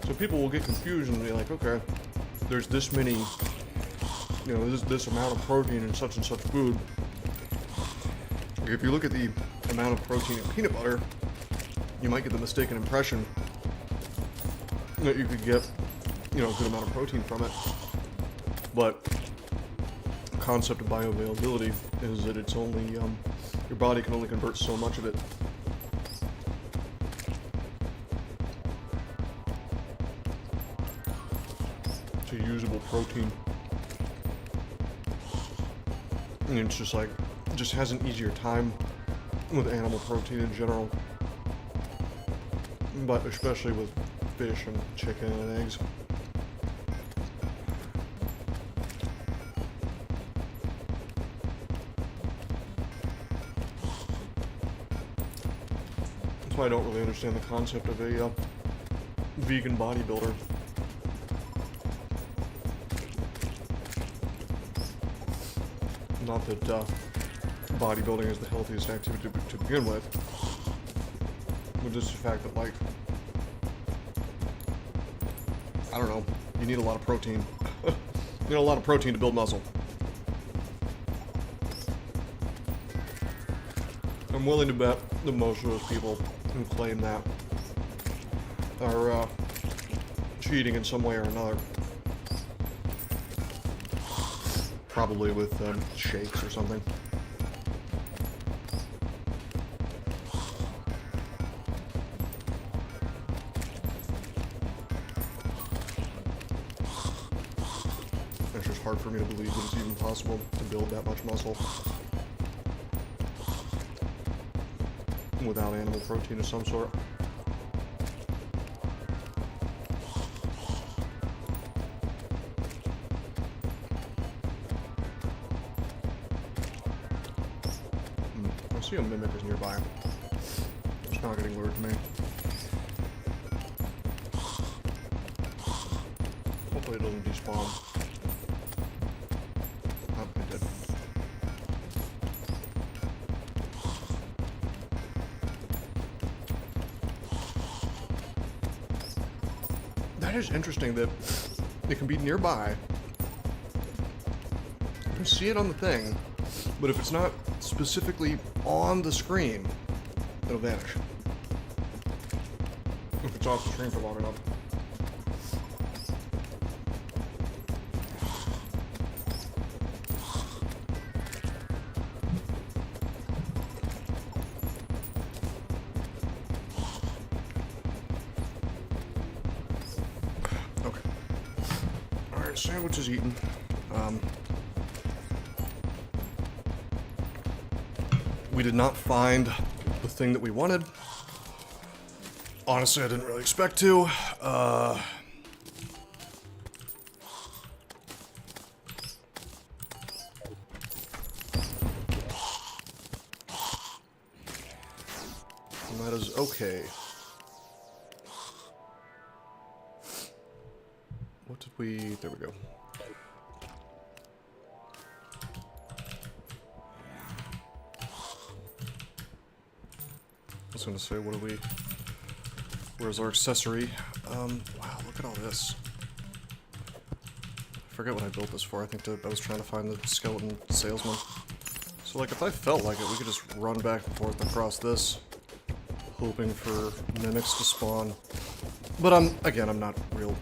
So people will get confused and be like, okay, there's this many, you know, this amount of protein in such and such food. If you look at the amount of protein in peanut butter, you might get the mistaken impression that you could get, you know, a good amount of protein from it. But the concept of bioavailability is that it's only, your body can only convert so much of it. To usable protein. And it's just like, just has an easier time with animal protein in general, but especially with fish and chicken and eggs. That's why I don't really understand the concept of a vegan bodybuilder. Not that bodybuilding is the healthiest activity to begin with, But just the fact that, like, I don't know, you need a lot of protein. You need a lot of protein to build muscle. I'm willing to bet that most of those people who claim that are cheating in some way or another. Probably with shakes or something. It's just hard for me to believe that it's even possible to build that much muscle without animal protein of some sort. I see a mimic is nearby. It's not getting lured to me. Hopefully it doesn't despawn. Oh, it did. That is interesting that it can be nearby. You can see it on the thing, but if it's not specifically on the screen, it'll vanish. If it's off the screen for long enough. Okay. Alright, sandwich is eaten. We did not find the thing that we wanted. Honestly, I didn't really expect to. And that is okay. What did we... There we go. I was gonna say, what do we... Where's our accessory? Wow, look at all this. I forget what I built this for. I think I was trying to find the skeleton salesman. So, like, if I felt like it, we could just run back and forth across this, hoping for mimics to spawn. But I'm not real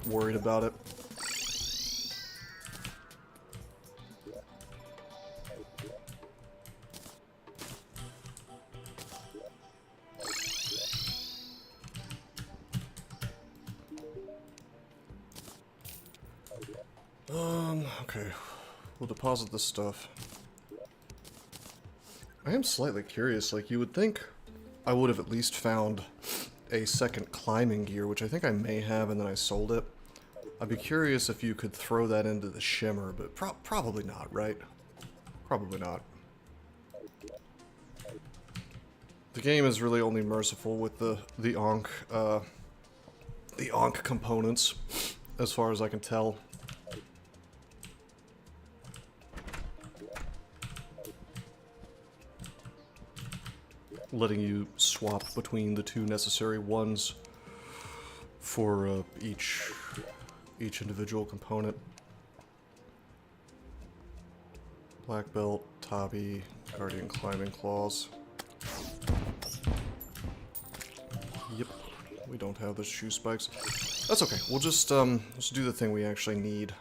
worried about it. Okay. We'll deposit this stuff. I am slightly curious, like, you would think I would have at least found a second climbing gear, which I think I may have, and then I sold it. I'd be curious if you could throw that into the Shimmer, but probably not, right? Probably not. The game is really only merciful with the Ankh components, as far as I can tell. Letting you swap between the two necessary ones for each individual component. Black belt, Tabi, Guardian climbing claws. Yep, we don't have the shoe spikes. That's okay. We'll just do the thing we actually need.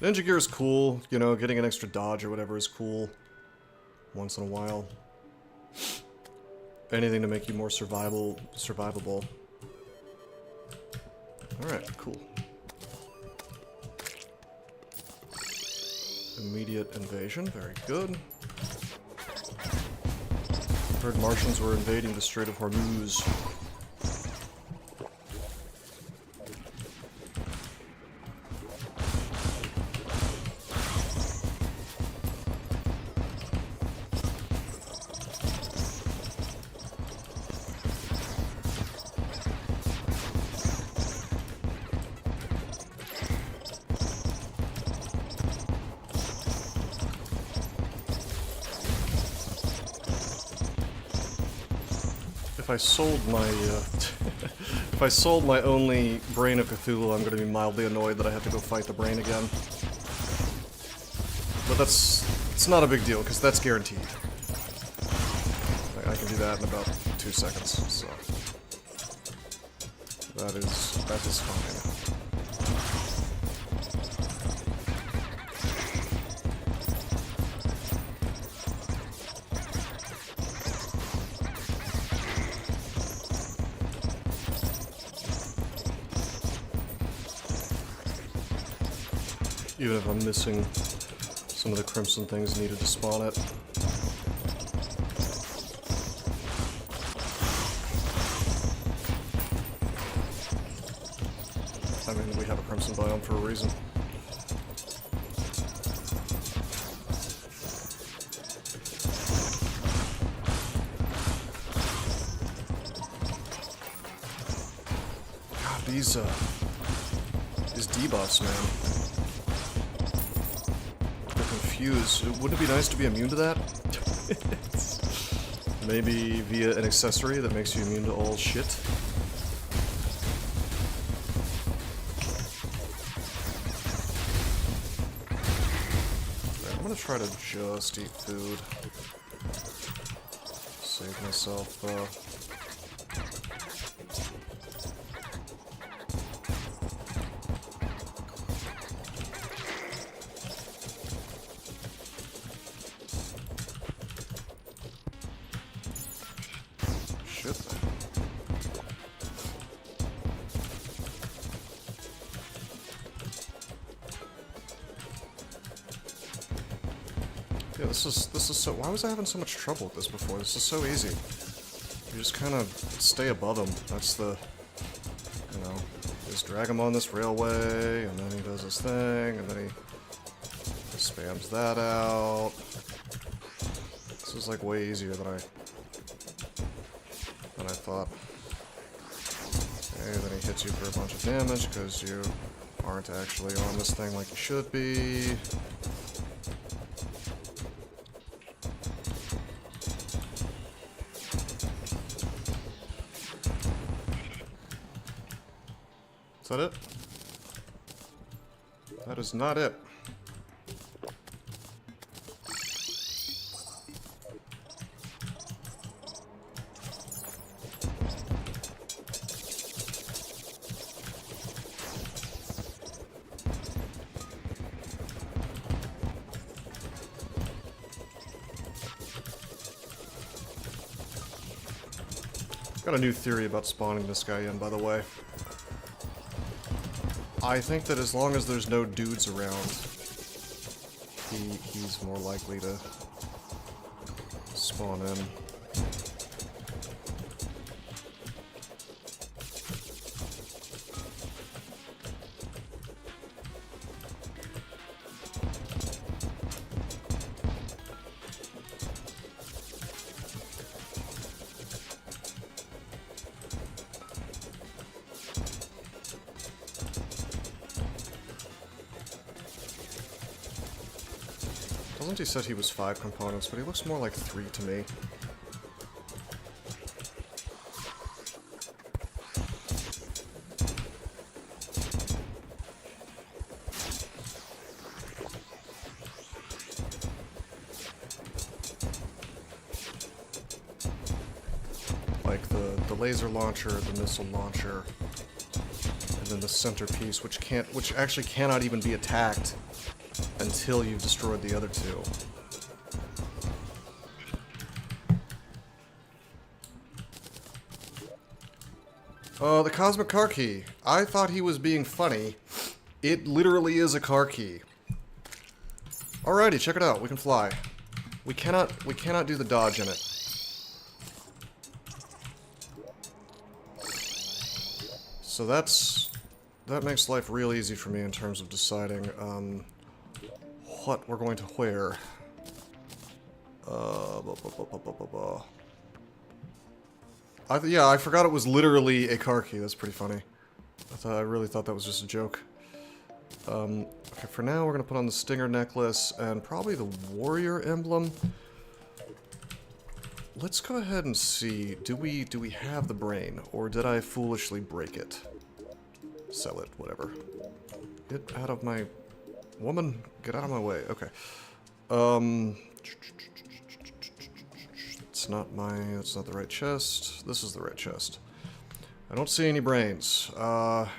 Ninja gear is cool, you know, getting an extra dodge or whatever is cool. Once in a while. Anything to make you more survivable. Alright, cool. Immediate invasion, very good. Heard Martians were invading the Strait of Hormuz. if I sold my, if I sold my only Brain of Cthulhu, I'm gonna be mildly annoyed that I have to go fight the brain again. But it's not a big deal, because that's guaranteed. I can do that in about 2 seconds, so... That is fine. Even if I'm missing some of the crimson things needed to spawn it. I mean, we have a crimson biome for a reason. God, these debuffs, man. Wouldn't it be nice to be immune to that? Maybe via an accessory that makes you immune to all shit? Right, I'm gonna try to just eat food. Save myself, Yeah, this is so... Why was I having so much trouble with this before? This is so easy. You just kind of stay above him. That's the... You know, just drag him on this railway, and then he does his thing, and then he spams that out. This is like way easier than I thought. Okay, then he hits you for a bunch of damage because you aren't actually on this thing like you should be. Is that it? That is not it. Got a new theory about spawning this guy in, by the way. I think that as long as there's no dudes around, he's more likely to spawn in. Doesn't he said he was 5 components, but he looks more like 3 to me. Like the laser launcher, the missile launcher, and then the centerpiece, which actually cannot even be attacked until you've destroyed the other two. The Cosmic Car Key. I thought he was being funny. It literally is a car key. Alrighty, check it out. We can fly. We cannot do the dodge in it. So that makes life real easy for me in terms of deciding, what we're going to wear. Yeah, I forgot it was literally a car key. That's pretty funny. I really thought that was just a joke. Okay, for now we're gonna put on the Stinger necklace and probably the warrior emblem. let's go ahead and see. Do we have the brain, or did I foolishly break it? Sell it, whatever. Get out of my... Woman, get out of my way. Okay. It's not my... That's not the right chest. This is the right chest. I don't see any brains. I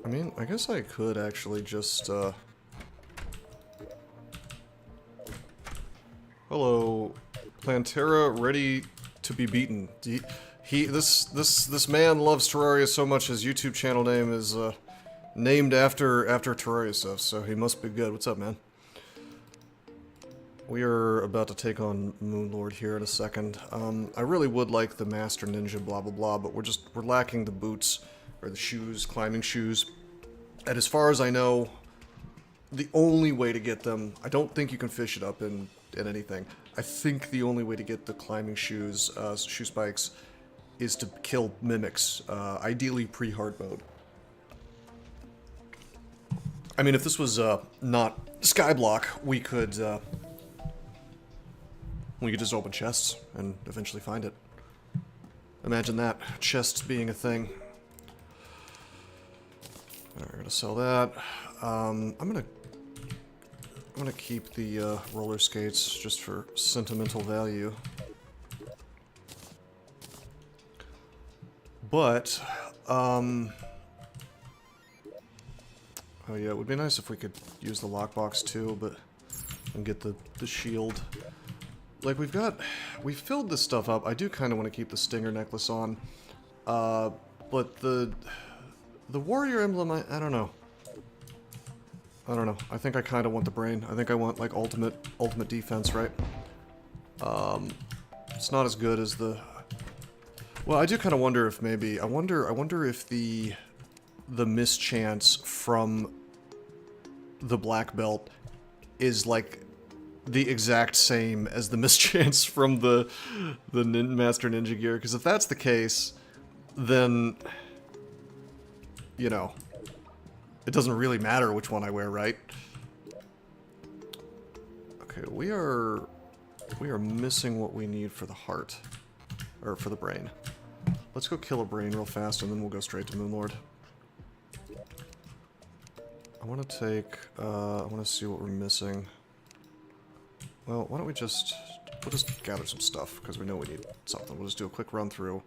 mean, I guess I could actually just, Hello, Plantera, ready to be beaten. This man loves Terraria so much his YouTube channel name is, named after Terraria stuff, so he must be good. What's up, man? We are about to take on Moonlord here in a second. I really would like the Master Ninja blah blah blah, but we're lacking the boots, or the shoes, climbing shoes. And as far as I know, the only way to get them, I don't think you can fish it up in anything. I think the only way to get the climbing shoes, shoe spikes, is to kill mimics, ideally pre-hard mode. I mean, if this was not Skyblock, we could just open chests and eventually find it. Imagine that, chests being a thing. Alright, we're gonna sell that. I'm gonna keep the roller skates just for sentimental value. But, oh yeah, it would be nice if we could use the lockbox too, but and get the shield. Like, we filled this stuff up. I do kind of want to keep the Stinger necklace on, but the warrior emblem, I don't know. I don't know. I think I kind of want the brain. I think I want, like, ultimate defense, right? It's not as good as the... Well, I do kind of wonder if maybe... I wonder if the mischance from the black belt is, like, the exact same as the mischance from the Master Ninja gear. Because if that's the case, then... You know... It doesn't really matter which one I wear, right? Okay, we are missing what we need for the heart. Or for the brain. Let's go kill a brain real fast and then we'll go straight to Moonlord. I want to take, I want to see what we're missing. Well, why don't we'll just gather some stuff, because we know we need something. We'll just do a quick run through.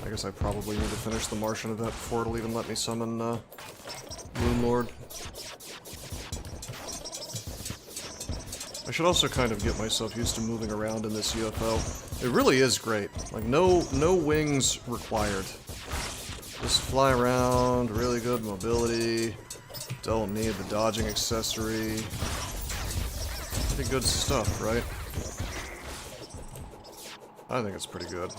I guess I probably need to finish the Martian event before it'll even let me summon, Moonlord. I should also kind of get myself used to moving around in this UFO. It really is great. Like, no wings required. Just fly around, really good mobility. Don't need the dodging accessory. Pretty good stuff, right? I think it's pretty good.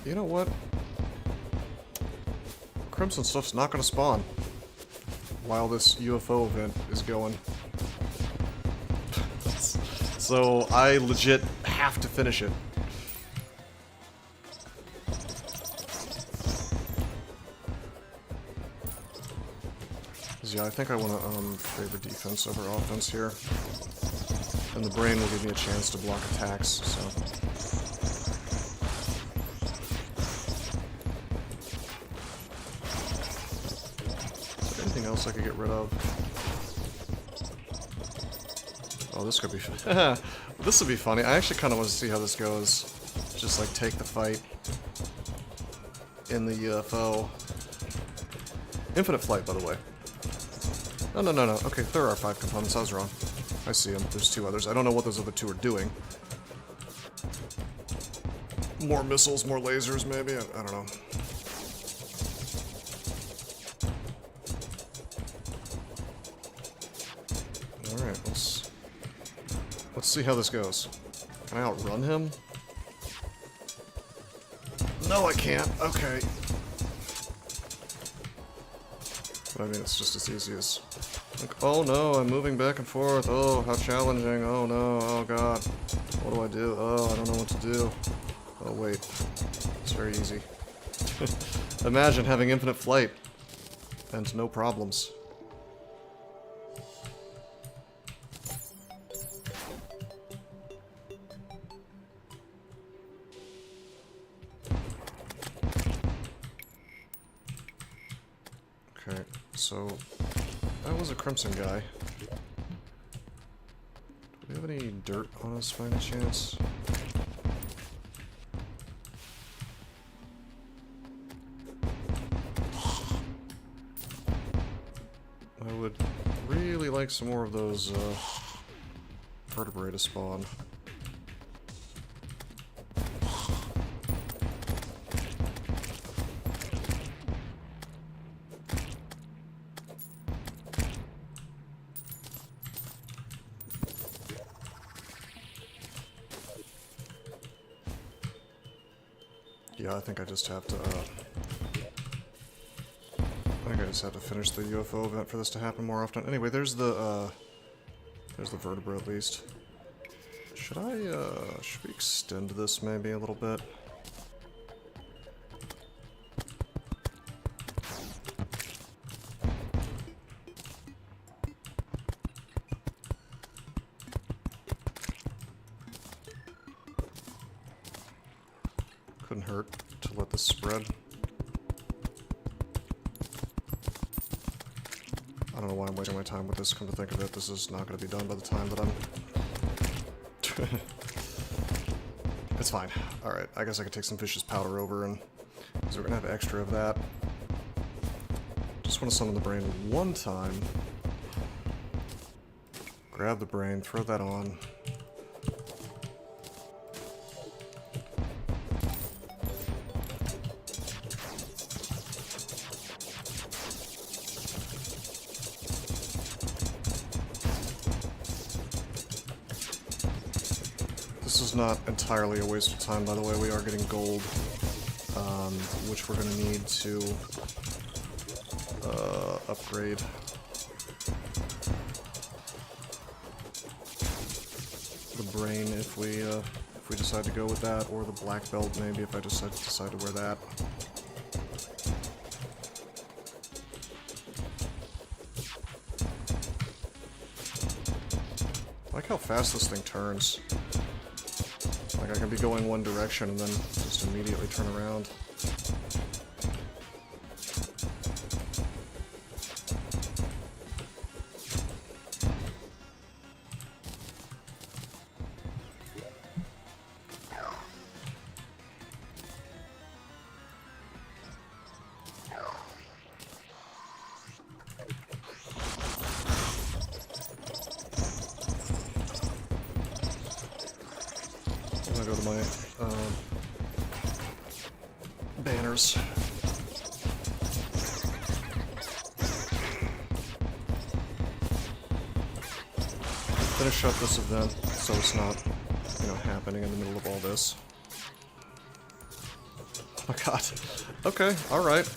You know what? Crimson stuff's not gonna spawn while this UFO event is going. So I legit have to finish it. Yeah, I think I want to favor defense over offense here. And the brain will give me a chance to block attacks, so... Anything else I could get rid of? Oh, this could be fun. This would be funny. I actually kind of want to see how this goes. Just, like, take the fight in the UFO. Infinite flight, by the way. No. Okay, there are 5 components. I was wrong. I see them. There's 2 others. I don't know what those other 2 are doing. More missiles, more lasers, maybe? I don't know. Alright, let's see how this goes. Can I outrun him? No, I can't. Okay. But I mean, it's just as easy as... Like, oh no, I'm moving back and forth. Oh, how challenging. Oh no, oh god. What do I do? Oh, I don't know what to do. Oh, wait. It's very easy. Imagine having infinite flight. And no problems. Okay, so that was a Crimson guy. Do we have any dirt on us by any chance? I would really like some more of those vertebrae to spawn. Yeah, I think I just have to, I think I just have to finish the UFO event for this to happen more often. Anyway, there's the vertebra at least. Should we extend this maybe a little bit? Couldn't hurt to let this spread. I don't know why I'm wasting my time with this. Come to think of it, this is not going to be done by the time that I'm... It's fine. Alright, I guess I could take some vicious powder over, and because we're going to have extra of that. Just want to summon the brain one time. Grab the brain, throw that on. This is not entirely a waste of time, by the way. We are getting gold, which we're going to need to upgrade. The brain, if we decide to go with that, or the black belt, maybe, if I decide to wear that. I like how fast this thing turns. Like, I can be going one direction and then just immediately turn around. I'm gonna go to my banners. Finish up this event so it's not, you know, happening in the middle of all this. Oh my god. Okay, alright.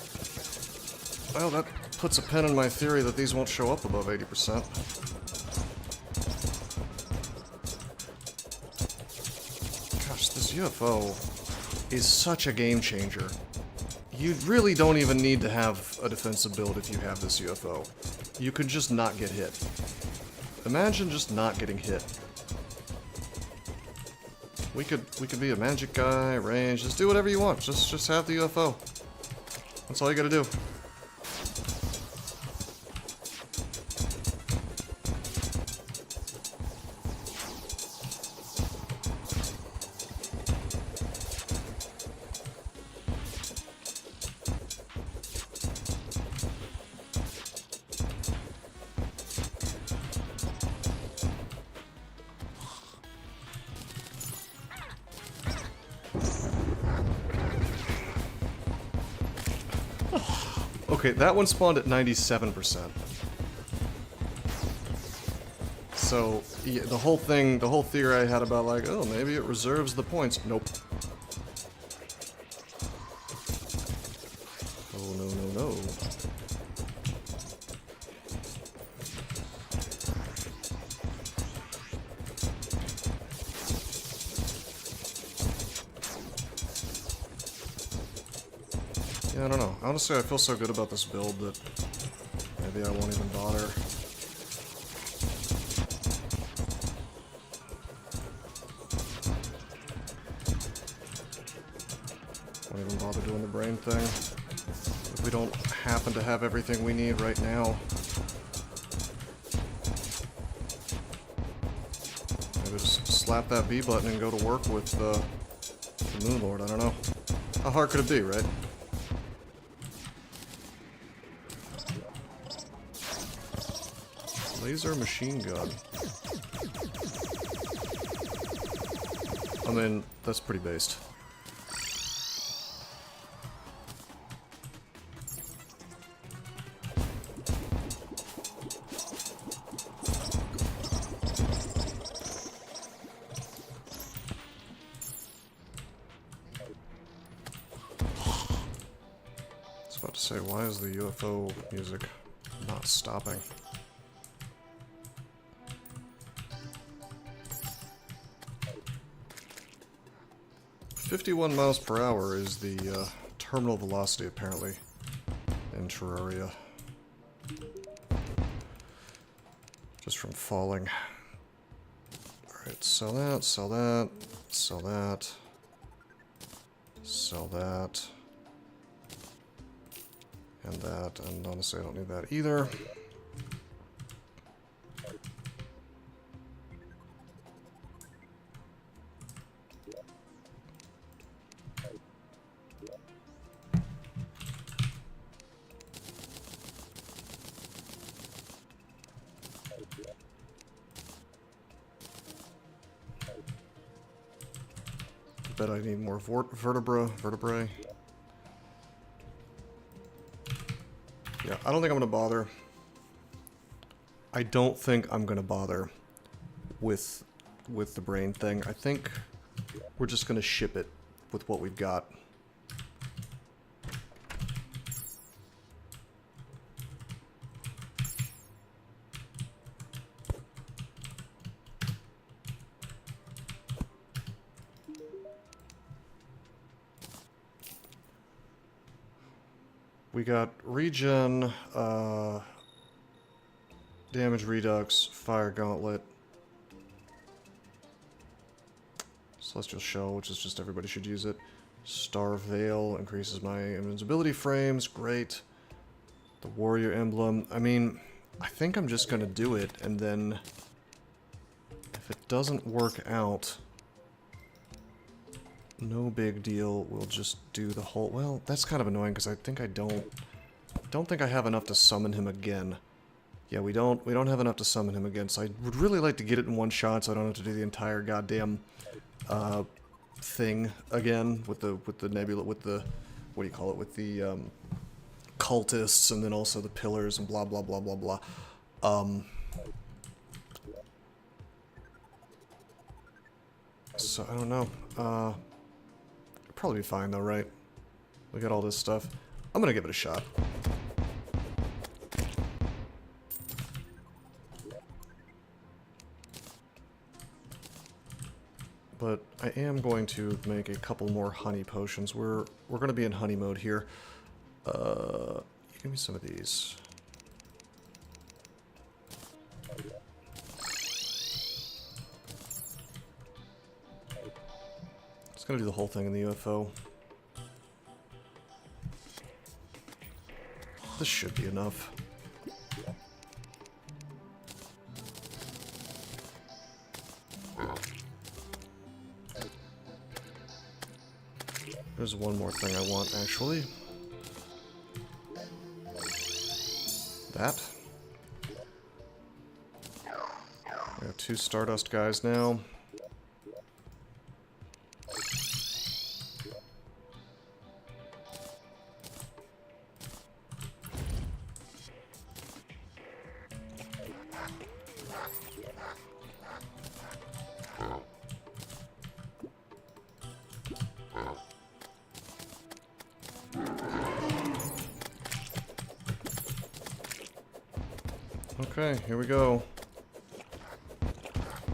Well, that puts a pin in my theory that these won't show up above 80%. This UFO is such a game changer. You really don't even need to have a defensive build if you have this UFO. You could just not get hit. Imagine just not getting hit. We could be a magic guy, range, just do whatever you want. Just have the UFO. That's all you gotta do. Okay, that one spawned at 97%. So, yeah, the whole theory I had about, like, oh, maybe it reserves the points. Nope. Oh, no, no, no. Yeah, I don't know. Honestly, I feel so good about this build that maybe I won't even bother. Won't even bother doing the brain thing. If we don't happen to have everything we need right now. Maybe just slap that B button and go to work with the Moonlord. I don't know. How hard could it be, right? Laser machine gun. I mean, that's pretty based. I was about to say, why is the UFO music not stopping? 51 miles per hour is the terminal velocity, apparently, in Terraria. Just from falling. Alright, sell that, sell that, sell that, sell that, and that, and honestly I don't need that either. Bet I need more vertebrae. Yeah, I don't think I'm gonna bother. I don't think I'm gonna bother with the brain thing. I think we're just gonna ship it with what we've got. We got regen, damage redux, fire gauntlet, celestial shell, which is just everybody should use it. Star veil increases my invincibility frames, great. The warrior emblem. I mean, I think I'm just gonna do it, and then if it doesn't work out, no big deal, we'll just do the whole... Well, that's kind of annoying, because I think I don't think I have enough to summon him again. Yeah, we don't have enough to summon him again, so I would really like to get it in one shot, so I don't have to do the entire goddamn, thing again, with the nebula, with the... What do you call it? With the, cultists, and then also the pillars, and blah, blah, blah, blah, blah. So, I don't know. Probably be fine though, right? We got all this stuff. I'm gonna give it a shot. But I am going to make a couple more honey potions. We're gonna be in honey mode here. Give me some of these. Gonna do the whole thing in the UFO. This should be enough. There's one more thing I want, actually. That. We have 2 Stardust guys now. Okay, here we go.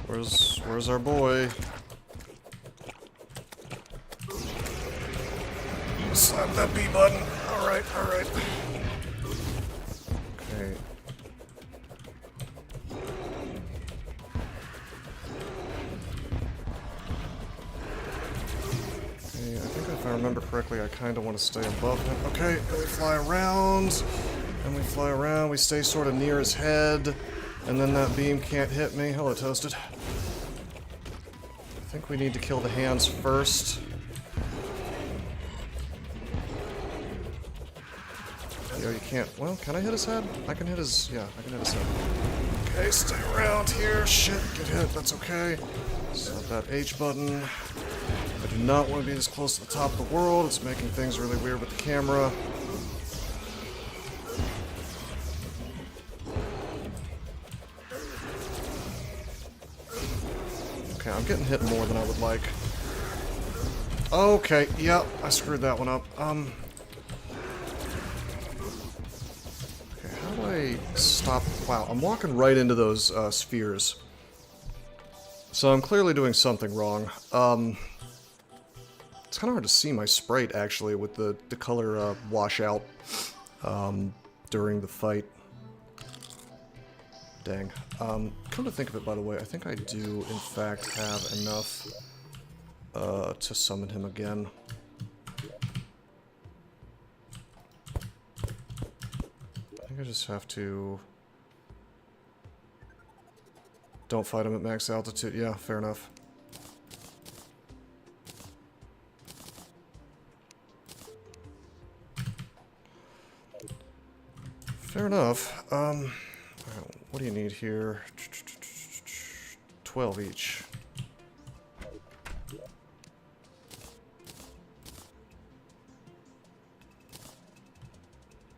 Where's our boy? Slap that B button. Alright, alright. Okay. Okay, I think if I remember correctly, I kind of want to stay above him. Okay, and we fly around. And we fly around, we stay sort of near his head. And then that beam can't hit me. Hello, Toasted. I think we need to kill the hands first. Yo, you can't. Well, can I hit his head? I can hit his. Yeah, I can hit his head. Okay, stay around here. Shit, get hit. That's okay. Set that H button. I do not want to be this close to the top of the world. It's making things really weird with the camera. Okay, I'm getting hit more than I would like. Okay, yep, I screwed that one up. Okay, how do I stop? Wow, I'm walking right into those spheres. So I'm clearly doing something wrong. It's kind of hard to see my sprite, actually, with the color washout during the fight. Dang. Come to think of it, by the way, I think I do, in fact, have enough to summon him again. I think I just have to... Don't fight him at max altitude. Yeah, fair enough. Fair enough. What do you need here? 12 each.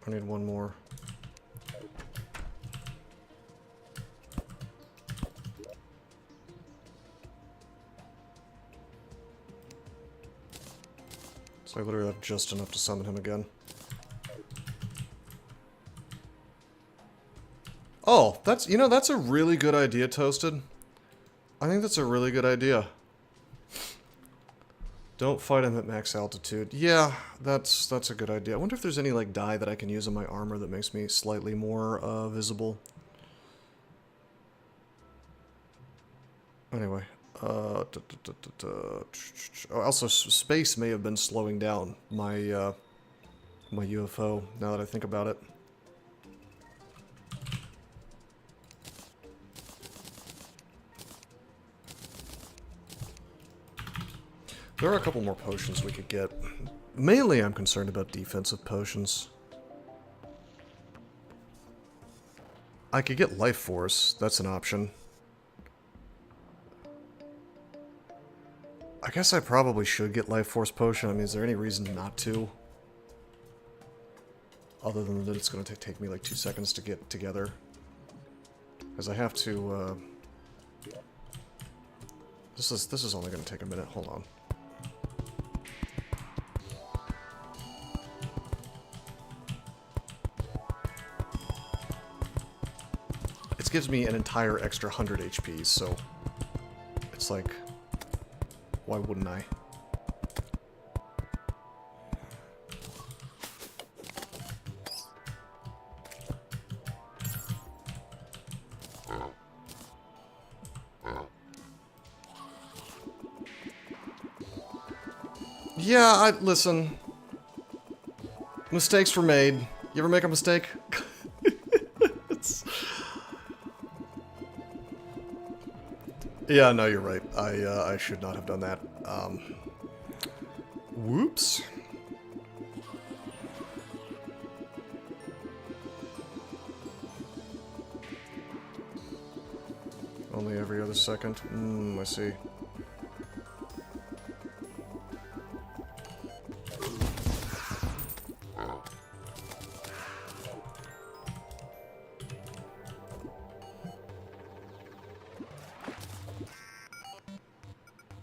I need one more. So I literally have just enough to summon him again. Oh, that's, you know, that's a really good idea, Toasted. I think that's a really good idea. Don't fight him at max altitude. Yeah, that's a good idea. I wonder if there's any, like, dye that I can use on my armor that makes me slightly more visible. Anyway. Oh, also, space may have been slowing down my, my UFO, now that I think about it. There are a couple more potions we could get. Mainly, I'm concerned about defensive potions. I could get Life Force. That's an option. I guess I probably should get Life Force Potion. I mean, is there any reason not to? Other than that it's going to take me like 2 seconds to get together. Because I have to, This is only going to take a minute. Hold on. It gives me an entire extra 100 HP, so it's like, why wouldn't I? Yeah, listen. Mistakes were made. You ever make a mistake? Yeah, no, you're right. I should not have done that. Whoops. Only every other second. I see.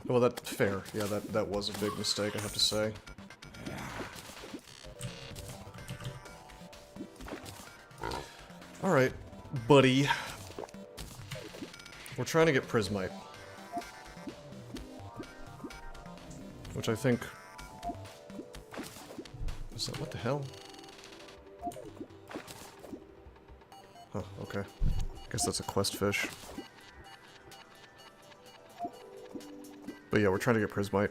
Well, that's fair. Yeah, that was a big mistake, I have to say. Alright, buddy. We're trying to get Prismite. Which I think Is that what the hell? Huh, okay. Guess that's a quest fish. But yeah, we're trying to get Prismite,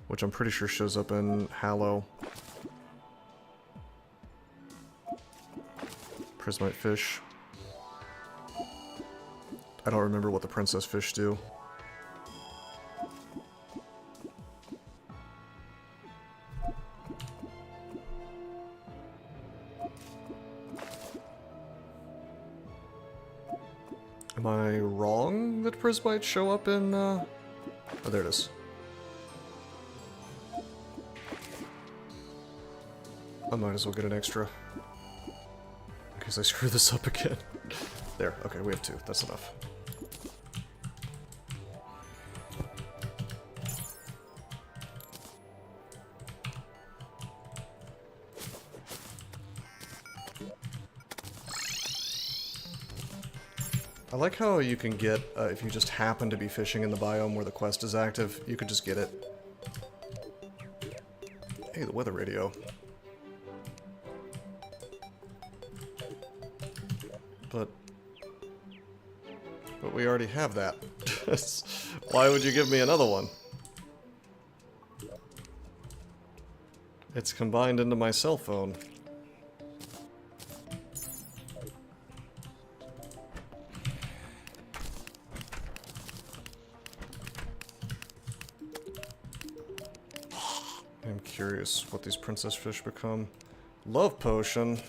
which I'm pretty sure shows up in Hallow. Prismite fish. I don't remember what the princess fish do. Am I wrong that Prismite show up in, Oh, there it is. I might as well get an extra. In case I screw this up again. There, okay, we have 2. That's enough. I like how you can get, if you just happen to be fishing in the biome where the quest is active, you could just get it. Hey, the weather radio. But we already have that. Why would you give me another one? It's combined into my cell phone. I'm curious what these princess fish become. Love potion?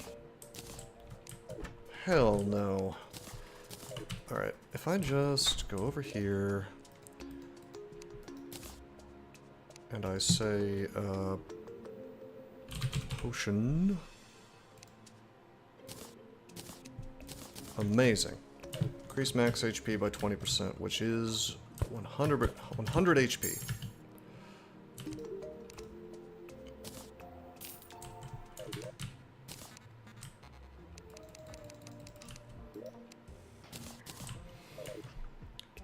Hell no. Alright, if I just go over here and I say, potion. Amazing. Increase max HP by 20%, which is 100 HP.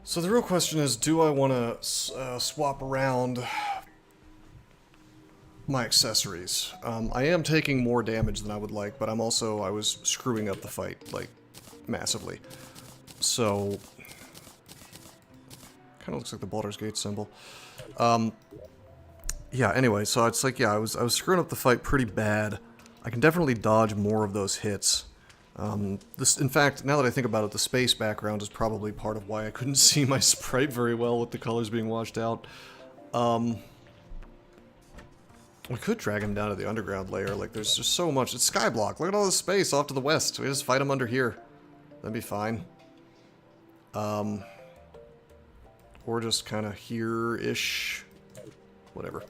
So the real question is, do I want to swap around my accessories? I am taking more damage than I would like, but I was screwing up the fight, like, massively. So, kind of looks like the Baldur's Gate symbol. Yeah, anyway, so it's like, yeah, I was screwing up the fight pretty bad. I can definitely dodge more of those hits. In fact, now that I think about it, the space background is probably part of why I couldn't see my sprite very well with the colors being washed out. We could drag him down to the underground layer, like there's just so much. It's Skyblock, look at all this space off to the west. We just fight him under here. That'd be fine. Or just kind of here-ish. Whatever.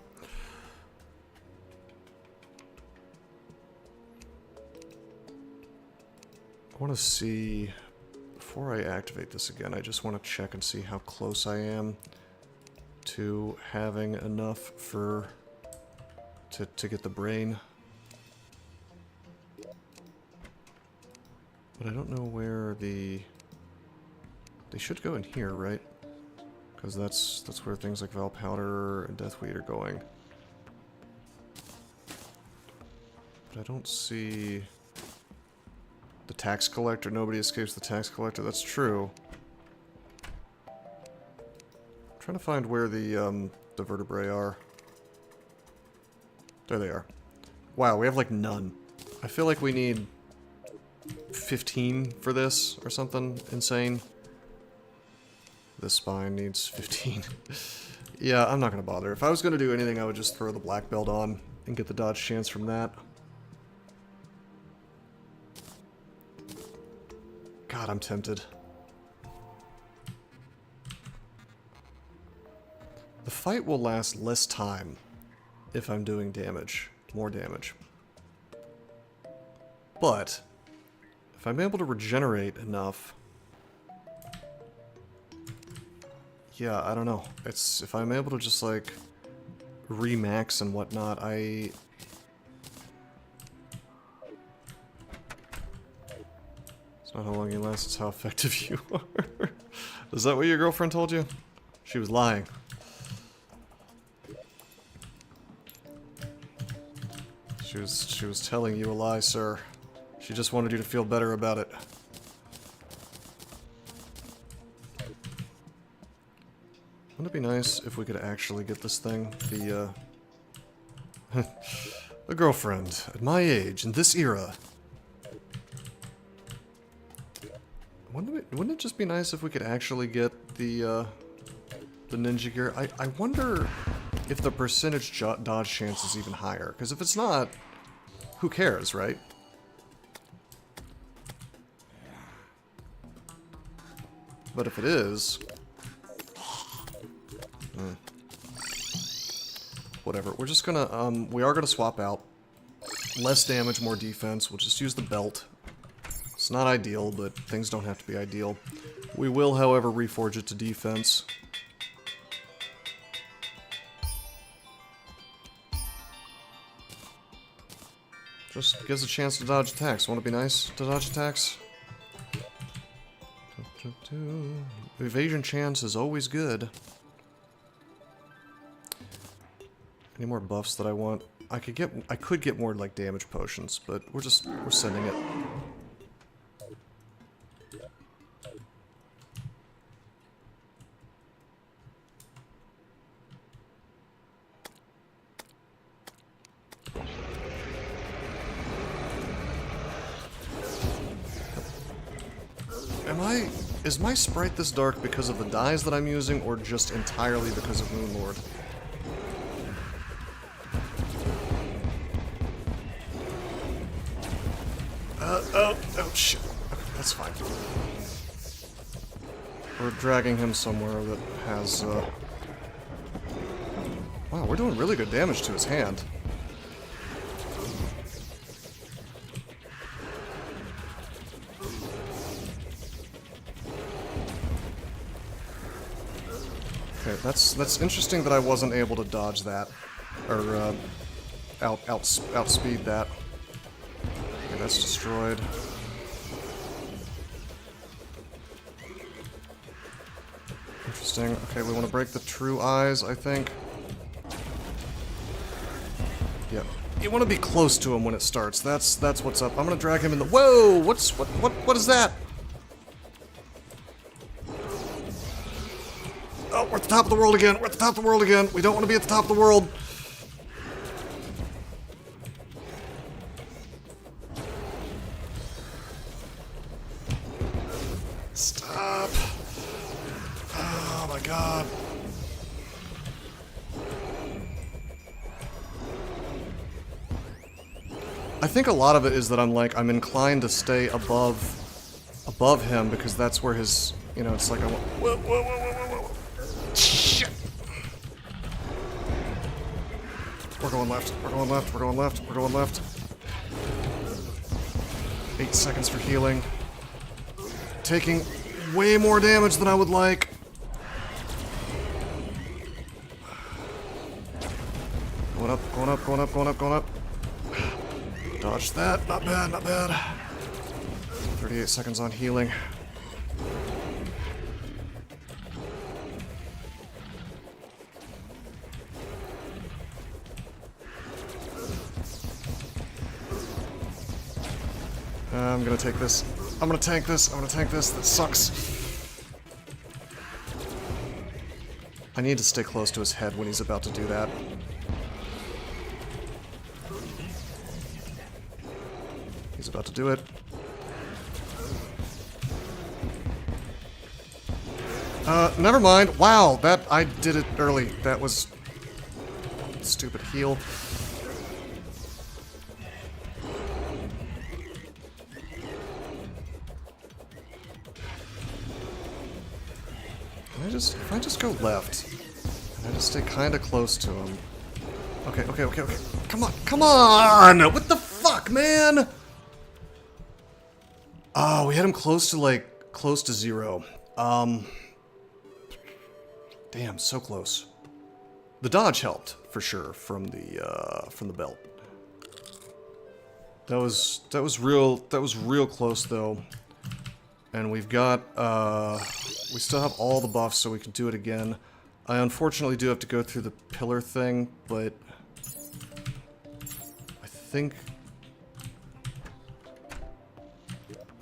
I want to see, before I activate this again, I just want to check and see how close I am to having enough for, to get the brain. But I don't know where they should go in here, right? Because that's where things like Valpowder and Deathweed are going. But I don't see... The tax collector, nobody escapes the tax collector, that's true. I'm trying to find where the vertebrae are. There they are. Wow, we have like none. I feel like we need 15 for this or something insane. This spine needs 15. Yeah, I'm not gonna bother. If I was gonna do anything, I would just throw the black belt on and get the dodge chance from that. God, I'm tempted. The fight will last less time if I'm doing damage, more damage. But if I'm able to regenerate enough, yeah, I don't know. It's if I'm able to just like remax and whatnot, It's not how long you last, it's how effective you are. Is that what your girlfriend told you? She was lying. She was telling you a lie, sir. She just wanted you to feel better about it. Wouldn't it be nice if we could actually get this thing? The, a girlfriend at my age, in this era. Wouldn't it just be nice if we could actually get the ninja gear? I wonder if the percentage dodge chance is even higher. Because if it's not, who cares, right? But if it is... whatever. We're just gonna, we are gonna swap out. Less damage, more defense. We'll just use the belt. It's not ideal, but things don't have to be ideal. We will, however, reforge it to defense. Just gives a chance to dodge attacks. Won't it be nice to dodge attacks? Evasion chance is always good. Any more buffs that I want? I could get more like damage potions, but we're sending it. Is my sprite this dark because of the dyes that I'm using, or just entirely because of Moonlord? Oh shit. Okay, that's fine. We're dragging him somewhere that has, wow, we're doing really good damage to his hand. Okay, that's interesting that I wasn't able to dodge that, or outspeed that. Okay, that's destroyed. Interesting. Okay, we want to break the true eyes, I think. Yep. You want to be close to him when it starts. That's what's up. I'm gonna drag him in the. Whoa! What is that? Oh, we're at the top of the world again. We're at the top of the world again. We don't want to be at the top of the world. Stop. Oh my god. I think a lot of it is that I'm inclined to stay above him because that's where his, you know, it's like I want. Whoa. Shit. We're going left. We're going left. We're going left. We're going left. 8 seconds for healing. Taking way more damage than I would like. Going up, going up, going up, going up, going up. Dodge that. Not bad, not bad. 38 seconds on healing. I'm gonna take this. I'm gonna tank this. I'm gonna tank this. That sucks. I need to stay close to his head when he's about to do that. He's about to do it. Never mind. Wow, that I did it early. That was stupid heal. If I just go left, and I just stay kind of close to him. Okay. Come on! What the fuck, man? Oh, we had him close to 0. Damn, so close. The dodge helped for sure from the belt. That was real close though. And we've got, we still have all the buffs so we can do it again. I unfortunately do have to go through the pillar thing, but I think...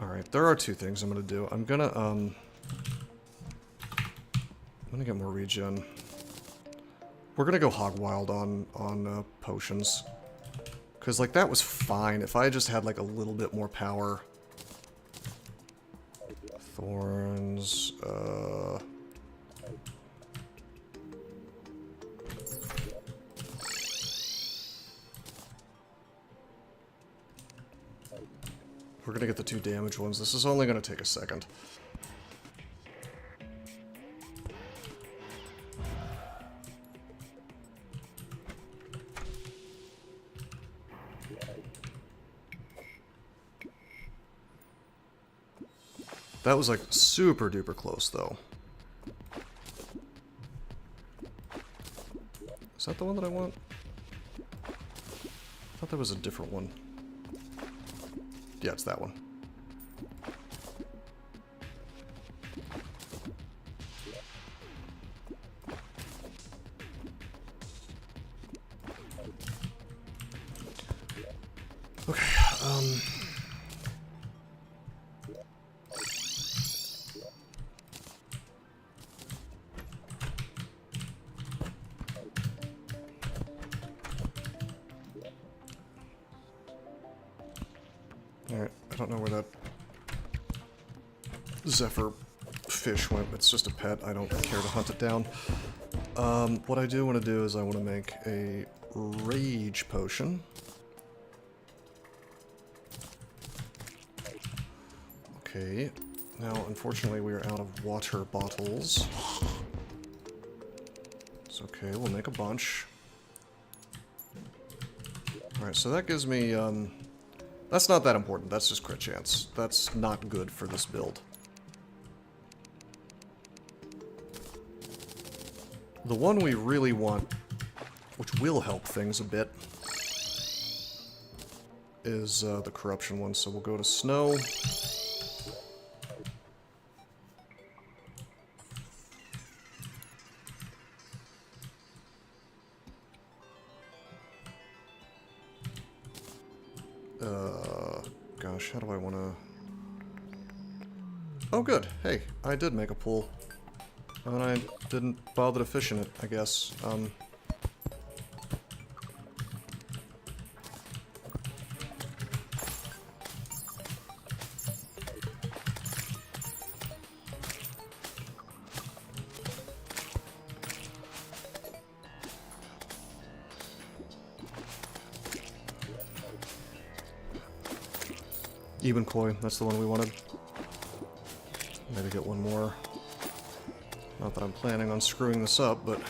Alright, there are two things I'm gonna do. I'm gonna get more regen. We're gonna go hog wild on potions. Because, like, that was fine. If I just had, like, a little bit more power... Thorns, we're gonna get the 2 damage ones. This is only gonna take a second. That was like super duper close though. Is that the one that I want? I thought there was a different one. Yeah, it's that one. Okay, Alright, I don't know where that Zephyr fish went. It's just a pet. I don't care to hunt it down. What I do want to do is I want to make a rage potion. Okay, now unfortunately we are out of water bottles. It's okay, we'll make a bunch. Alright, so that gives me, that's not that important, that's just crit chance. That's not good for this build. The one we really want, which will help things a bit, is the corruption one, so we'll go to snow. Gosh, how do I want to... Oh, good. Hey, I did make a pool. And I didn't bother to fish in it, I guess. Even koi, that's the one we wanted. Maybe get one more. Not that I'm planning on screwing this up, but...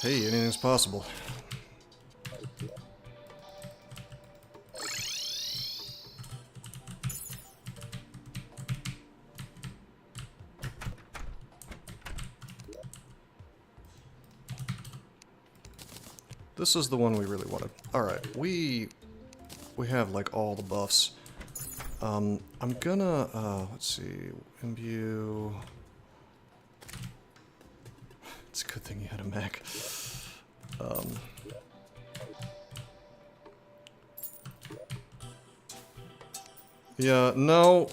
Hey, anything's possible. This is the one we really wanted. Alright, we have, like, all the buffs. I'm gonna, let's see, imbue... It's a good thing you had a mech. Yeah, no,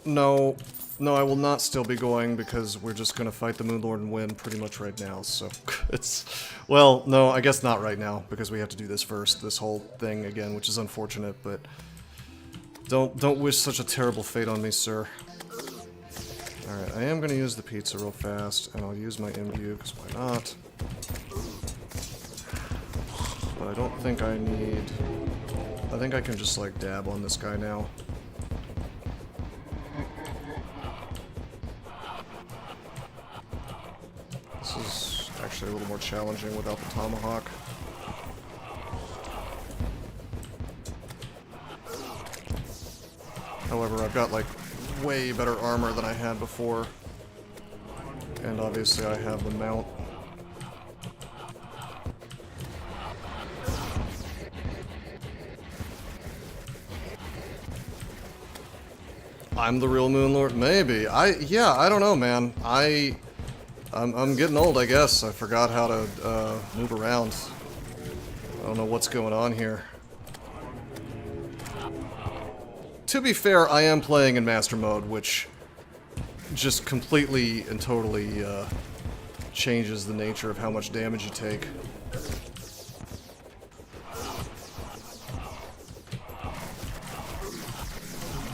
I will not still be going because we're just gonna fight the Moonlord and win pretty much right now, so it's... Well, no, I guess not right now, because we have to do this first, this whole thing again, which is unfortunate, but... Don't wish such a terrible fate on me, sir. Alright, I am gonna use the pizza real fast, and I'll use my imbue, because why not? But I don't think I need... I think I can just, like, dab on this guy now. This is actually a little more challenging without the tomahawk. However, I've got, like, way better armor than I had before. And obviously I have the mount. I'm the real Moonlord? Maybe. Yeah, I don't know, man. I'm getting old, I guess. I forgot how to move around. I don't know what's going on here. To be fair, I am playing in Master Mode, which just completely and totally changes the nature of how much damage you take.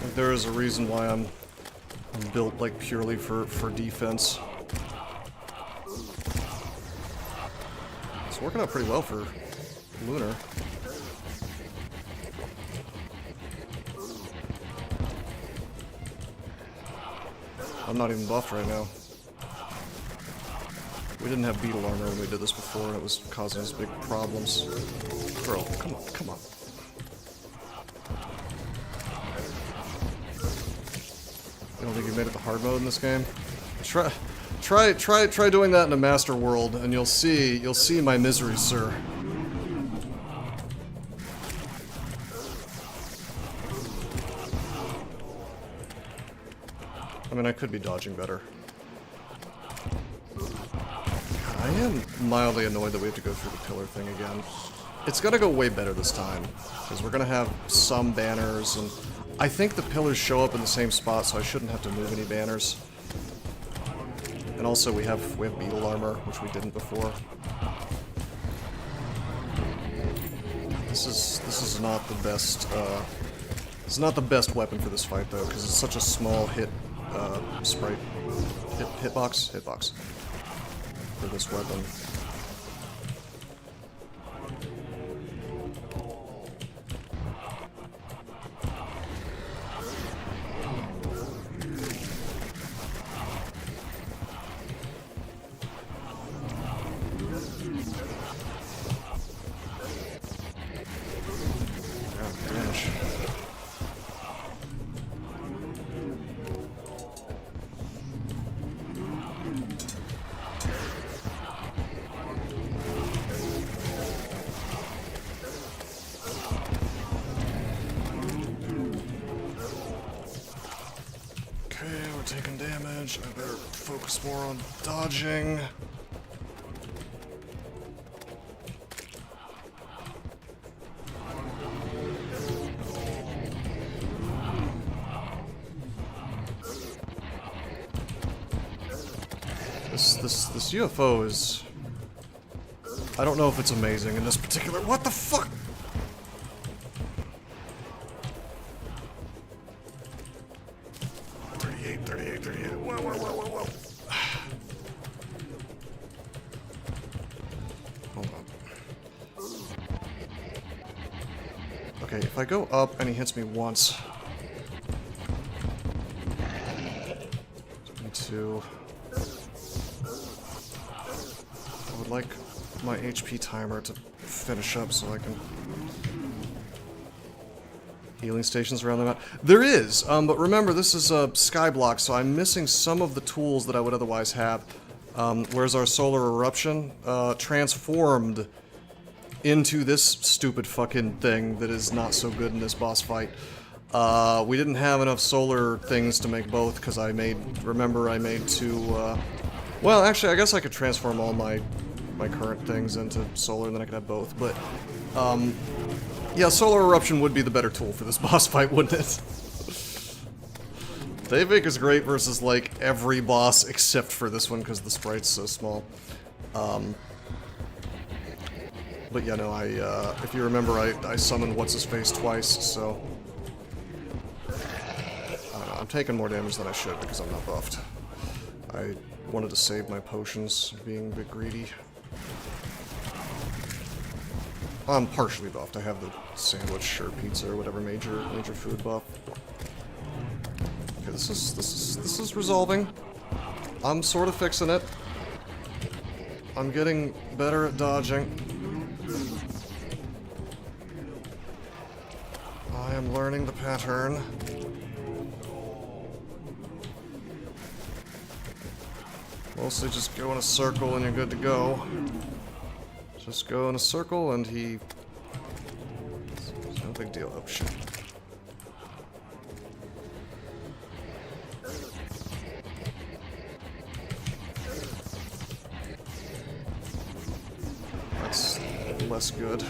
Like, there is a reason why I'm built like purely for defense. It's working out pretty well for Lunar. I'm not even buffed right now. We didn't have beetle armor when we did this before, and it was causing us big problems. Bro, come on, come on. I don't think you made it to hard mode in this game. Try doing that in a master world, and you'll see my misery, sir. I mean, I could be dodging better. I am mildly annoyed that we have to go through the pillar thing again. It's gonna go way better this time, because we're gonna have some banners, and I think the pillars show up in the same spot, so I shouldn't have to move any banners. And also, we have beetle armor, which we didn't before. This is not the best. It's not the best weapon for this fight though, because it's such a small sprite hitbox for this weapon. Taking damage. I better focus more on dodging. This UFO is... I don't know if it's amazing in this particular... What the fuck? Okay, if I go up and he hits me once... 22... I would like my HP timer to finish up so I can... Healing stations around the map. There is, but remember this is a Skyblock, so I'm missing some of the tools that I would otherwise have. Where's our solar eruption? Transformed into this stupid fucking thing that is not so good in this boss fight. We didn't have enough solar things to make both, because I made... Remember, I made two, well, actually, I guess I could transform all my current things into solar, and then I could have both, but, yeah, solar eruption would be the better tool for this boss fight, wouldn't it? Davik is great versus, like, every boss except for this one, because the sprite's so small. But yeah, no, if you remember, I summoned What's-His-Face twice, so... I don't know, I'm taking more damage than I should because I'm not buffed. I wanted to save my potions, being a bit greedy. I'm partially buffed. I have the sandwich or pizza or whatever major food buff. Okay, this is resolving. I'm sort of fixing it. I'm getting better at dodging. I am learning the pattern. Mostly just go in a circle and you're good to go. Just go in a circle and he... It's no big deal. Oh shit. That's less good.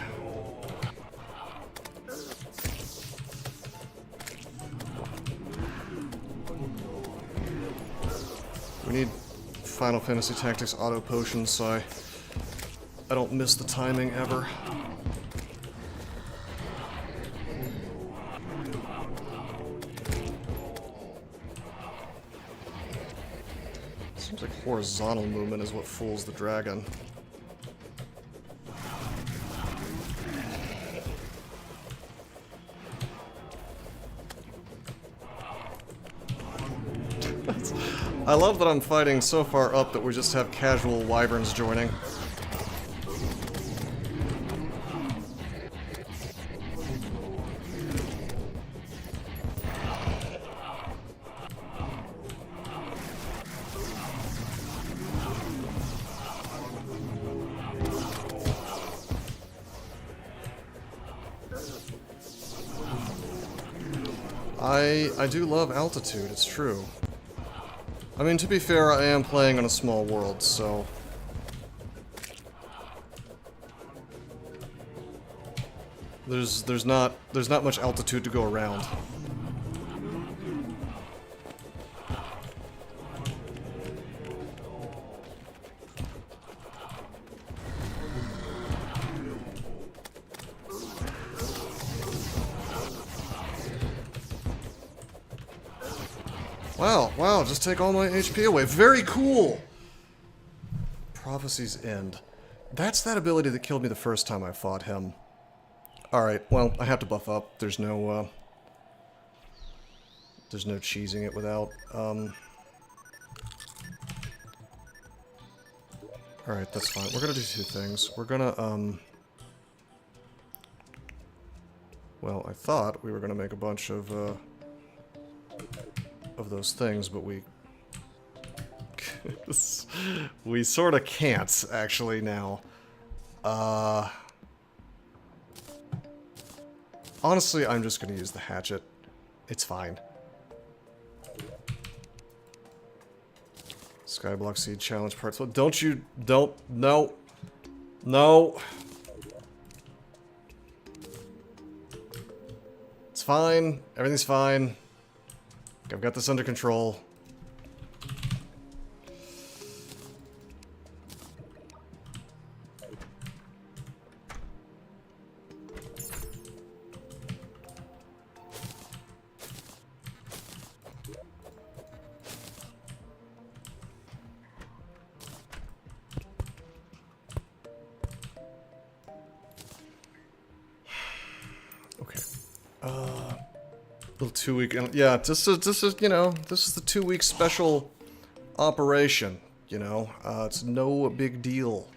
We need Final Fantasy Tactics auto potions so I don't miss the timing ever. Seems like horizontal movement is what fools the dragon. I love that I'm fighting so far up that we just have casual wyverns joining. I do love altitude, it's true. I mean, to be fair, I am playing on a small world, so... There's not much altitude to go around. Wow, just take all my HP away. Very cool! Prophecy's End. That's that ability that killed me the first time I fought him. Alright, well, I have to buff up. There's no cheesing it without, Alright, that's fine. We're gonna do two things. We're gonna, well, I thought we were gonna make a bunch of those things, but we we sort of can't, actually, now. Honestly, I'm just gonna use the hatchet. It's fine. Skyblock Seed Challenge Part 1. No. No. It's fine. Everything's fine. I've got this under control. Okay. Little 2-week, yeah, this is, you know, this is the 2-week special operation, you know, it's no big deal.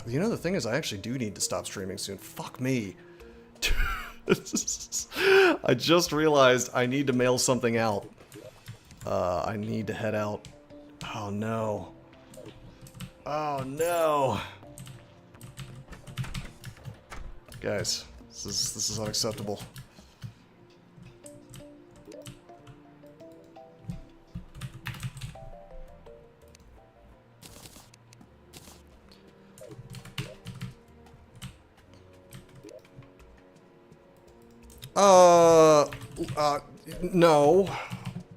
You know, the thing is, I actually do need to stop streaming soon. Fuck me. I just realized I need to mail something out. I need to head out. Oh no. Oh no. Guys. This is unacceptable. No.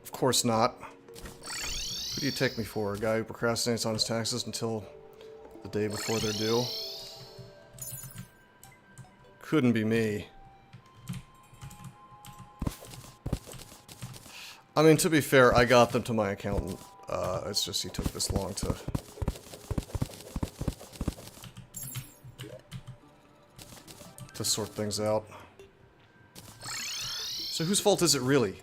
Of course not. Who do you take me for? A guy who procrastinates on his taxes until the day before they're due? Couldn't be me. I mean, to be fair, I got them to my accountant. It's just he took this long to sort things out. So whose fault is it really?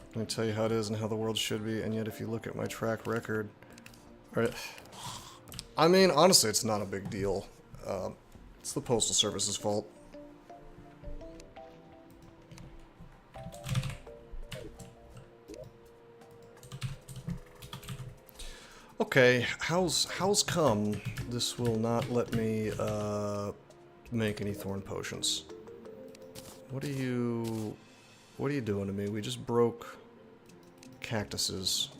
Let me tell you how it is and how the world should be, and yet if you look at my track record... Right, I mean, honestly, it's not a big deal. It's the Postal Service's fault. Okay, how's come this will not let me, make any thorn potions? What are you doing to me? We just broke cactuses.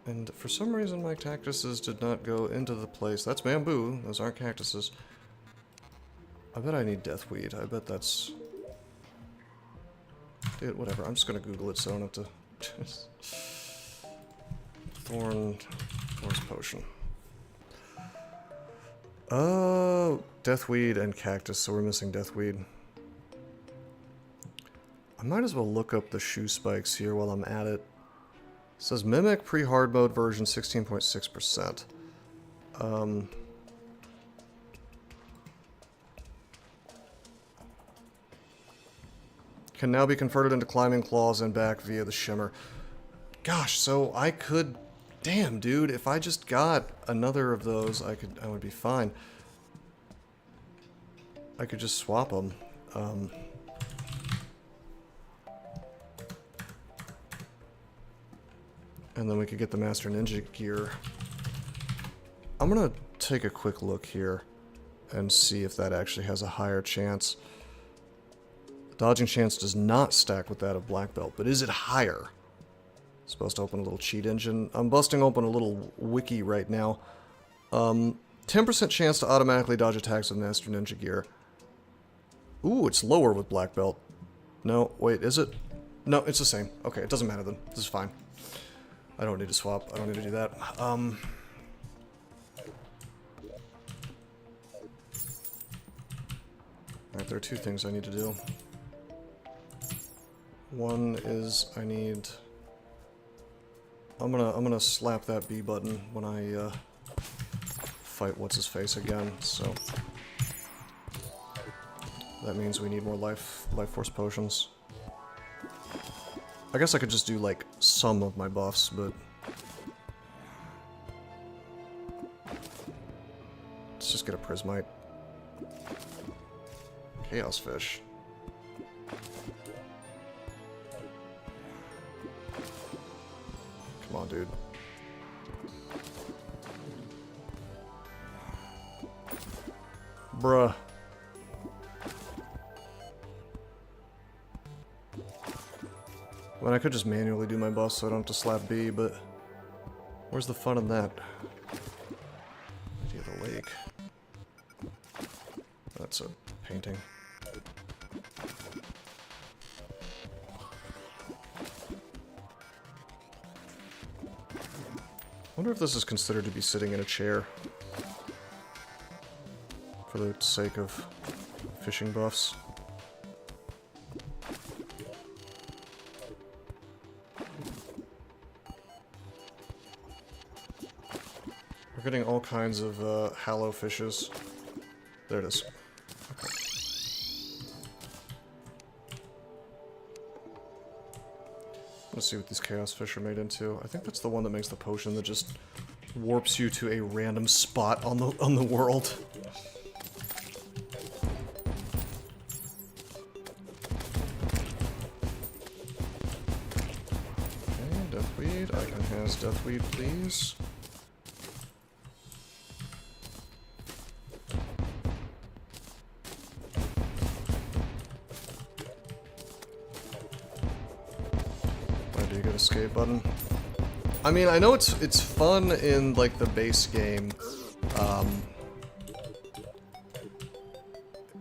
And for some reason my cactuses did not go into the place. That's bamboo. Those aren't cactuses. I bet I need deathweed. I bet that's... Dude, whatever. I'm just gonna Google it so I don't have to... Thorn's potion. Oh, deathweed and cactus, so we're missing deathweed. I might as well look up the shoe spikes here while I'm at it. It says Mimic pre-hard mode version 16.6%. Can now be converted into climbing claws and back via the Shimmer. Gosh, so I could... Damn, dude, if I just got another of those, I would be fine. I could just swap them. And then we could get the Master Ninja gear. I'm gonna take a quick look here and see if that actually has a higher chance. Dodging chance does not stack with that of Black Belt, but is it higher? Supposed to open a little cheat engine. I'm busting open a little wiki right now. 10% chance to automatically dodge attacks with Master Ninja gear. Ooh, it's lower with Black Belt. No, wait, is it? No, it's the same. Okay, it doesn't matter then. This is fine. I don't need to swap. I don't need to do that. Alright, there are two things I need to do. One is I need... I'm gonna slap that B button when I fight what's-his-face again, so... That means we need more life force potions. I guess I could just do, like, some of my buffs, but... Let's just get a Prismite. Chaos Fish. Come on, dude. Bruh. I mean, I could just manually do my buffs so I don't have to slap B, but... Where's the fun in that? Idea of the lake. That's a painting. I wonder if this is considered to be sitting in a chair. For the sake of fishing buffs. We're getting all kinds of hallow fishes. There it is. Okay. Let's see what these chaos fish are made into. I think that's the one that makes the potion that just warps you to a random spot on the world. Okay, deathweed. Icon has deathweed, please. Escape button. I mean, I know it's fun in like the base game.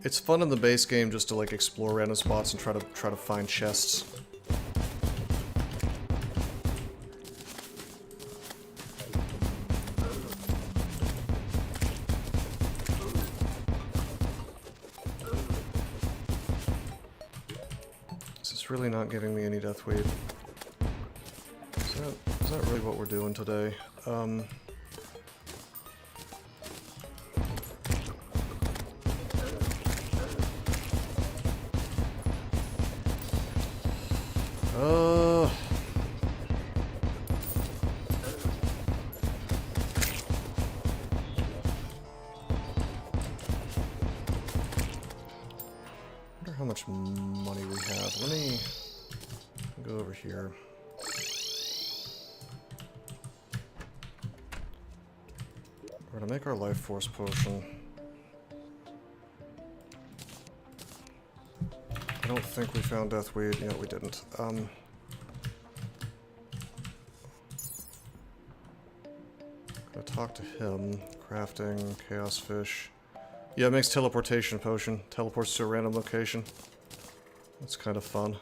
It's fun in the base game just to like explore random spots and try to find chests. This is really not giving me any deathweed. Is that really what we're doing today? Wonder how much money we have. Let me go over here. We're gonna make our life force potion. I don't think we found deathweed. Yeah, we didn't. talk to him. Crafting, chaos fish. Yeah, it makes teleportation potion. Teleports to a random location. That's kind of fun.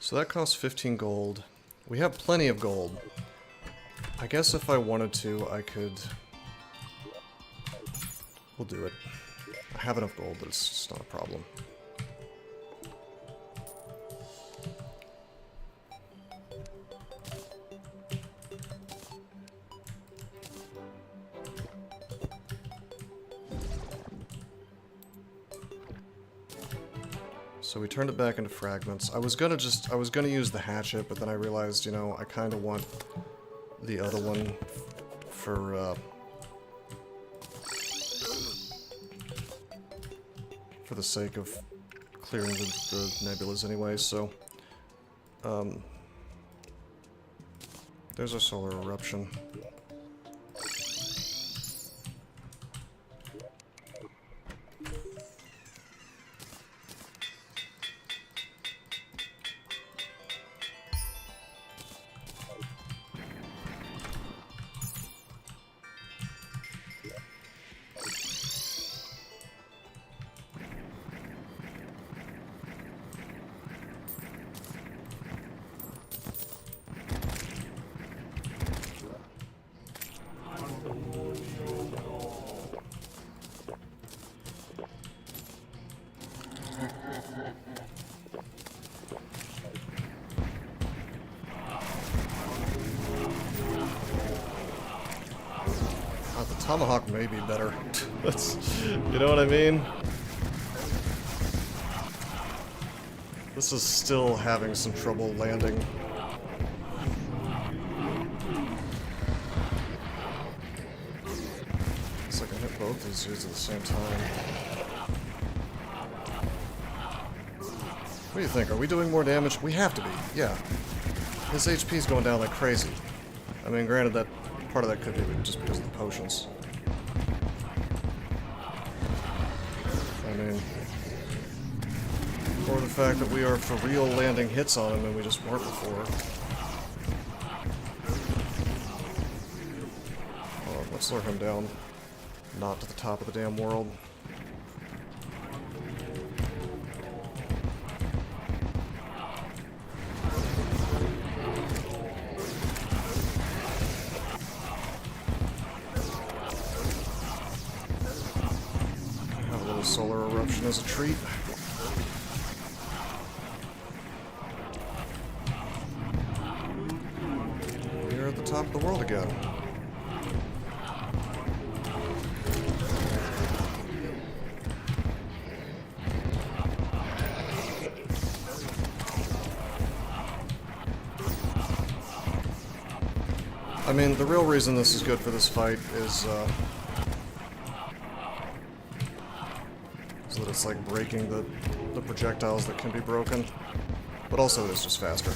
So that costs 15 gold. We have plenty of gold. I guess if I wanted to, I could... We'll do it. I have enough gold that it's just not a problem. So we turned it back into fragments. I was gonna use the hatchet, but then I realized, you know, I kind of want the other one for the sake of clearing the nebulas anyway, so there's our solar eruption. Tomahawk may be better. That's, you know what I mean? This is still having some trouble landing. It's like I hit both these dudes at the same time. What do you think? Are we doing more damage? We have to be, yeah. His HP's going down like crazy. I mean, granted that part of that could be just because of the potions. I mean, or the fact that we are for real landing hits on him and we just weren't before. Let's lure him down. Not to the top of the damn world. Solar eruption as a treat. We're at the top of the world again. I mean, the real reason this is good for this fight is that it's like breaking the projectiles that can be broken, but also it's just faster.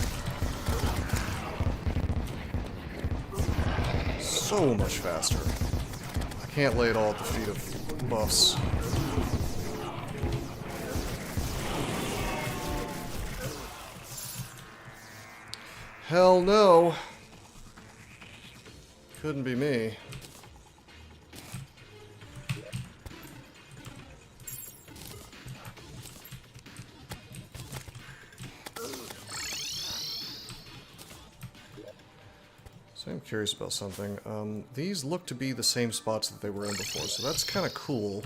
So much faster. I can't lay it all at the feet of buffs. Hell no. Couldn't be me. So I'm curious about something. These look to be the same spots that they were in before, so that's kind of cool.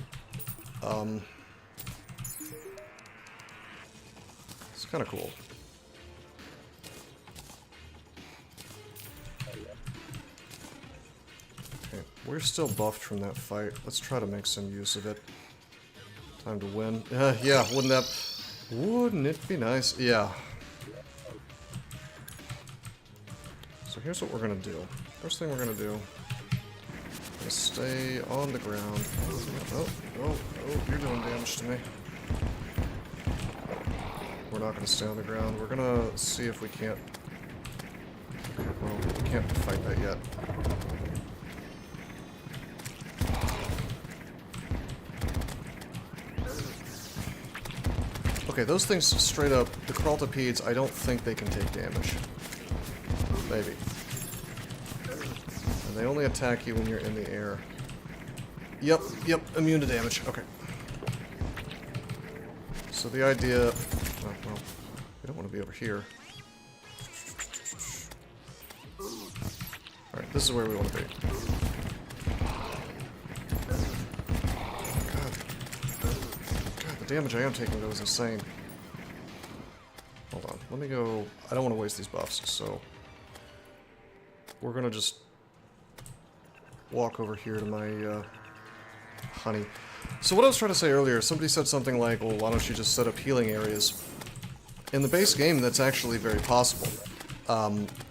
It's kind of cool. Okay, we're still buffed from that fight. Let's try to make some use of it. Time to win. Yeah, wouldn't it be nice? Yeah. So here's what we're gonna do. First thing we're gonna do gonna stay on the ground. Oh, you're doing damage to me. We're not gonna stay on the ground. We're gonna see if we can't... Okay, well, we can't fight that yet. Okay, those things straight up, the crawltipedes, I don't think they can take damage. Maybe. And they only attack you when you're in the air. Yep, immune to damage. Okay. So the idea... Oh, well, we don't want to be over here. Alright, this is where we want to be. God, the damage I am taking though is insane. Hold on, let me go... I don't want to waste these buffs, so... We're gonna just... walk over here to my, honey. So what I was trying to say earlier, somebody said something like, well, why don't you just set up healing areas? In the base game, that's actually very possible.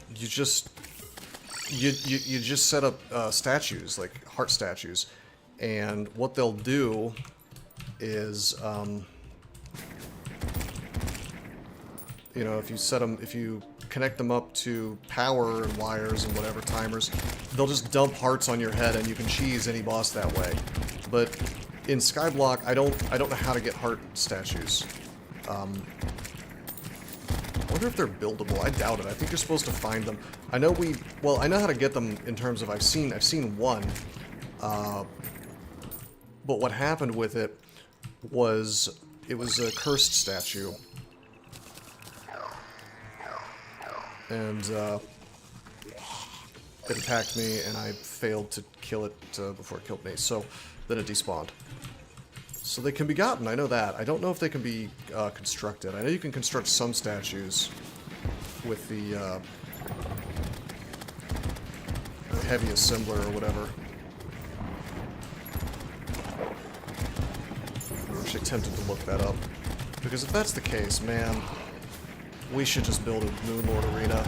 You just set up statues, like heart statues, and what they'll do is, you know, if you connect them up to power and wires and whatever timers, they'll just dump hearts on your head, and you can cheese any boss that way. But in Skyblock, I don't know how to get heart statues. I wonder if they're buildable. I doubt it. I think you're supposed to find them. I know I know how to get them in terms of I've seen one. But what happened with it was it was a cursed statue. And it attacked me, and I failed to kill it before it killed me. So then it despawned. So they can be gotten, I know that. I don't know if they can be constructed. I know you can construct some statues with the heavy assembler or whatever. I'm actually tempted to look that up. Because if that's the case, man, we should just build a Moonlord arena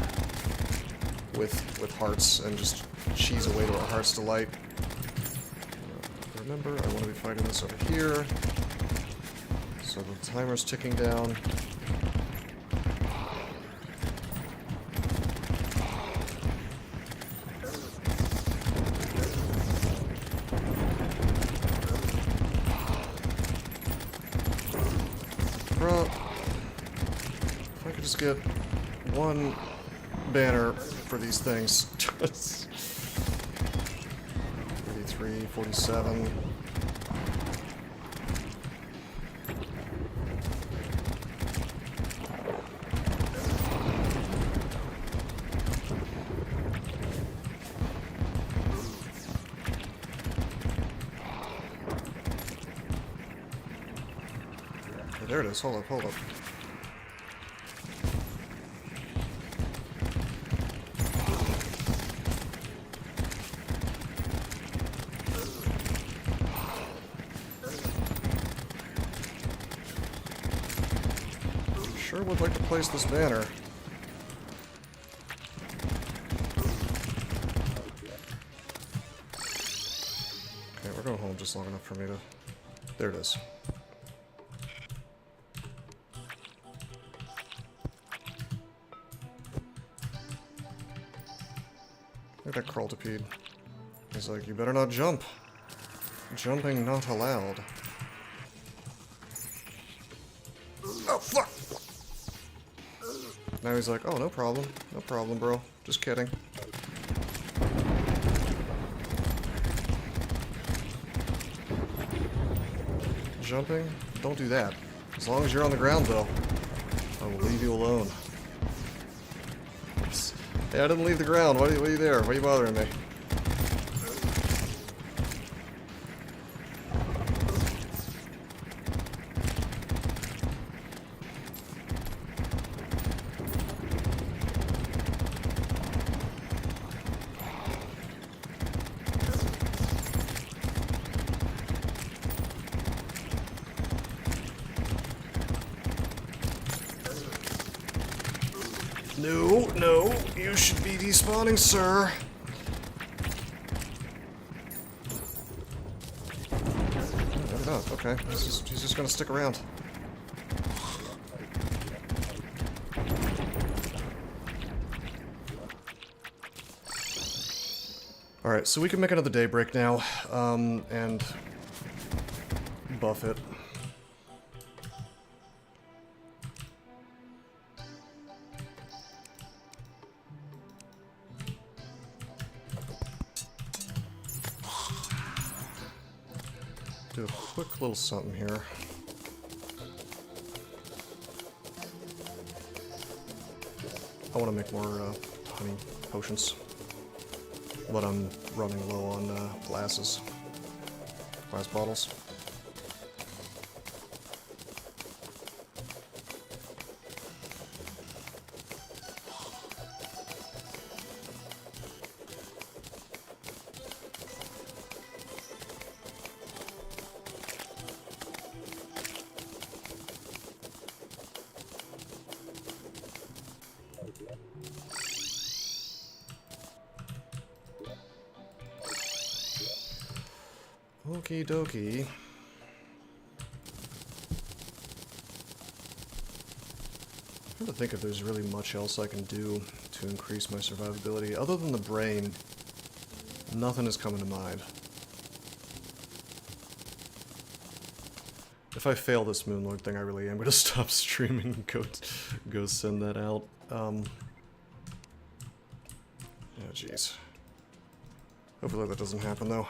with hearts and just cheese away to our heart's delight. Remember, I want to be fighting this over here. So the timer's ticking down. Bruh, if I could just get one banner for these things. 43, 47. Okay, there it is. Hold up. Sure would like to place this banner. Okay, we're going home just long enough for me to... There it is. Look at that crawltipede. He's like, you better not jump. Jumping not allowed. Oh, fuck! Now he's like, oh, no problem, bro. Just kidding. Jumping? Don't do that. As long as you're on the ground, though, I will leave you alone. Hey, I didn't leave the ground. Why are you there? Why are you bothering me? No, you should be despawning, sir. okay. He's just gonna stick around. Alright, so we can make another daybreak now, and buff it. Do a quick little something here. I want to make more honey potions, but I'm running low on glass bottles. Okie dokie. I'm trying to think if there's really much else I can do to increase my survivability. Other than the brain, nothing is coming to mind. If I fail this Moonlord thing, I really am going to stop streaming and go send that out. Oh, jeez. Hopefully that doesn't happen, though.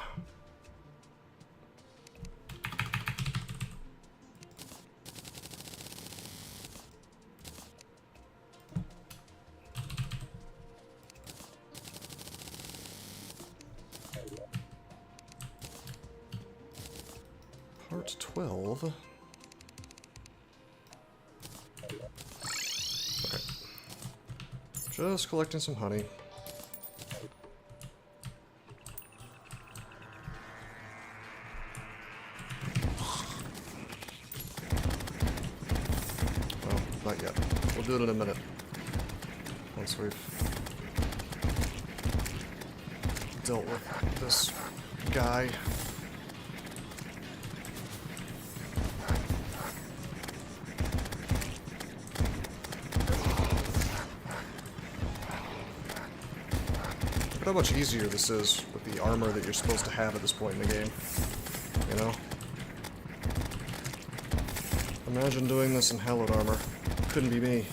Part 12. Okay. Just collecting some honey. Well, not yet. We'll do it in a minute. Once we've dealt with this guy. How much easier this is with the armor that you're supposed to have at this point in the game, you know? Imagine doing this in hallowed armor. Couldn't be me.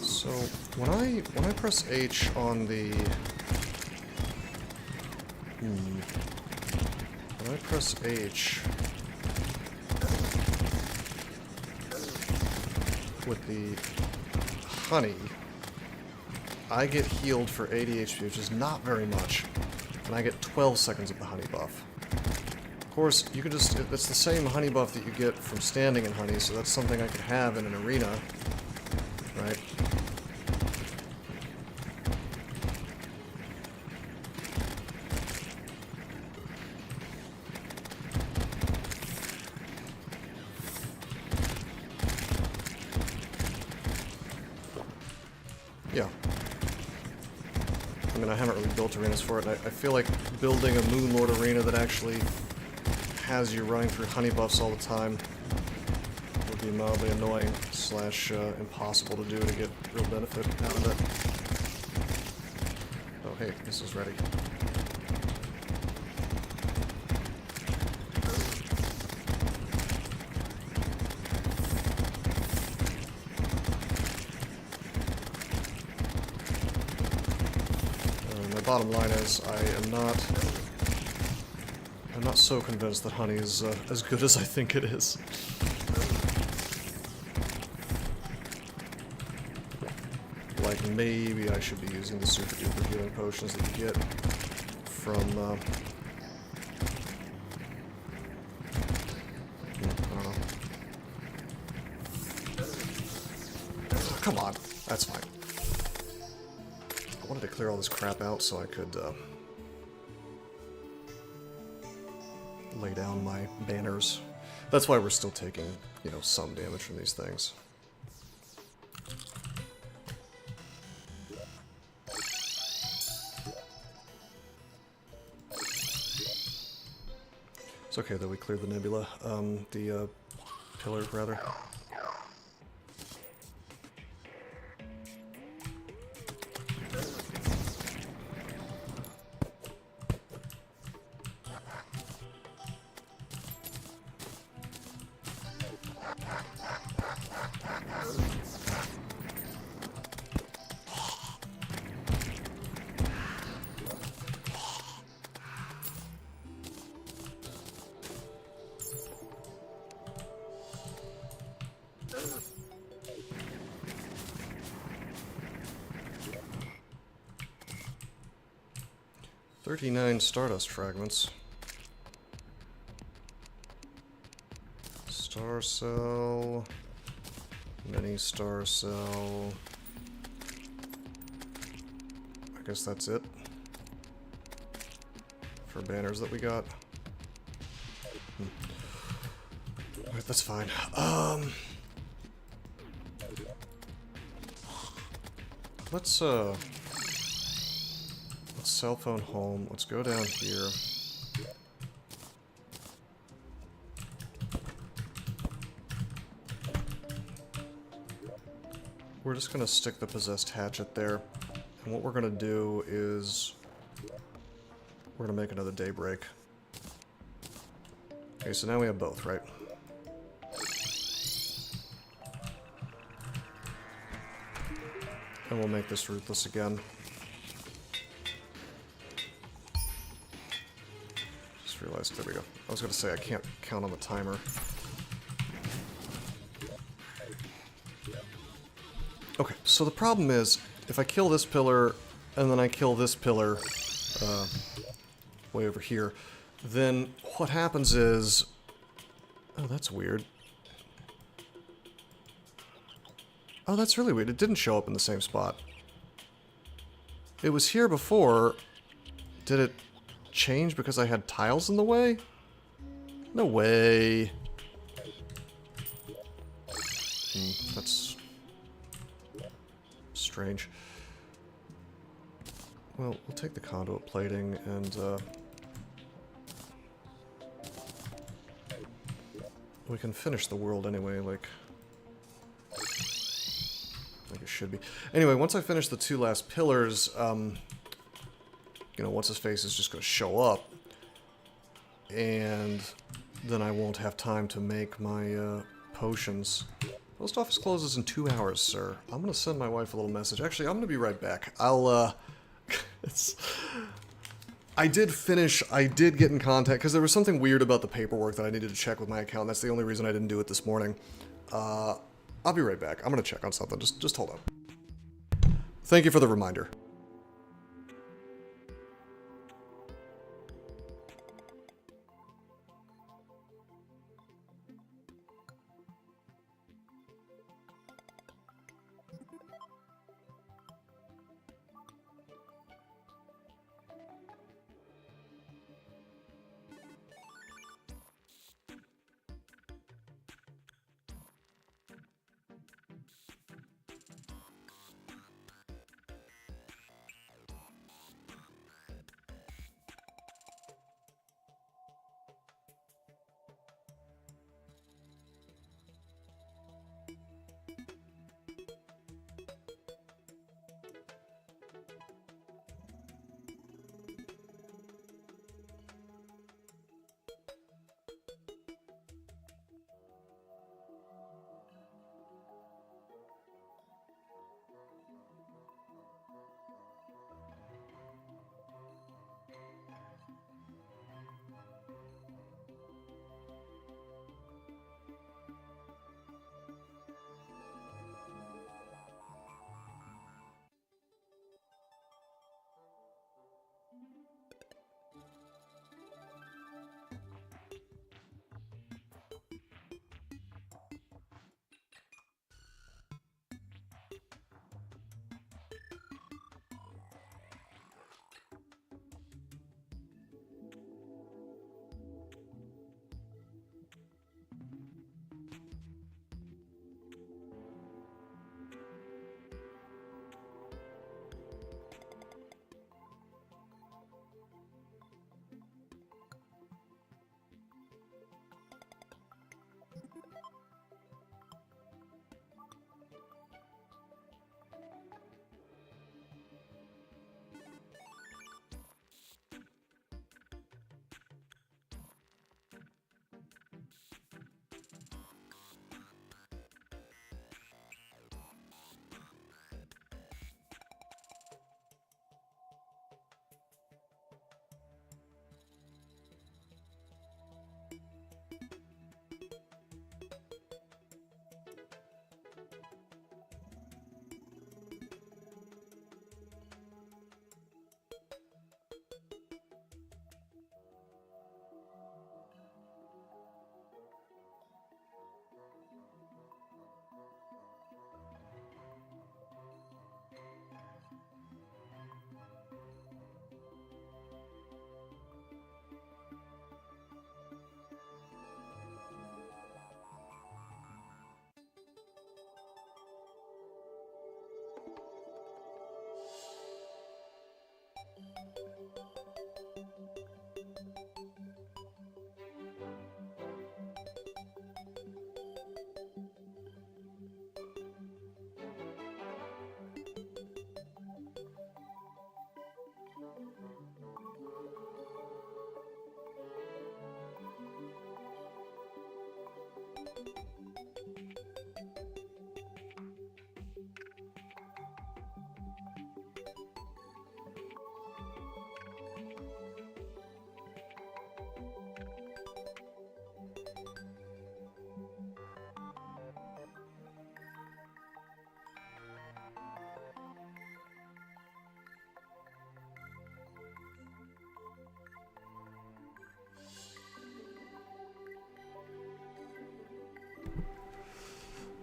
So when I press H on the when I press H with the honey, I get healed for 80 HP, which is not very much, and I get 12 seconds of the honey buff. Of course, you could just, it's the same honey buff that you get from standing in honey, so that's something I could have in an arena, right? Yeah. I mean, I haven't really built arenas for it. I feel like building a Moonlord arena that actually has you running through honey buffs all the time would be mildly annoying / impossible to do to get real benefit out of it. Oh, hey, this is ready. Bottom line is, I'm not so convinced that honey is as good as I think it is. Like, maybe I should be using the super duper healing potions that you get from, I don't know. Come on, that's fine. wanted to clear all this crap out so I could lay down my banners. That's why we're still taking, you know, some damage from these things. It's okay that we cleared the nebula, the pillar, rather. "39 Stardust fragments. Star cell, mini star cell. I guess that's it for banners that we got. Alright, that's fine. Let's cell phone home. Let's go down here. We're just gonna stick the possessed hatchet there. And what we're gonna do is we're gonna make another daybreak. Okay, so now we have both, right? And we'll make this ruthless again. Just realized, there we go. I was gonna say I can't count on the timer. Okay, so the problem is, if I kill this pillar, and then I kill this pillar, way over here, then what happens is... Oh, that's weird. Oh, that's really weird. It didn't show up in the same spot. It was here before. Did it change because I had tiles in the way? No way. That's strange. Well, we'll take the conduit plating and we can finish the world anyway, like it should be. Anyway, once I finish the two last pillars, you know, once his face is just going to show up, and then I won't have time to make my potions. Post office closes in 2 hours, sir. I'm going to send my wife a little message. Actually, I'm going to be right back. I'll, I did get in contact, because there was something weird about the paperwork that I needed to check with my account. That's the only reason I didn't do it this morning. I'll be right back. I'm going to check on something. Just hold on. Thank you for the reminder.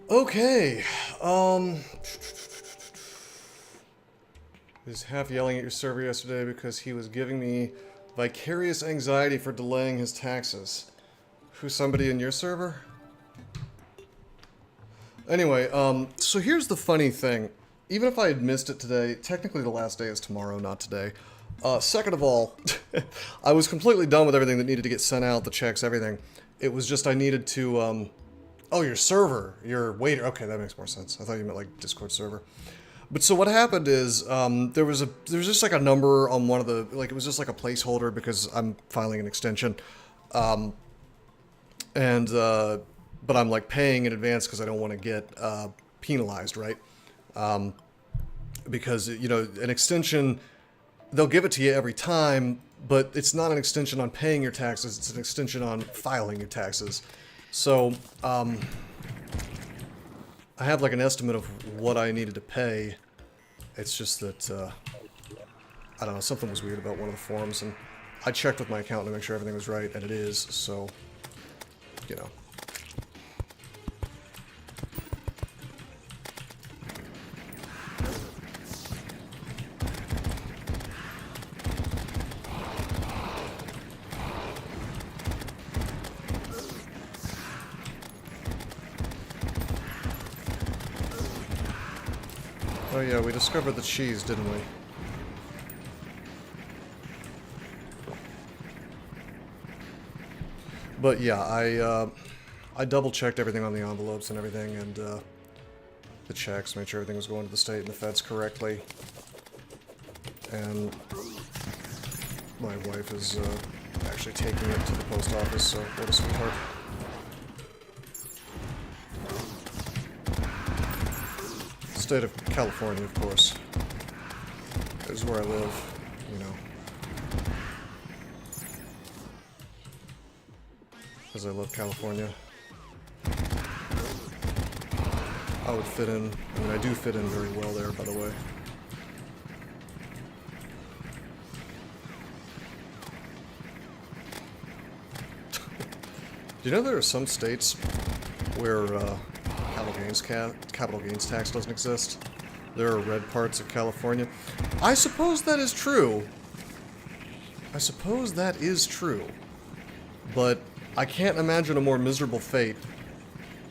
Okay, he was half yelling at your server yesterday because he was giving me vicarious anxiety for delaying his taxes. Who's somebody in your server? Anyway, so here's the funny thing. Even if I had missed it today, technically the last day is tomorrow, not today. Second of all, I was completely done with everything that needed to get sent out, the checks, everything. It was just I needed to, oh, your server, your waiter. Okay, that makes more sense. I thought you meant like Discord server. But so what happened is, there was just like a number on one of the, like it was just like a placeholder because I'm filing an extension. But I'm like paying in advance because I don't want to get penalized, right? Because, you know, an extension, they'll give it to you every time, but it's not an extension on paying your taxes, it's an extension on filing your taxes. So, I have like an estimate of what I needed to pay. It's just that, I don't know, something was weird about one of the forms, and I checked with my accountant to make sure everything was right, and it is, so, you know. Oh yeah, we discovered the cheese, didn't we? But yeah, I double-checked everything on the envelopes and everything, and the checks, made sure everything was going to the state and the feds correctly. And my wife is actually taking it to the post office, so what a sweetheart. State of California, of course, is where I live, you know. Because I love California. I would fit in, I mean, I do fit in very well there, by the way. Do you know there are some states where, capital gains tax doesn't exist? There are red parts of California. I suppose that is true. I suppose that is true. But I can't imagine a more miserable fate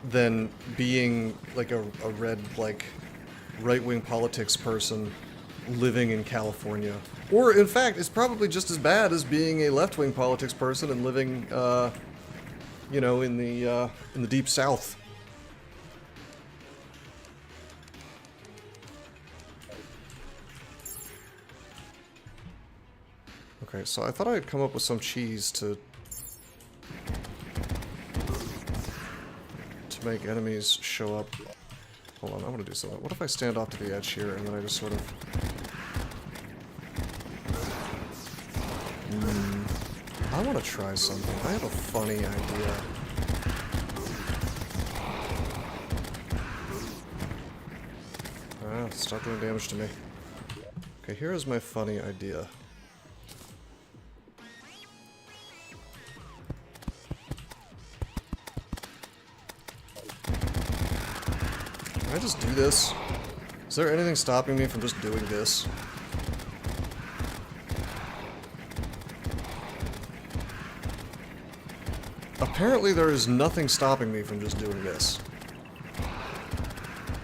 than being like a red, like, right-wing politics person living in California. Or, in fact, it's probably just as bad as being a left-wing politics person and living, you know, in the deep south. Okay, so I thought I'd come up with some cheese to make enemies show up. Hold on, I want to do something. What if I stand off to the edge here and then I just sort of... I want to try something. I have a funny idea. Ah, stop doing damage to me. Okay, here is my funny idea. Can I just do this? Is there anything stopping me from just doing this? Apparently there is nothing stopping me from just doing this.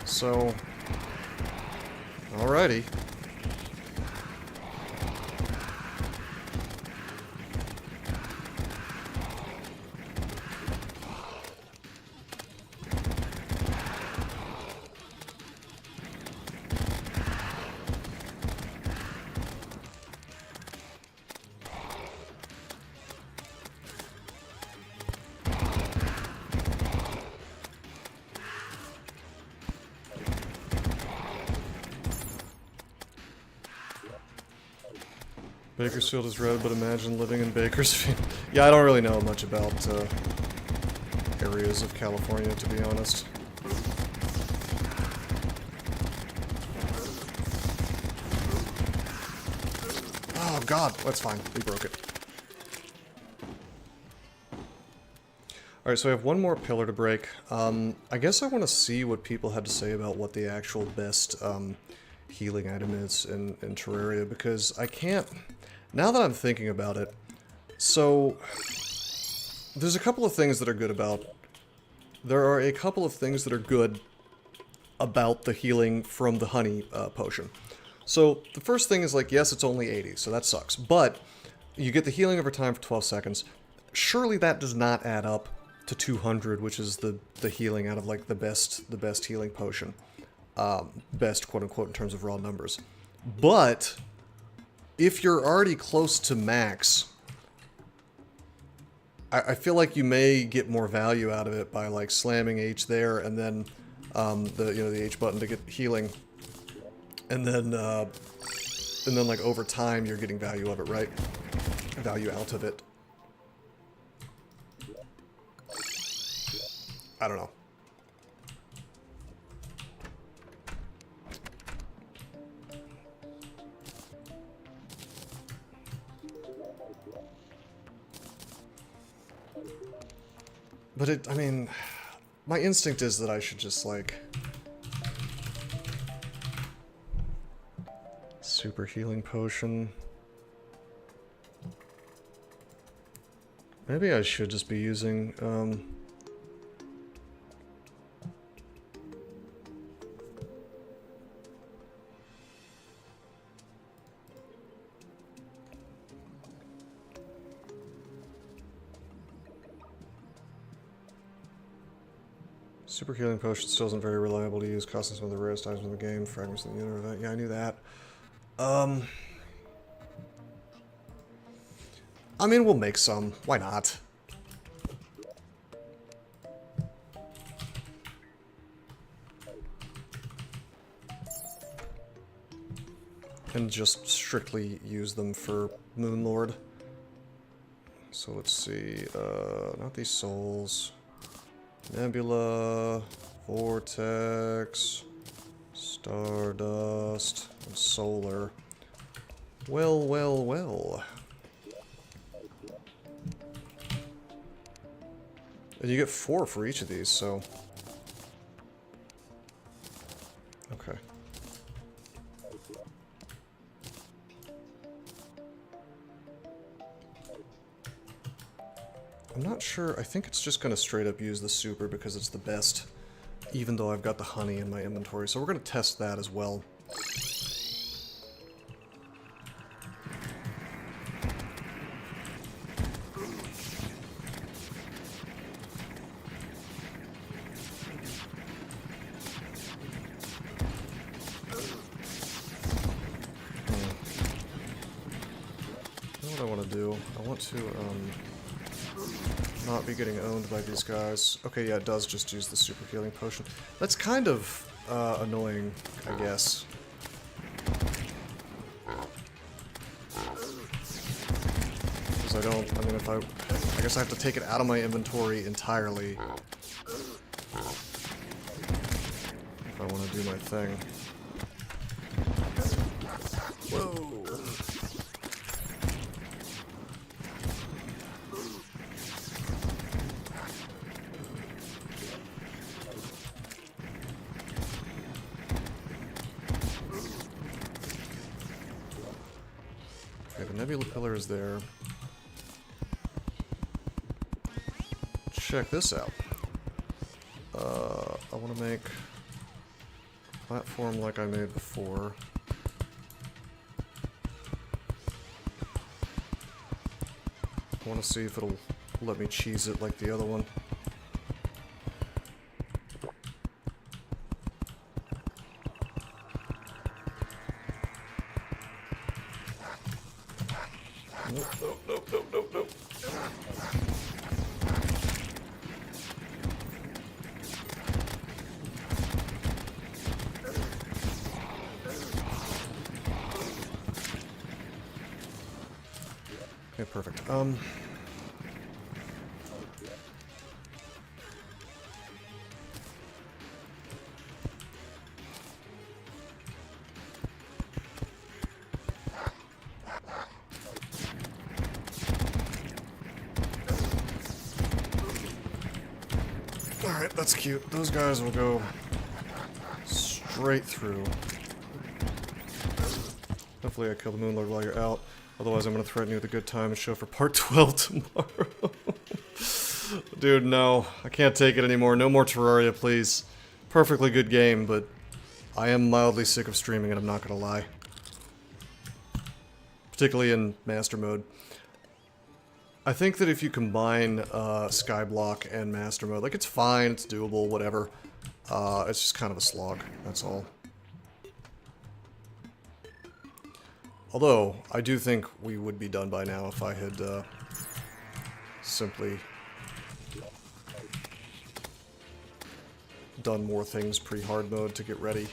So... alrighty. Bakersfield is red, but imagine living in Bakersfield. Yeah, I don't really know much about areas of California, to be honest. Oh god, that's fine. We broke it. Alright, so I have one more pillar to break. I guess I want to see what people had to say about what the actual best healing item is in Terraria, because I can't... Now that I'm thinking about it, so... There's a couple of things that are good about... There are a couple of things that are good about the healing from the honey potion. So, the first thing is, like, yes, it's only 80, so that sucks. But, you get the healing over time for 12 seconds. Surely that does not add up to 200, which is the healing out of, like, the best healing potion. Best, quote-unquote, in terms of raw numbers. But, if you're already close to max, I feel like you may get more value out of it by, like, slamming H there, and then, the H button to get healing. And then, like, over time, you're getting value of it, right? Value out of it. I don't know. But I mean, my instinct is that I should just, like... Super healing potion. Maybe I should just be using, Super healing potion still isn't very reliable to use, costing some of the rarest items in the game, fragments in the lunar event. Yeah, I knew that. I mean, we'll make some. Why not? And just strictly use them for Moonlord. So let's see, not these souls. Nebula, Vortex, Stardust, and Solar. Well, well, well. And you get 4 for each of these, so... Okay. I'm not sure. I think it's just going to straight up use the super because it's the best, even though I've got the honey in my inventory. So we're going to test that as well. You know what I want to do? I want to, not be getting owned by these guys. Okay, yeah, it does just use the super healing potion. That's kind of annoying, I guess. Because I don't, I mean, if I guess I have to take it out of my inventory entirely if I want to do my thing. Whoa! The nebula pillar is there. Check this out. I want to make a platform like I made before. I want to see if it'll let me cheese it like the other one. Nope, nope, nope, nope, nope, nope. Okay, perfect. Alright, that's cute. Those guys will go straight through. Hopefully I kill the Moonlord while you're out. Otherwise I'm going to threaten you with a good time and show for part 12 tomorrow. Dude, no. I can't take it anymore. No more Terraria, please. Perfectly good game, but I am mildly sick of streaming it, I'm not going to lie. Particularly in Master Mode. I think that if you combine Skyblock and Master Mode, like, it's fine, it's doable, whatever. It's just kind of a slog, that's all. Although, I do think we would be done by now if I had simply done more things pre-hard mode to get ready.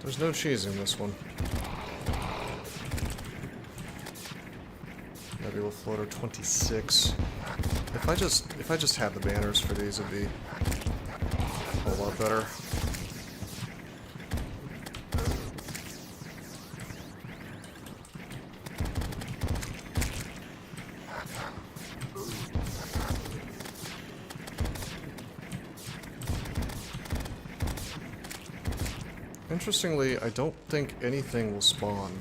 There's no cheese in this one. Nebula Floater 26. If I just had the banners for these, it'd be a whole lot better. Interestingly, I don't think anything will spawn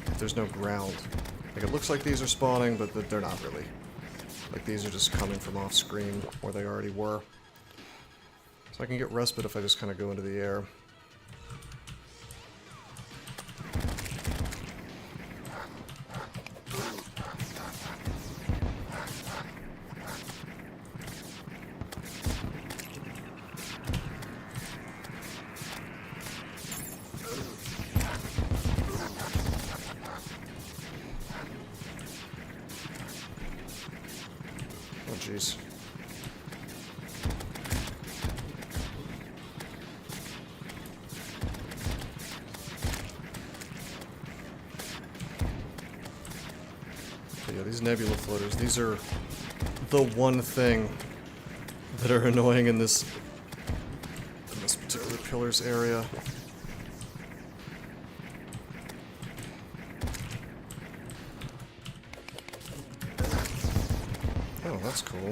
if there's no ground. Like, it looks like these are spawning, but they're not really. Like, these are just coming from off-screen where they already were. So I can get respite if I just kind of go into the air. Oh, jeez. But yeah, these nebula floaters, these are the one thing that are annoying in this particular pillars area. Oh, that's cool.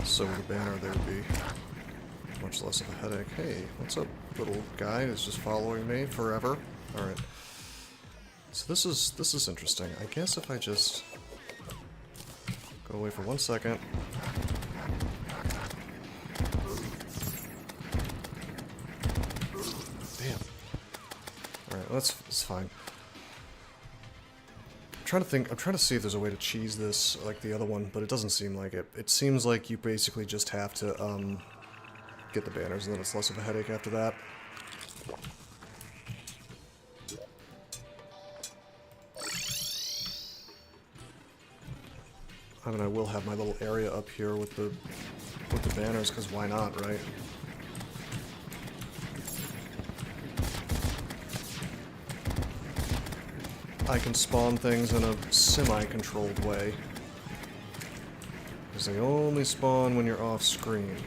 So with a banner, there would be much less of a headache. Hey, what's up, little guy who's just following me forever? Alright. So this is interesting. I guess if I just go away for 1 second. Damn. Alright, that's fine. I'm trying to see if there's a way to cheese this like the other one, but it doesn't seem like it. It seems like you basically just have to get the banners and then it's less of a headache after that. I mean, I will have my little area up here with the banners, because why not, right? I can spawn things in a semi-controlled way, because they only spawn when you're off screen.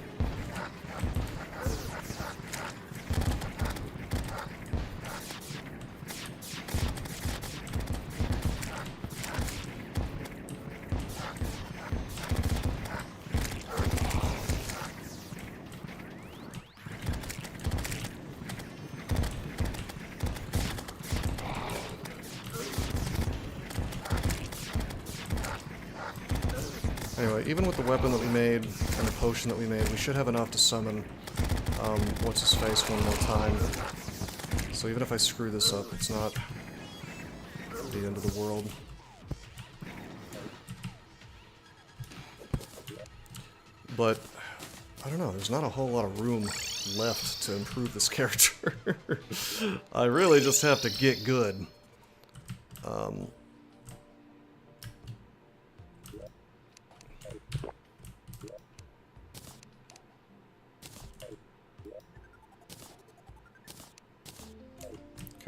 Anyway, even with the weapon that we made and the potion that we made, we should have enough to summon what's-his-face one more time. So even if I screw this up, it's not the end of the world. But, I don't know, there's not a whole lot of room left to improve this character. I really just have to get good.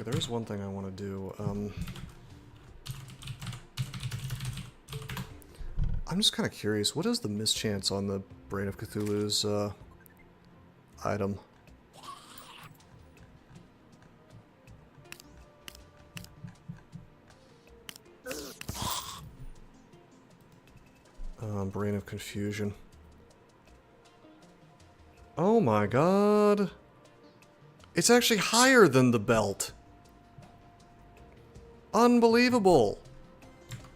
Okay, there is one thing I want to do. I'm just kind of curious. What is the mischance on the Brain of Cthulhu's item? Brain of Confusion. Oh my god. It's actually higher than the belt. Unbelievable.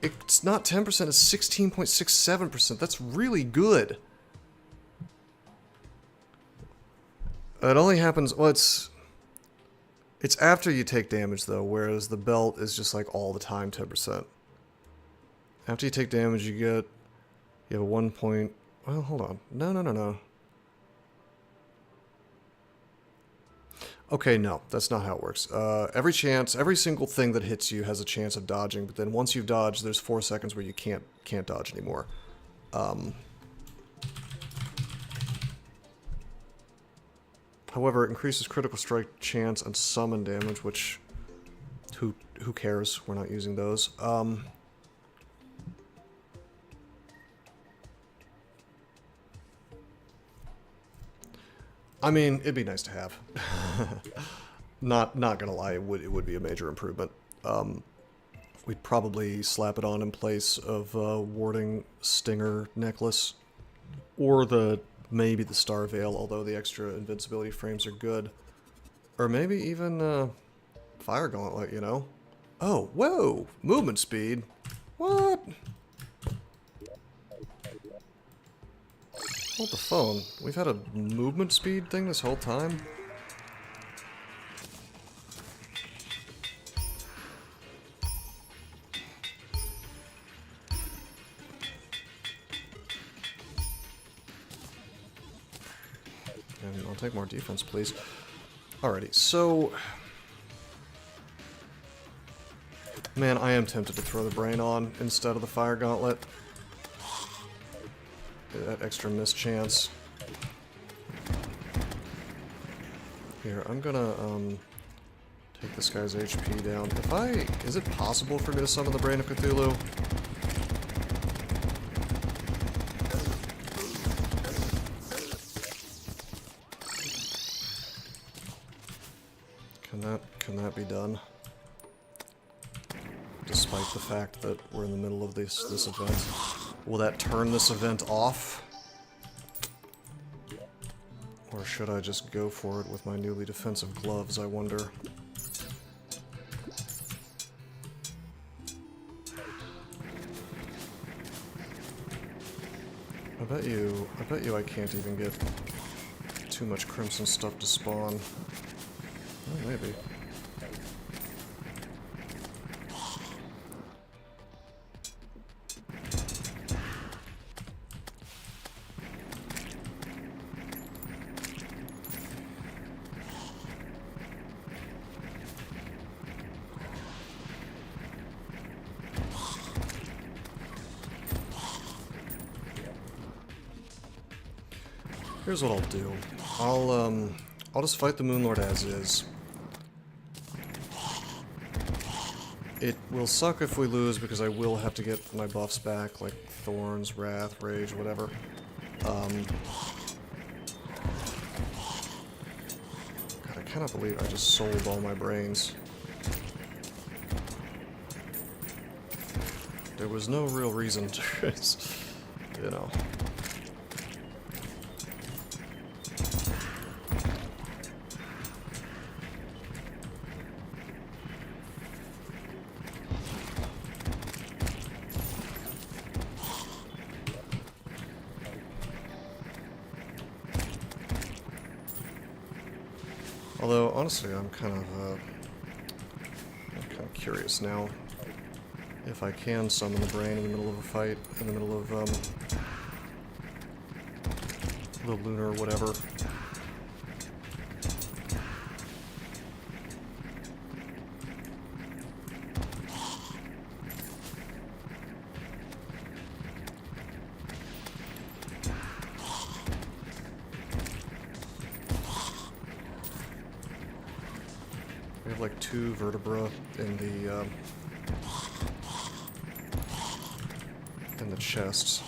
It's not 10%, it's 16.67%. That's really good. It only happens, well, it's after you take damage though, whereas the belt is just like all the time 10%. After you take damage, you have a 1 point, well, hold on. No. Okay, no, that's not how it works. Every single thing that hits you has a chance of dodging, but then once you've dodged, there's 4 seconds where you can't dodge anymore. However, it increases critical strike chance and summon damage, which who cares? We're not using those. I mean, it'd be nice to have. Not gonna lie, it would be a major improvement. We'd probably slap it on in place of Warding Stinger necklace, or maybe the Star Veil, although the extra invincibility frames are good, or maybe even Fire Gauntlet. You know? Oh, whoa! Movement speed. What? Hold the phone. We've had a movement speed thing this whole time? And I'll take more defense, please. Alrighty, so... Man, I am tempted to throw the brain on instead of the Fire Gauntlet. That extra mischance. Here, I'm gonna take this guy's HP down. Is it possible for me to summon the Brain of Cthulhu? Can that be done? Despite the fact that we're in the middle of this event. Will that turn this event off? Or should I just go for it with my newly defensive gloves, I wonder? I bet you I can't even get too much crimson stuff to spawn. Oh, maybe. Here's what I'll do. I'll just fight the Moonlord as is. It will suck if we lose because I will have to get my buffs back, like Thorns, Wrath, Rage, whatever. God, I cannot believe I just sold all my brains. There was no real reason to, you know. Although, honestly, I'm kind of curious now if I can summon the brain in the middle of a fight, in the middle of, the lunar or whatever. have like 2 vertebra in the chests.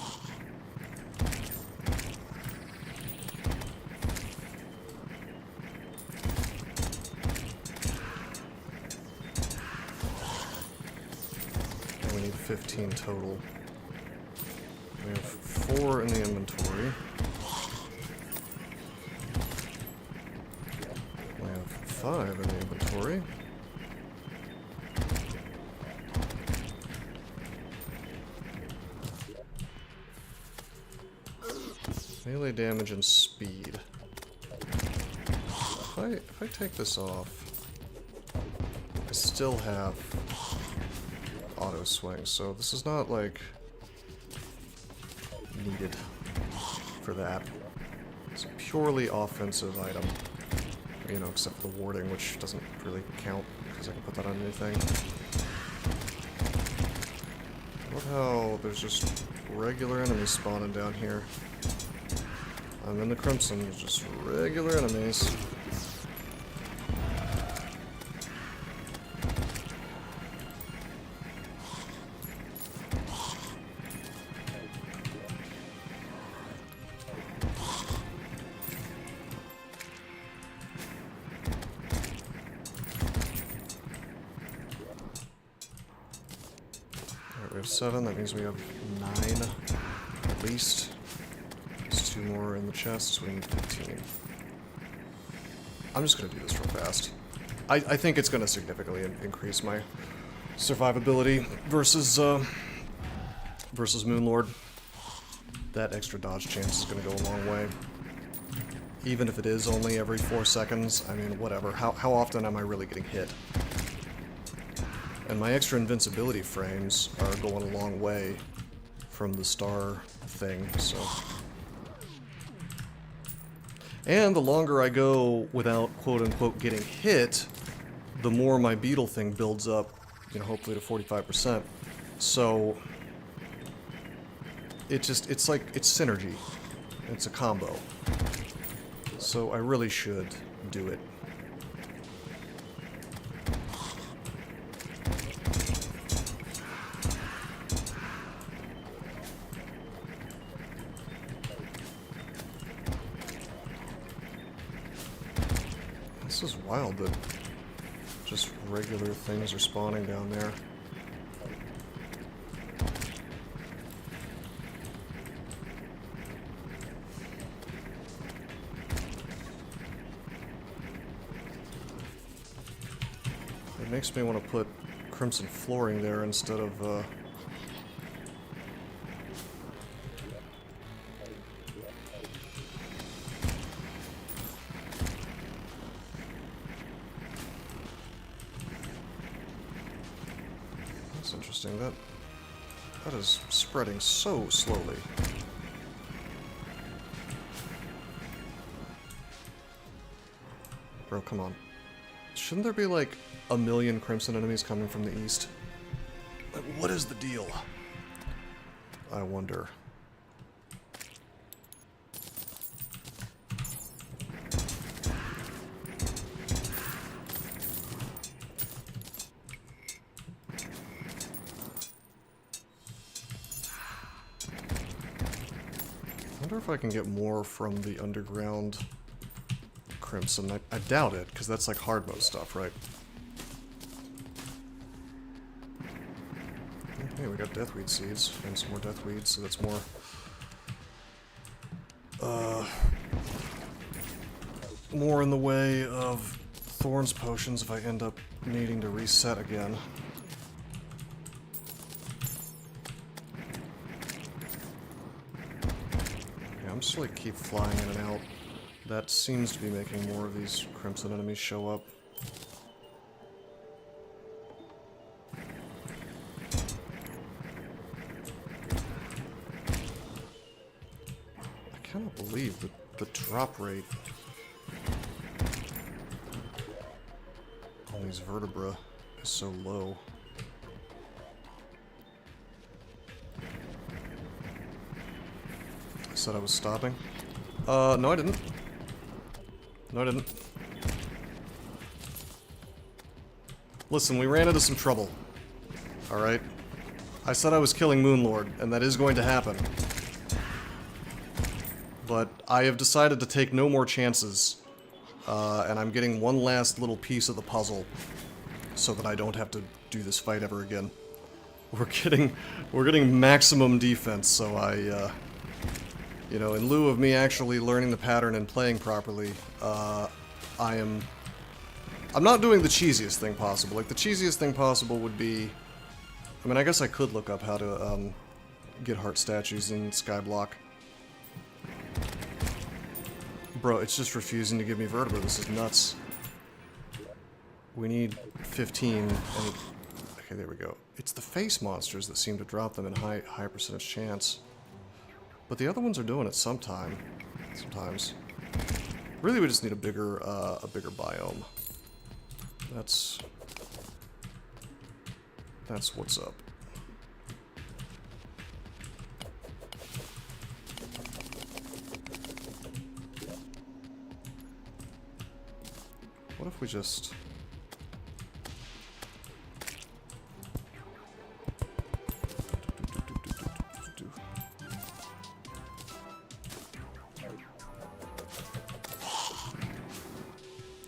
And we need 15 total. We have 4 in the inventory. We have 5 in the inventory. Melee damage and speed. If I take this off, I still have auto swing, so this is not like needed for that. It's a purely offensive item. You know, except for the warding, which doesn't really count because I can put that on anything. I love how there's just regular enemies spawning down here. I'm in the Crimson, there's just regular enemies. Alright, we have 7, that means we have 9 at least. There's 2 more in the chest, so we need 15. I'm just gonna do this real fast. I think it's gonna significantly increase my survivability versus versus Moonlord. That extra dodge chance is gonna go a long way. Even if it is only every 4 seconds, I mean, whatever. How often am I really getting hit? And my extra invincibility frames are going a long way from the star thing, so... And the longer I go without quote-unquote getting hit, the more my beetle thing builds up, you know, hopefully to 45%. So... it's synergy. It's a combo. So I really should do it. This is wild that just regular things are spawning down there. It makes me want to put crimson flooring there instead of That's interesting. That is spreading so slowly. Bro, come on. Shouldn't there be like a million crimson enemies coming from the east? Like, what is the deal? I wonder. I wonder if I can get more from the underground crimson. I doubt it, because that's like hard mode stuff, right? Okay, we got deathweed seeds and some more deathweed, so that's more more in the way of thorns potions if I end up needing to reset again. Yeah, I'm just like keep flying in and out. That seems to be making more of these crimson enemies show up. I cannot believe that the drop rate on these vertebra is so low. I said I was stopping. No I didn't. No I didn't. Listen, we ran into some trouble. Alright? I said I was killing Moonlord, and that is going to happen. But I have decided to take no more chances. And I'm getting one last little piece of the puzzle so that I don't have to do this fight ever again. We're getting maximum defense, so I, you know, in lieu of me actually learning the pattern and playing properly, I'm not doing the cheesiest thing possible. Like, the cheesiest thing possible would be... I mean, I guess I could look up how to, get heart statues in Skyblock. Bro, it's just refusing to give me vertebra. This is nuts. We need 15, and... Okay, there we go. It's the face monsters that seem to drop them in high percentage chance. But the other ones are doing it sometimes. Really, we just need a bigger biome. That's what's up. What if we just...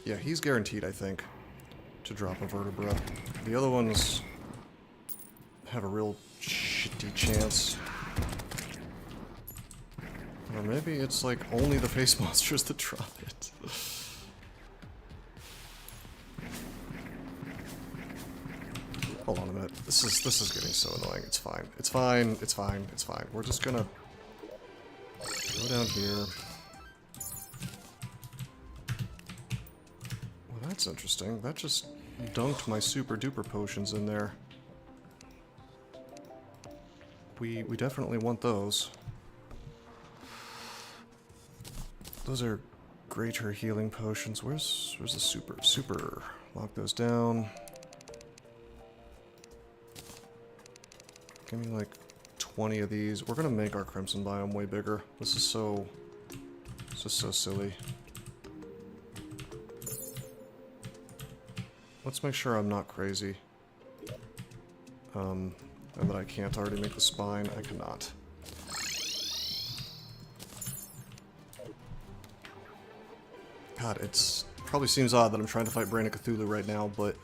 Yeah, he's guaranteed, I think, to drop a vertebra. The other ones have a real shitty chance. Or maybe it's like only the face monsters that drop it. Hold on a minute. This is getting so annoying. It's fine. It's fine. It's fine. It's fine. We're just gonna go down here. Well, that's interesting. That just dunked my super duper potions in there. We definitely want those. Those are greater healing potions. Where's the super? Super. Lock those down. Give me like 20 of these. We're gonna make our crimson biome way bigger. This is so silly. Let's make sure I'm not crazy. And that I can't already make the spine. I cannot. God, it's probably seems odd that I'm trying to fight Brain of Cthulhu right now, but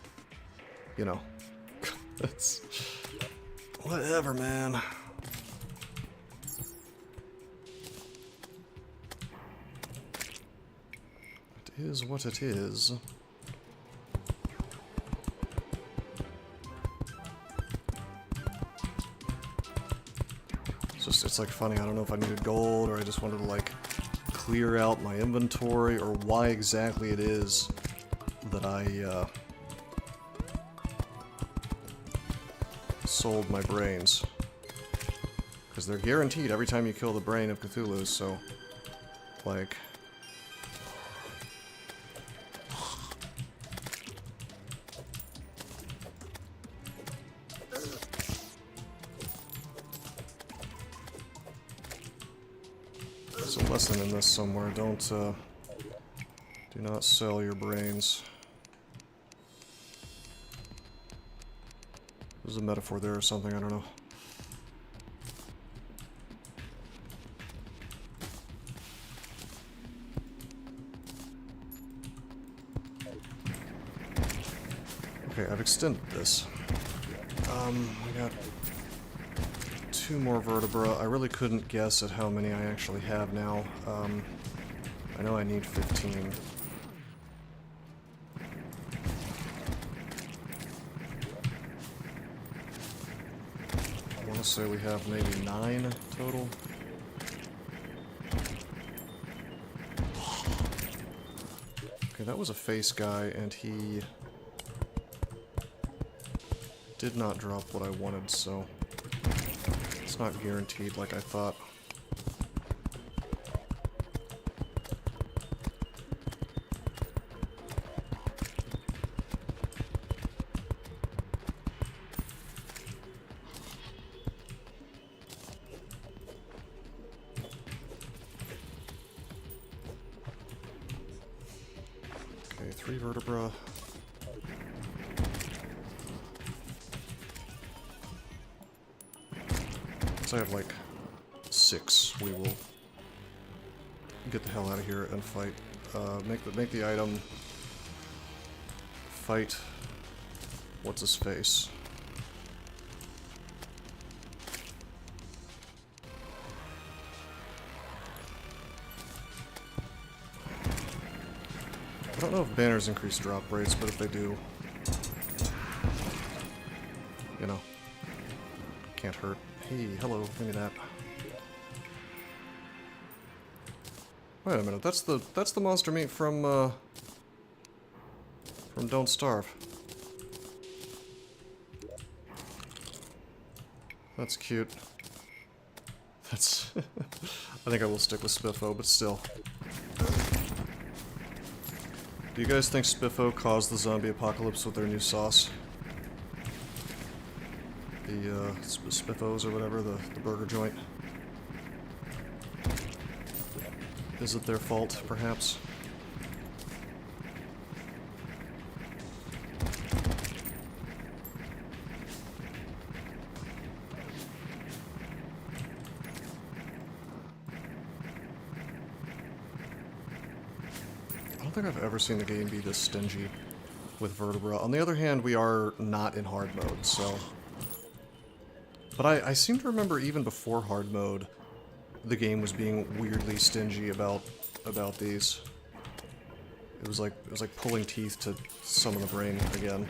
you know, it's whatever, man. It is what it is. It's like funny, I don't know if I needed gold or I just wanted to like clear out my inventory or why exactly it is that I sold my brains. Because they're guaranteed every time you kill the brain of Cthulhu, so like... There's a lesson in this somewhere. Do not sell your brains. There's a metaphor there or something, I don't know. Okay, I've extended this. We got 2 more vertebra. I really couldn't guess at how many I actually have now. I know I need 15. I want to say we have maybe 9 total. Okay, that was a face guy, and he did not drop what I wanted, so it's not guaranteed like I thought. Okay, 3 vertebra. Since I have like 6, we will get the hell out of here and fight. Make the item fight. What's his face? I don't know if banners increase drop rates, but if they do, you know, can't hurt. Hey, hello, give me that. Wait a minute, that's the monster meat from Don't Starve. That's cute. That's I think I will stick with Spiffo, but still. Do you guys think Spiffo caused the zombie apocalypse with their new sauce? The Spiffos or whatever, the burger joint. Is it their fault, perhaps? I don't think I've ever seen the game be this stingy with vertebra. On the other hand, we are not in hard mode, so... But I seem to remember even before hard mode, the game was being weirdly stingy about these. It was like pulling teeth to summon the brain again.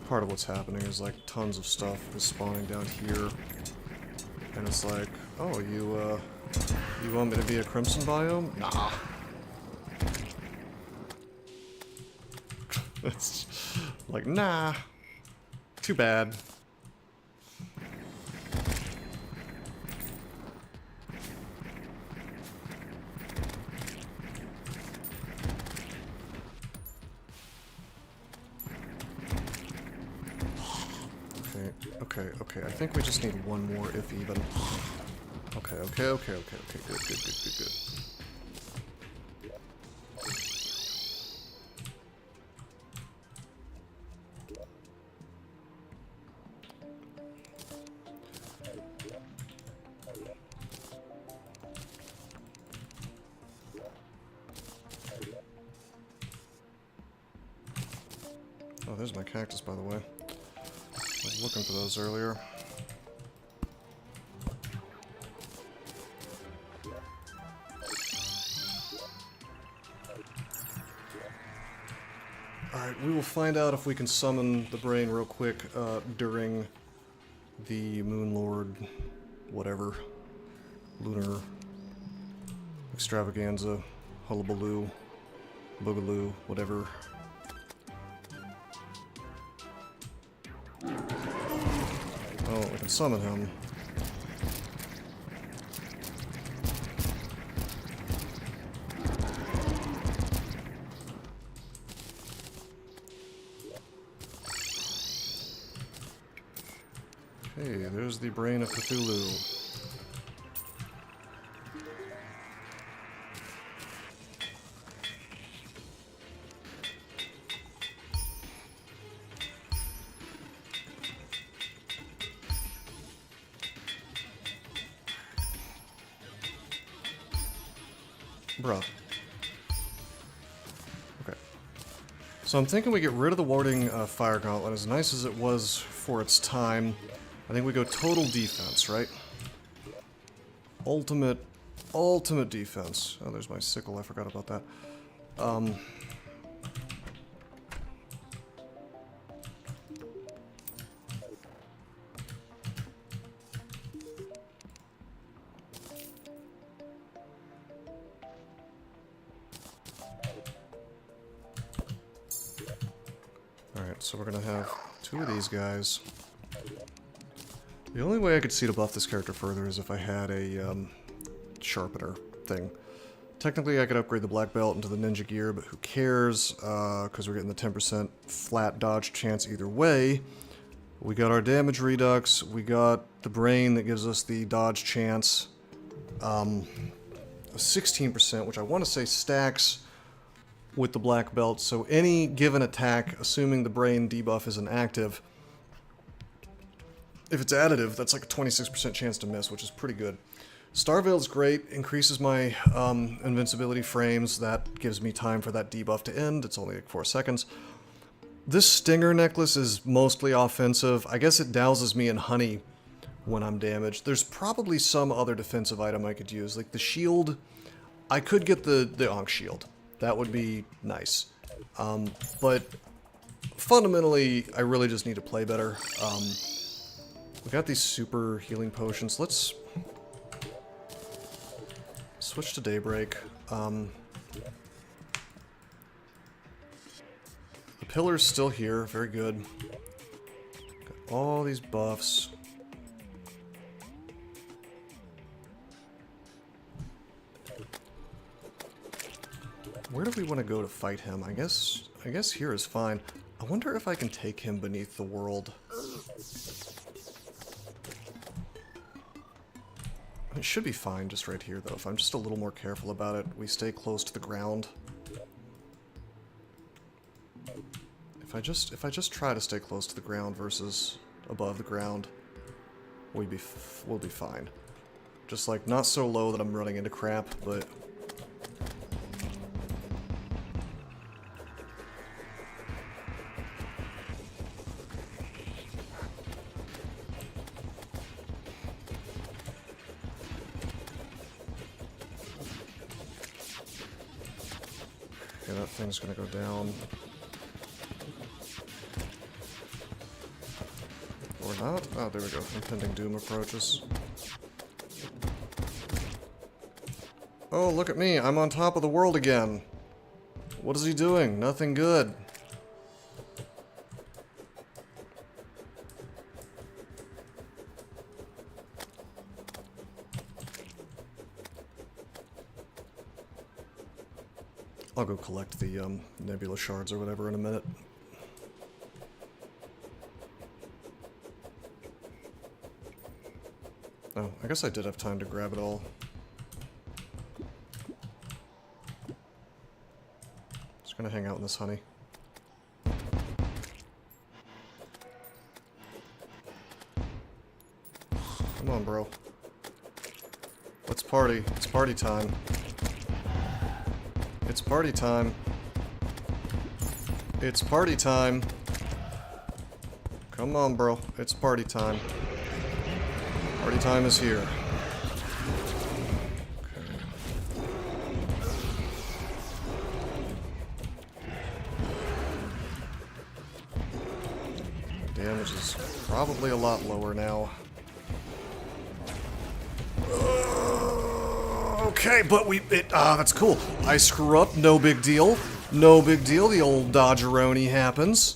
Part of what's happening is like tons of stuff is spawning down here, and it's like, oh, you want me to be a crimson biome? Nah. It's like, nah. Too bad. Okay, I think we just need one more, if even. Okay, good. Oh, there's my cactus, by the way. I was looking for those earlier. Alright, we will find out if we can summon the brain real quick during the Moonlord, whatever, lunar extravaganza, hullabaloo, boogaloo, whatever. Oh, we can summon him. Okay, there's the brain of Cthulhu. Bruh. Okay. So I'm thinking we get rid of the warding fire gauntlet. As nice as it was for its time, I think we go total defense, right? Ultimate defense. Oh, there's my sickle. I forgot about that. Alright, so we're gonna have 2 of these guys. The only way I could see to buff this character further is if I had a sharpener thing. Technically, I could upgrade the black belt into the ninja gear, but who cares? Because we're getting the 10% flat dodge chance either way. We got our damage redux. We got the brain that gives us the dodge chance. 16%, which I want to say stacks with the black belt. So any given attack, assuming the brain debuff isn't active, if it's additive, that's like a 26% chance to miss, which is pretty good. Star Veil's great, increases my invincibility frames. That gives me time for that debuff to end. It's only like 4 seconds. This Stinger necklace is mostly offensive. I guess it douses me in honey when I'm damaged. There's probably some other defensive item I could use. Like the shield, I could get the Ankh shield. That would be nice. But fundamentally, I really just need to play better. We got these super healing potions. Let's switch to Daybreak. The pillar's still here. Very good. Got all these buffs. Where do we want to go to fight him? I guess here is fine. I wonder if I can take him beneath the world. It should be fine just right here, though. If I'm just a little more careful about it, we stay close to the ground. If I just try to stay close to the ground versus above the ground, we'll be fine. Just like not so low that I'm running into crap, but okay, that thing's gonna go down. Or not? Oh, there we go. Impending doom approaches. Oh, look at me. I'm on top of the world again. What is he doing? Nothing good. I'll go collect the nebula shards or whatever in a minute. Oh, I guess I did have time to grab it all. Just gonna hang out in this honey. Come on, bro. Let's party. It's party time. It's party time. It's party time. Come on, bro. It's party time. Party time is here. Okay. Damage is probably a lot lower now. Okay, but that's cool. I screw up, no big deal. No big deal, the old dodgeroni happens.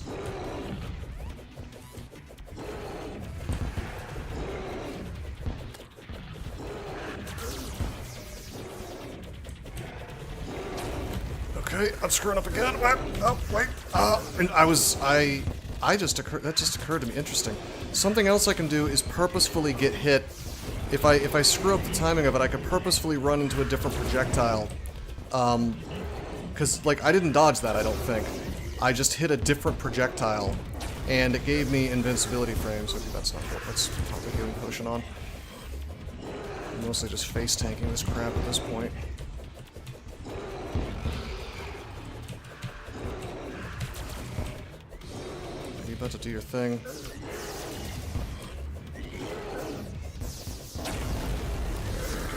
Okay, I'm screwing up again. What? Oh, wait. And that just occurred to me. Interesting. Something else I can do is purposefully get hit. If I screw up the timing of it, I could purposefully run into a different projectile. Because, like, I didn't dodge that, I don't think. I just hit a different projectile, and it gave me invincibility frames. Okay, that's not good. Let's pop the healing potion on. I'm mostly just face tanking this crap at this point. Are you about to do your thing?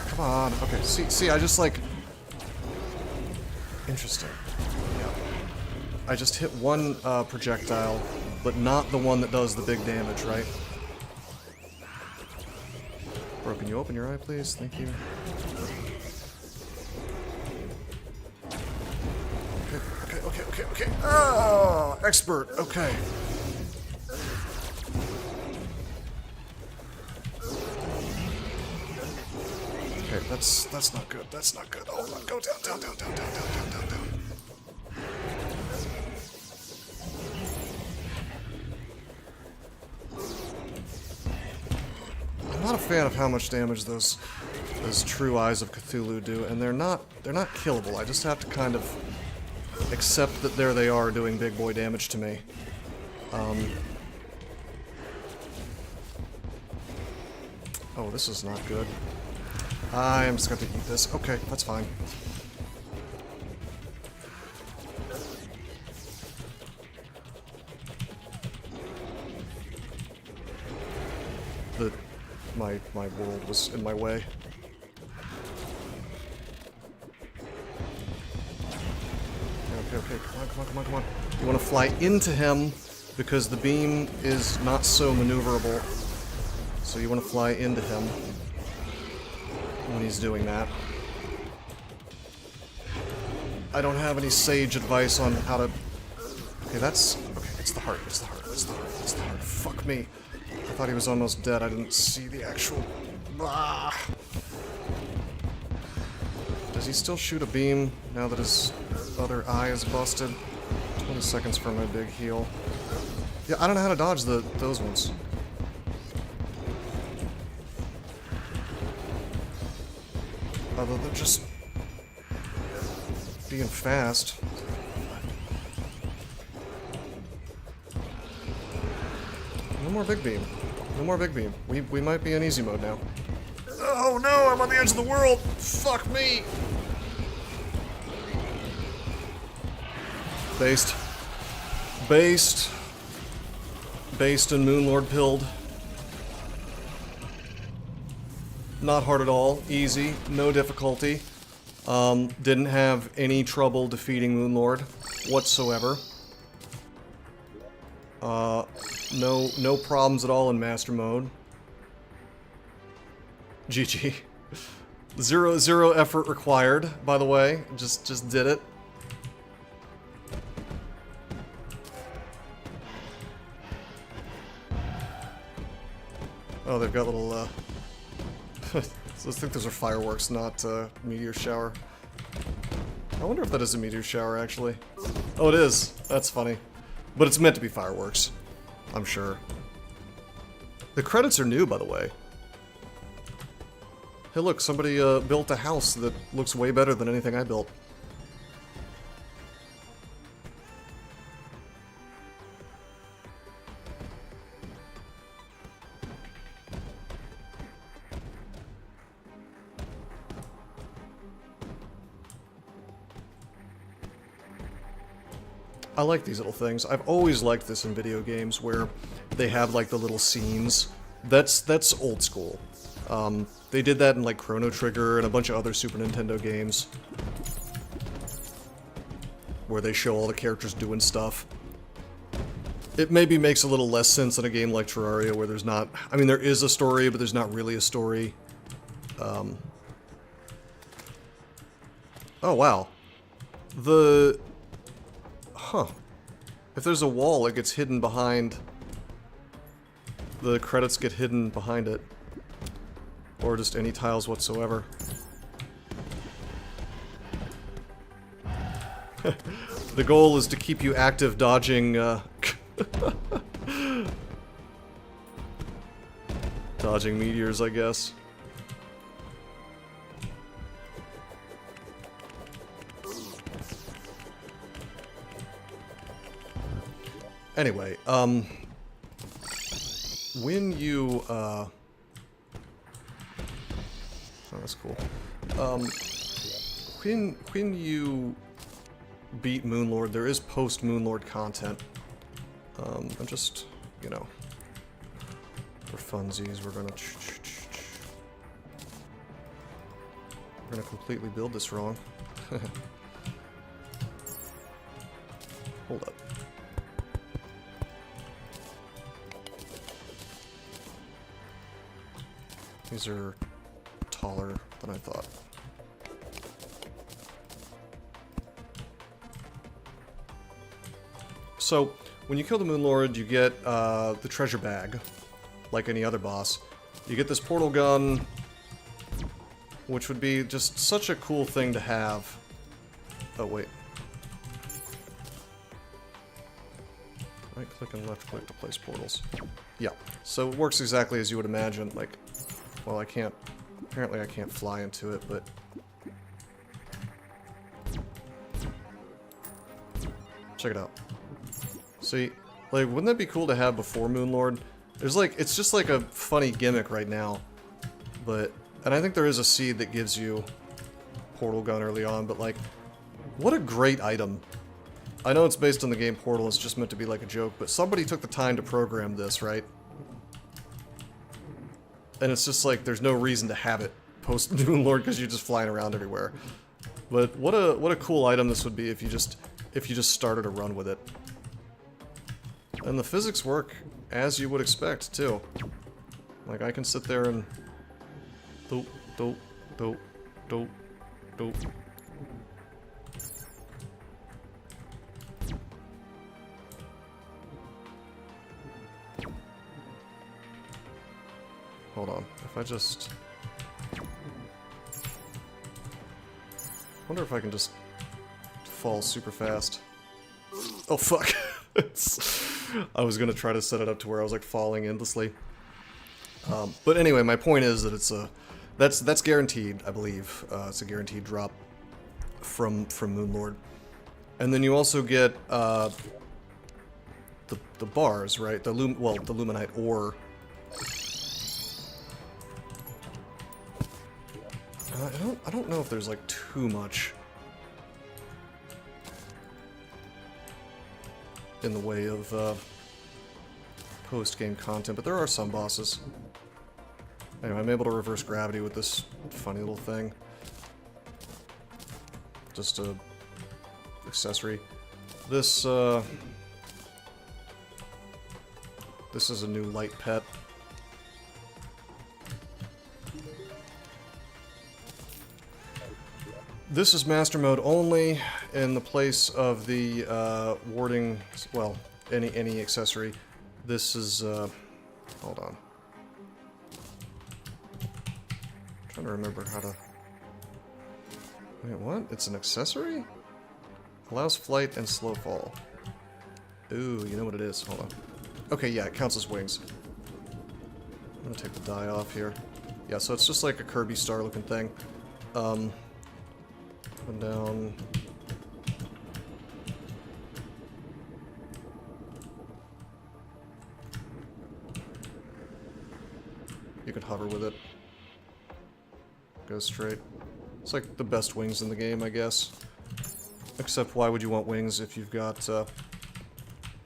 Come on. Okay, see, I just like... Interesting. Yeah. I just hit one projectile, but not the one that does the big damage, right? Bro, can you open your eye, please? Thank you. Okay. Oh, expert. Okay. Okay, that's not good. That's not good. Hold on. Go down. not a fan of how much damage those true Eyes of Cthulhu do, and they're not killable. I just have to kind of accept that there they are doing big boy damage to me. Oh, this is not good. I am just going to eat this. Okay, that's fine. My world was in my way. Okay, come on. You want to fly into him because the beam is not so maneuverable. So you want to fly into him when he's doing that. I don't have any sage advice on how to... Okay, it's the heart. Fuck me. I thought he was almost dead. I didn't see the actual... Ah. Does he still shoot a beam now that his other eye is busted? 20 seconds for my big heal. Yeah, I don't know how to dodge those ones. Although they're just being fast. No more big beam. No more big beam. We might be in easy mode now. Oh no, I'm on the edge of the world! Fuck me! Based and Moonlord pilled. Not hard at all. Easy. No difficulty. Didn't have any trouble defeating Moonlord whatsoever. No problems at all in Master Mode. GG. Zero effort required, by the way. Just did it. Oh, they've got little, so I think those are fireworks, not, meteor shower. I wonder if that is a meteor shower, actually. Oh, it is. That's funny. But it's meant to be fireworks. I'm sure. The credits are new, by the way. Hey look, somebody built a house that looks way better than anything I built. I like these little things. I've always liked this in video games where they have like the little scenes. That's old school. They did that in like Chrono Trigger and a bunch of other Super Nintendo games where they show all the characters doing stuff. It maybe makes a little less sense in a game like Terraria where there's not... I mean, there is a story, but there's not really a story. Oh, wow. Huh. If there's a wall, it gets hidden behind... The credits get hidden behind it. Or just any tiles whatsoever. The goal is to keep you active dodging, dodging meteors, I guess. Anyway, when you, oh, that's cool. When you beat Moonlord, there is post-Moonlord content. And just, you know, for funsies, we're gonna completely build this wrong. Hold up. These are taller than I thought. So, when you kill the Moonlord, you get the treasure bag, like any other boss. You get this portal gun, which would be just such a cool thing to have. Oh, wait. Right click and left click to place portals. Yeah, so it works exactly as you would imagine. Like, Well, I can't... Apparently I can't fly into it, but... Check it out. See, like, wouldn't that be cool to have before Moonlord? There's like, it's just like a funny gimmick right now. But, and I think there is a seed that gives you Portal Gun early on, but like, what a great item. I know it's based on the game Portal, it's just meant to be like a joke, but somebody took the time to program this, right? And it's just like, there's no reason to have it post Moonlord because you're just flying around everywhere. But what a cool item this would be if you just started a run with it. And the physics work as you would expect, too. Like, I can sit there and... Dope, dope, dope, dope, dope. Hold on. If I just... wonder if I can just fall super fast. Oh, fuck. I was gonna try to set it up to where I was like falling endlessly. But anyway, my point is that it's a that's guaranteed, I believe. It's a guaranteed drop from Moonlord, and then you also get the bars, right? The Luminite ore. I don't know if there's like too much in the way of post-game content, but there are some bosses. Anyway, I'm able to reverse gravity with this funny little thing. Just a accessory. This is a new light pet. This is Master Mode only in the place of the warding, well, any accessory. This is, hold on. I'm trying to remember how to... Wait, what? It's an accessory? Allows flight and slow fall. Ooh, you know what it is. Hold on. Okay, yeah, it counts as wings. I'm gonna take the die off here. Yeah, so it's just like a Kirby star looking thing. And down. You could hover with it. Go straight. It's like the best wings in the game, I guess. Except why would you want wings if you've got the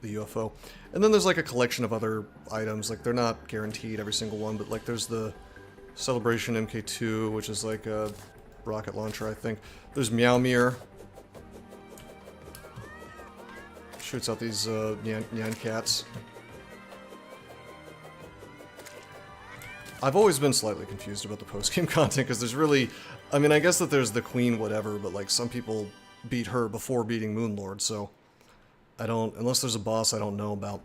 UFO? And then there's like a collection of other items. Like they're not guaranteed every single one, but like there's the Celebration MK2, which is like a rocket launcher, I think. There's Meowmere. Shoots out these Nyan cats. I've always been slightly confused about the post-game content, because there's really... I mean, I guess that there's the Queen whatever, but like some people beat her before beating Moonlord, so... I don't... Unless there's a boss I don't know about.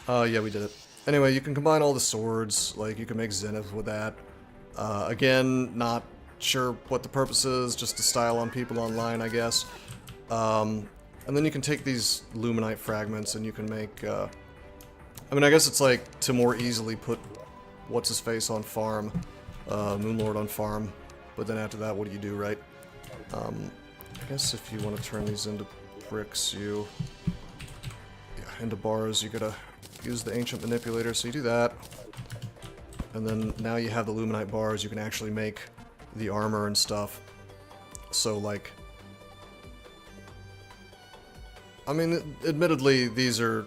Yeah, we did it. Anyway, you can combine all the swords, like you can make Zenith with that. Again, not sure what the purpose is, just to style on people online, I guess. And then you can take these Luminite fragments and you can make, I mean, I guess it's like to more easily put what's-his-face on farm, Moonlord on farm, but then after that, what do you do, right? I guess if you want to turn these into bricks, yeah, into bars, you gotta use the Ancient Manipulator, so you do that. And then now you have the Luminite bars, you can actually make the armor and stuff. So, like... I mean, admittedly, these are...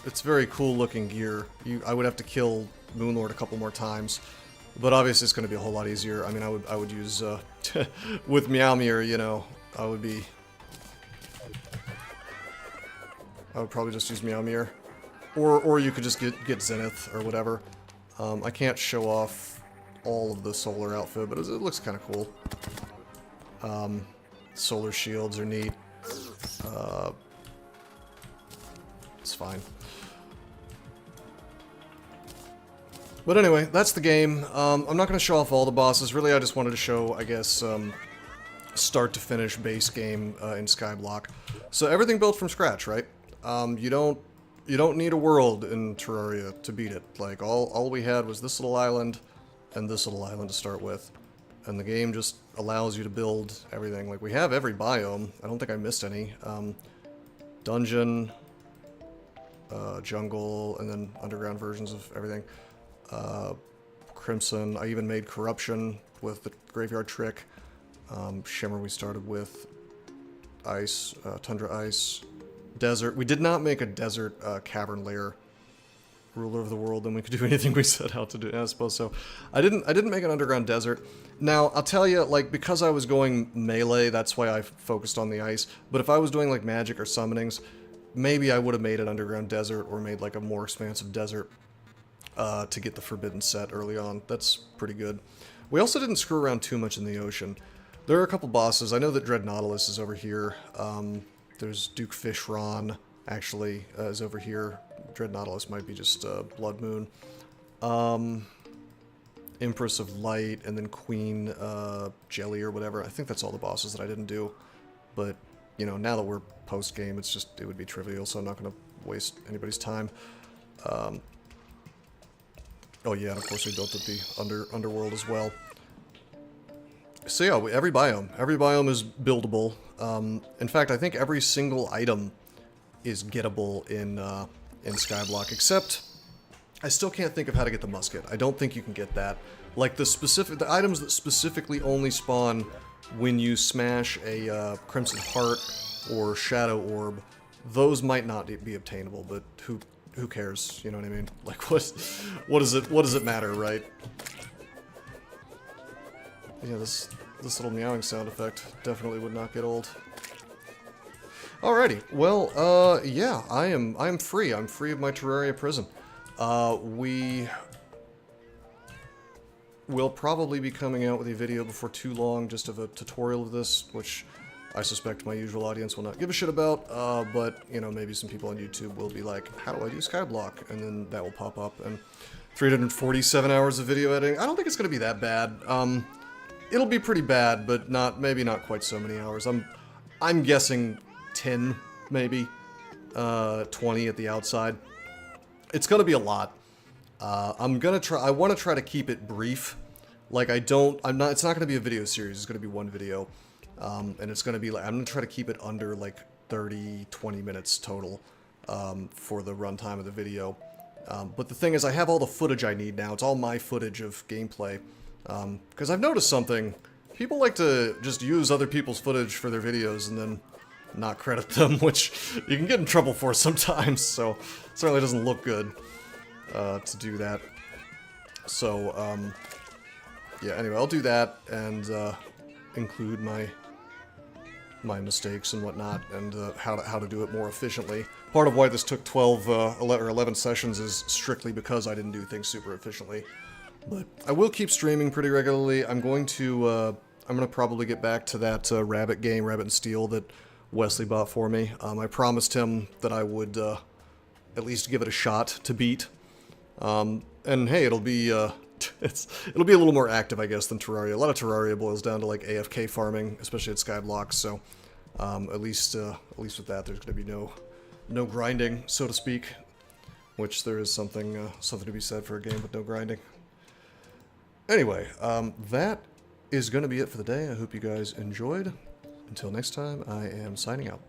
It's very cool looking gear. I would have to kill Moonlord a couple more times. But obviously it's going to be a whole lot easier. I mean, I would use... with Meowmere, you know, I would probably just use Meowmere. Or you could just get Zenith or whatever. I can't show off all of the solar outfit, but it looks kind of cool. Solar shields are neat. It's fine. But anyway, that's the game. I'm not going to show off all the bosses. Really, I just wanted to show, I guess, start to finish base game in Skyblock. So everything built from scratch, right? You don't need a world in Terraria to beat it. Like all we had was this little island and this little island to start with. And the game just allows you to build everything. Like, we have every biome. I don't think I missed any. Dungeon, jungle, and then underground versions of everything. Crimson. I even made Corruption with the Graveyard Trick. Shimmer we started with. Ice, Tundra Ice. Desert. We did not make a desert cavern layer. Ruler of the world, then we could do anything we set out to do, I suppose so. I didn't make an underground desert. Now, I'll tell you, like, because I was going melee, that's why I focused on the ice. But if I was doing, like, magic or summonings, maybe I would have made an underground desert or made, like, a more expansive desert to get the forbidden set early on. That's pretty good. We also didn't screw around too much in the ocean. There are a couple bosses. I know that Dread Nautilus is over here. There's Duke Fishron, actually, is over here. Dread Nautilus might be just Blood Moon. Empress of Light, and then Queen Jelly or whatever. I think that's all the bosses that I didn't do. But, you know, now that we're post-game, it would be trivial, so I'm not going to waste anybody's time. Oh yeah, and of course we built up the underworld as well. So yeah, every biome is buildable. In fact, I think every single item is gettable in Skyblock, except I still can't think of how to get the musket. I don't think you can get that. Like the items that specifically only spawn when you smash a Crimson Heart or Shadow Orb, those might not be obtainable, but who cares? You know what I mean? Like what does it matter, right? Yeah, this little meowing sound effect definitely would not get old. Alrighty, well, yeah, I am free. I'm free of my Terraria prison. We will probably be coming out with a video before too long, just of a tutorial of this, which I suspect my usual audience will not give a shit about, but, you know, maybe some people on YouTube will be like, how do I do Skyblock? And then that will pop up, and 347 hours of video editing. I don't think it's going to be that bad. It'll be pretty bad, but maybe not quite so many hours. I'm guessing 10, maybe 20 at the outside. It's gonna be a lot. I want to try to keep it brief. Like it's not gonna be a video series. It's gonna be one video, and it's gonna be like I'm gonna try to keep it under like 30-20 minutes total for the runtime of the video. But the thing is, I have all the footage I need now. It's all my footage of gameplay. Because I've noticed something. People like to just use other people's footage for their videos and then not credit them, which you can get in trouble for sometimes, so it certainly doesn't look good to do that. So, yeah, anyway, I'll do that and include my mistakes and whatnot, and how to do it more efficiently. Part of why this took 11 sessions is strictly because I didn't do things super efficiently. But I will keep streaming pretty regularly. I'm going to probably get back to that Rabbit game, Rabbit and Steel, that Wesley bought for me. I promised him that I would at least give it a shot to beat. And hey, it'll be it'll be a little more active, I guess, than Terraria. A lot of Terraria boils down to like AFK farming, especially at Skyblock. So at least with that, there's going to be no grinding, so to speak. Which there is something to be said for a game with no grinding. Anyway, that is going to be it for the day. I hope you guys enjoyed. Until next time, I am signing out.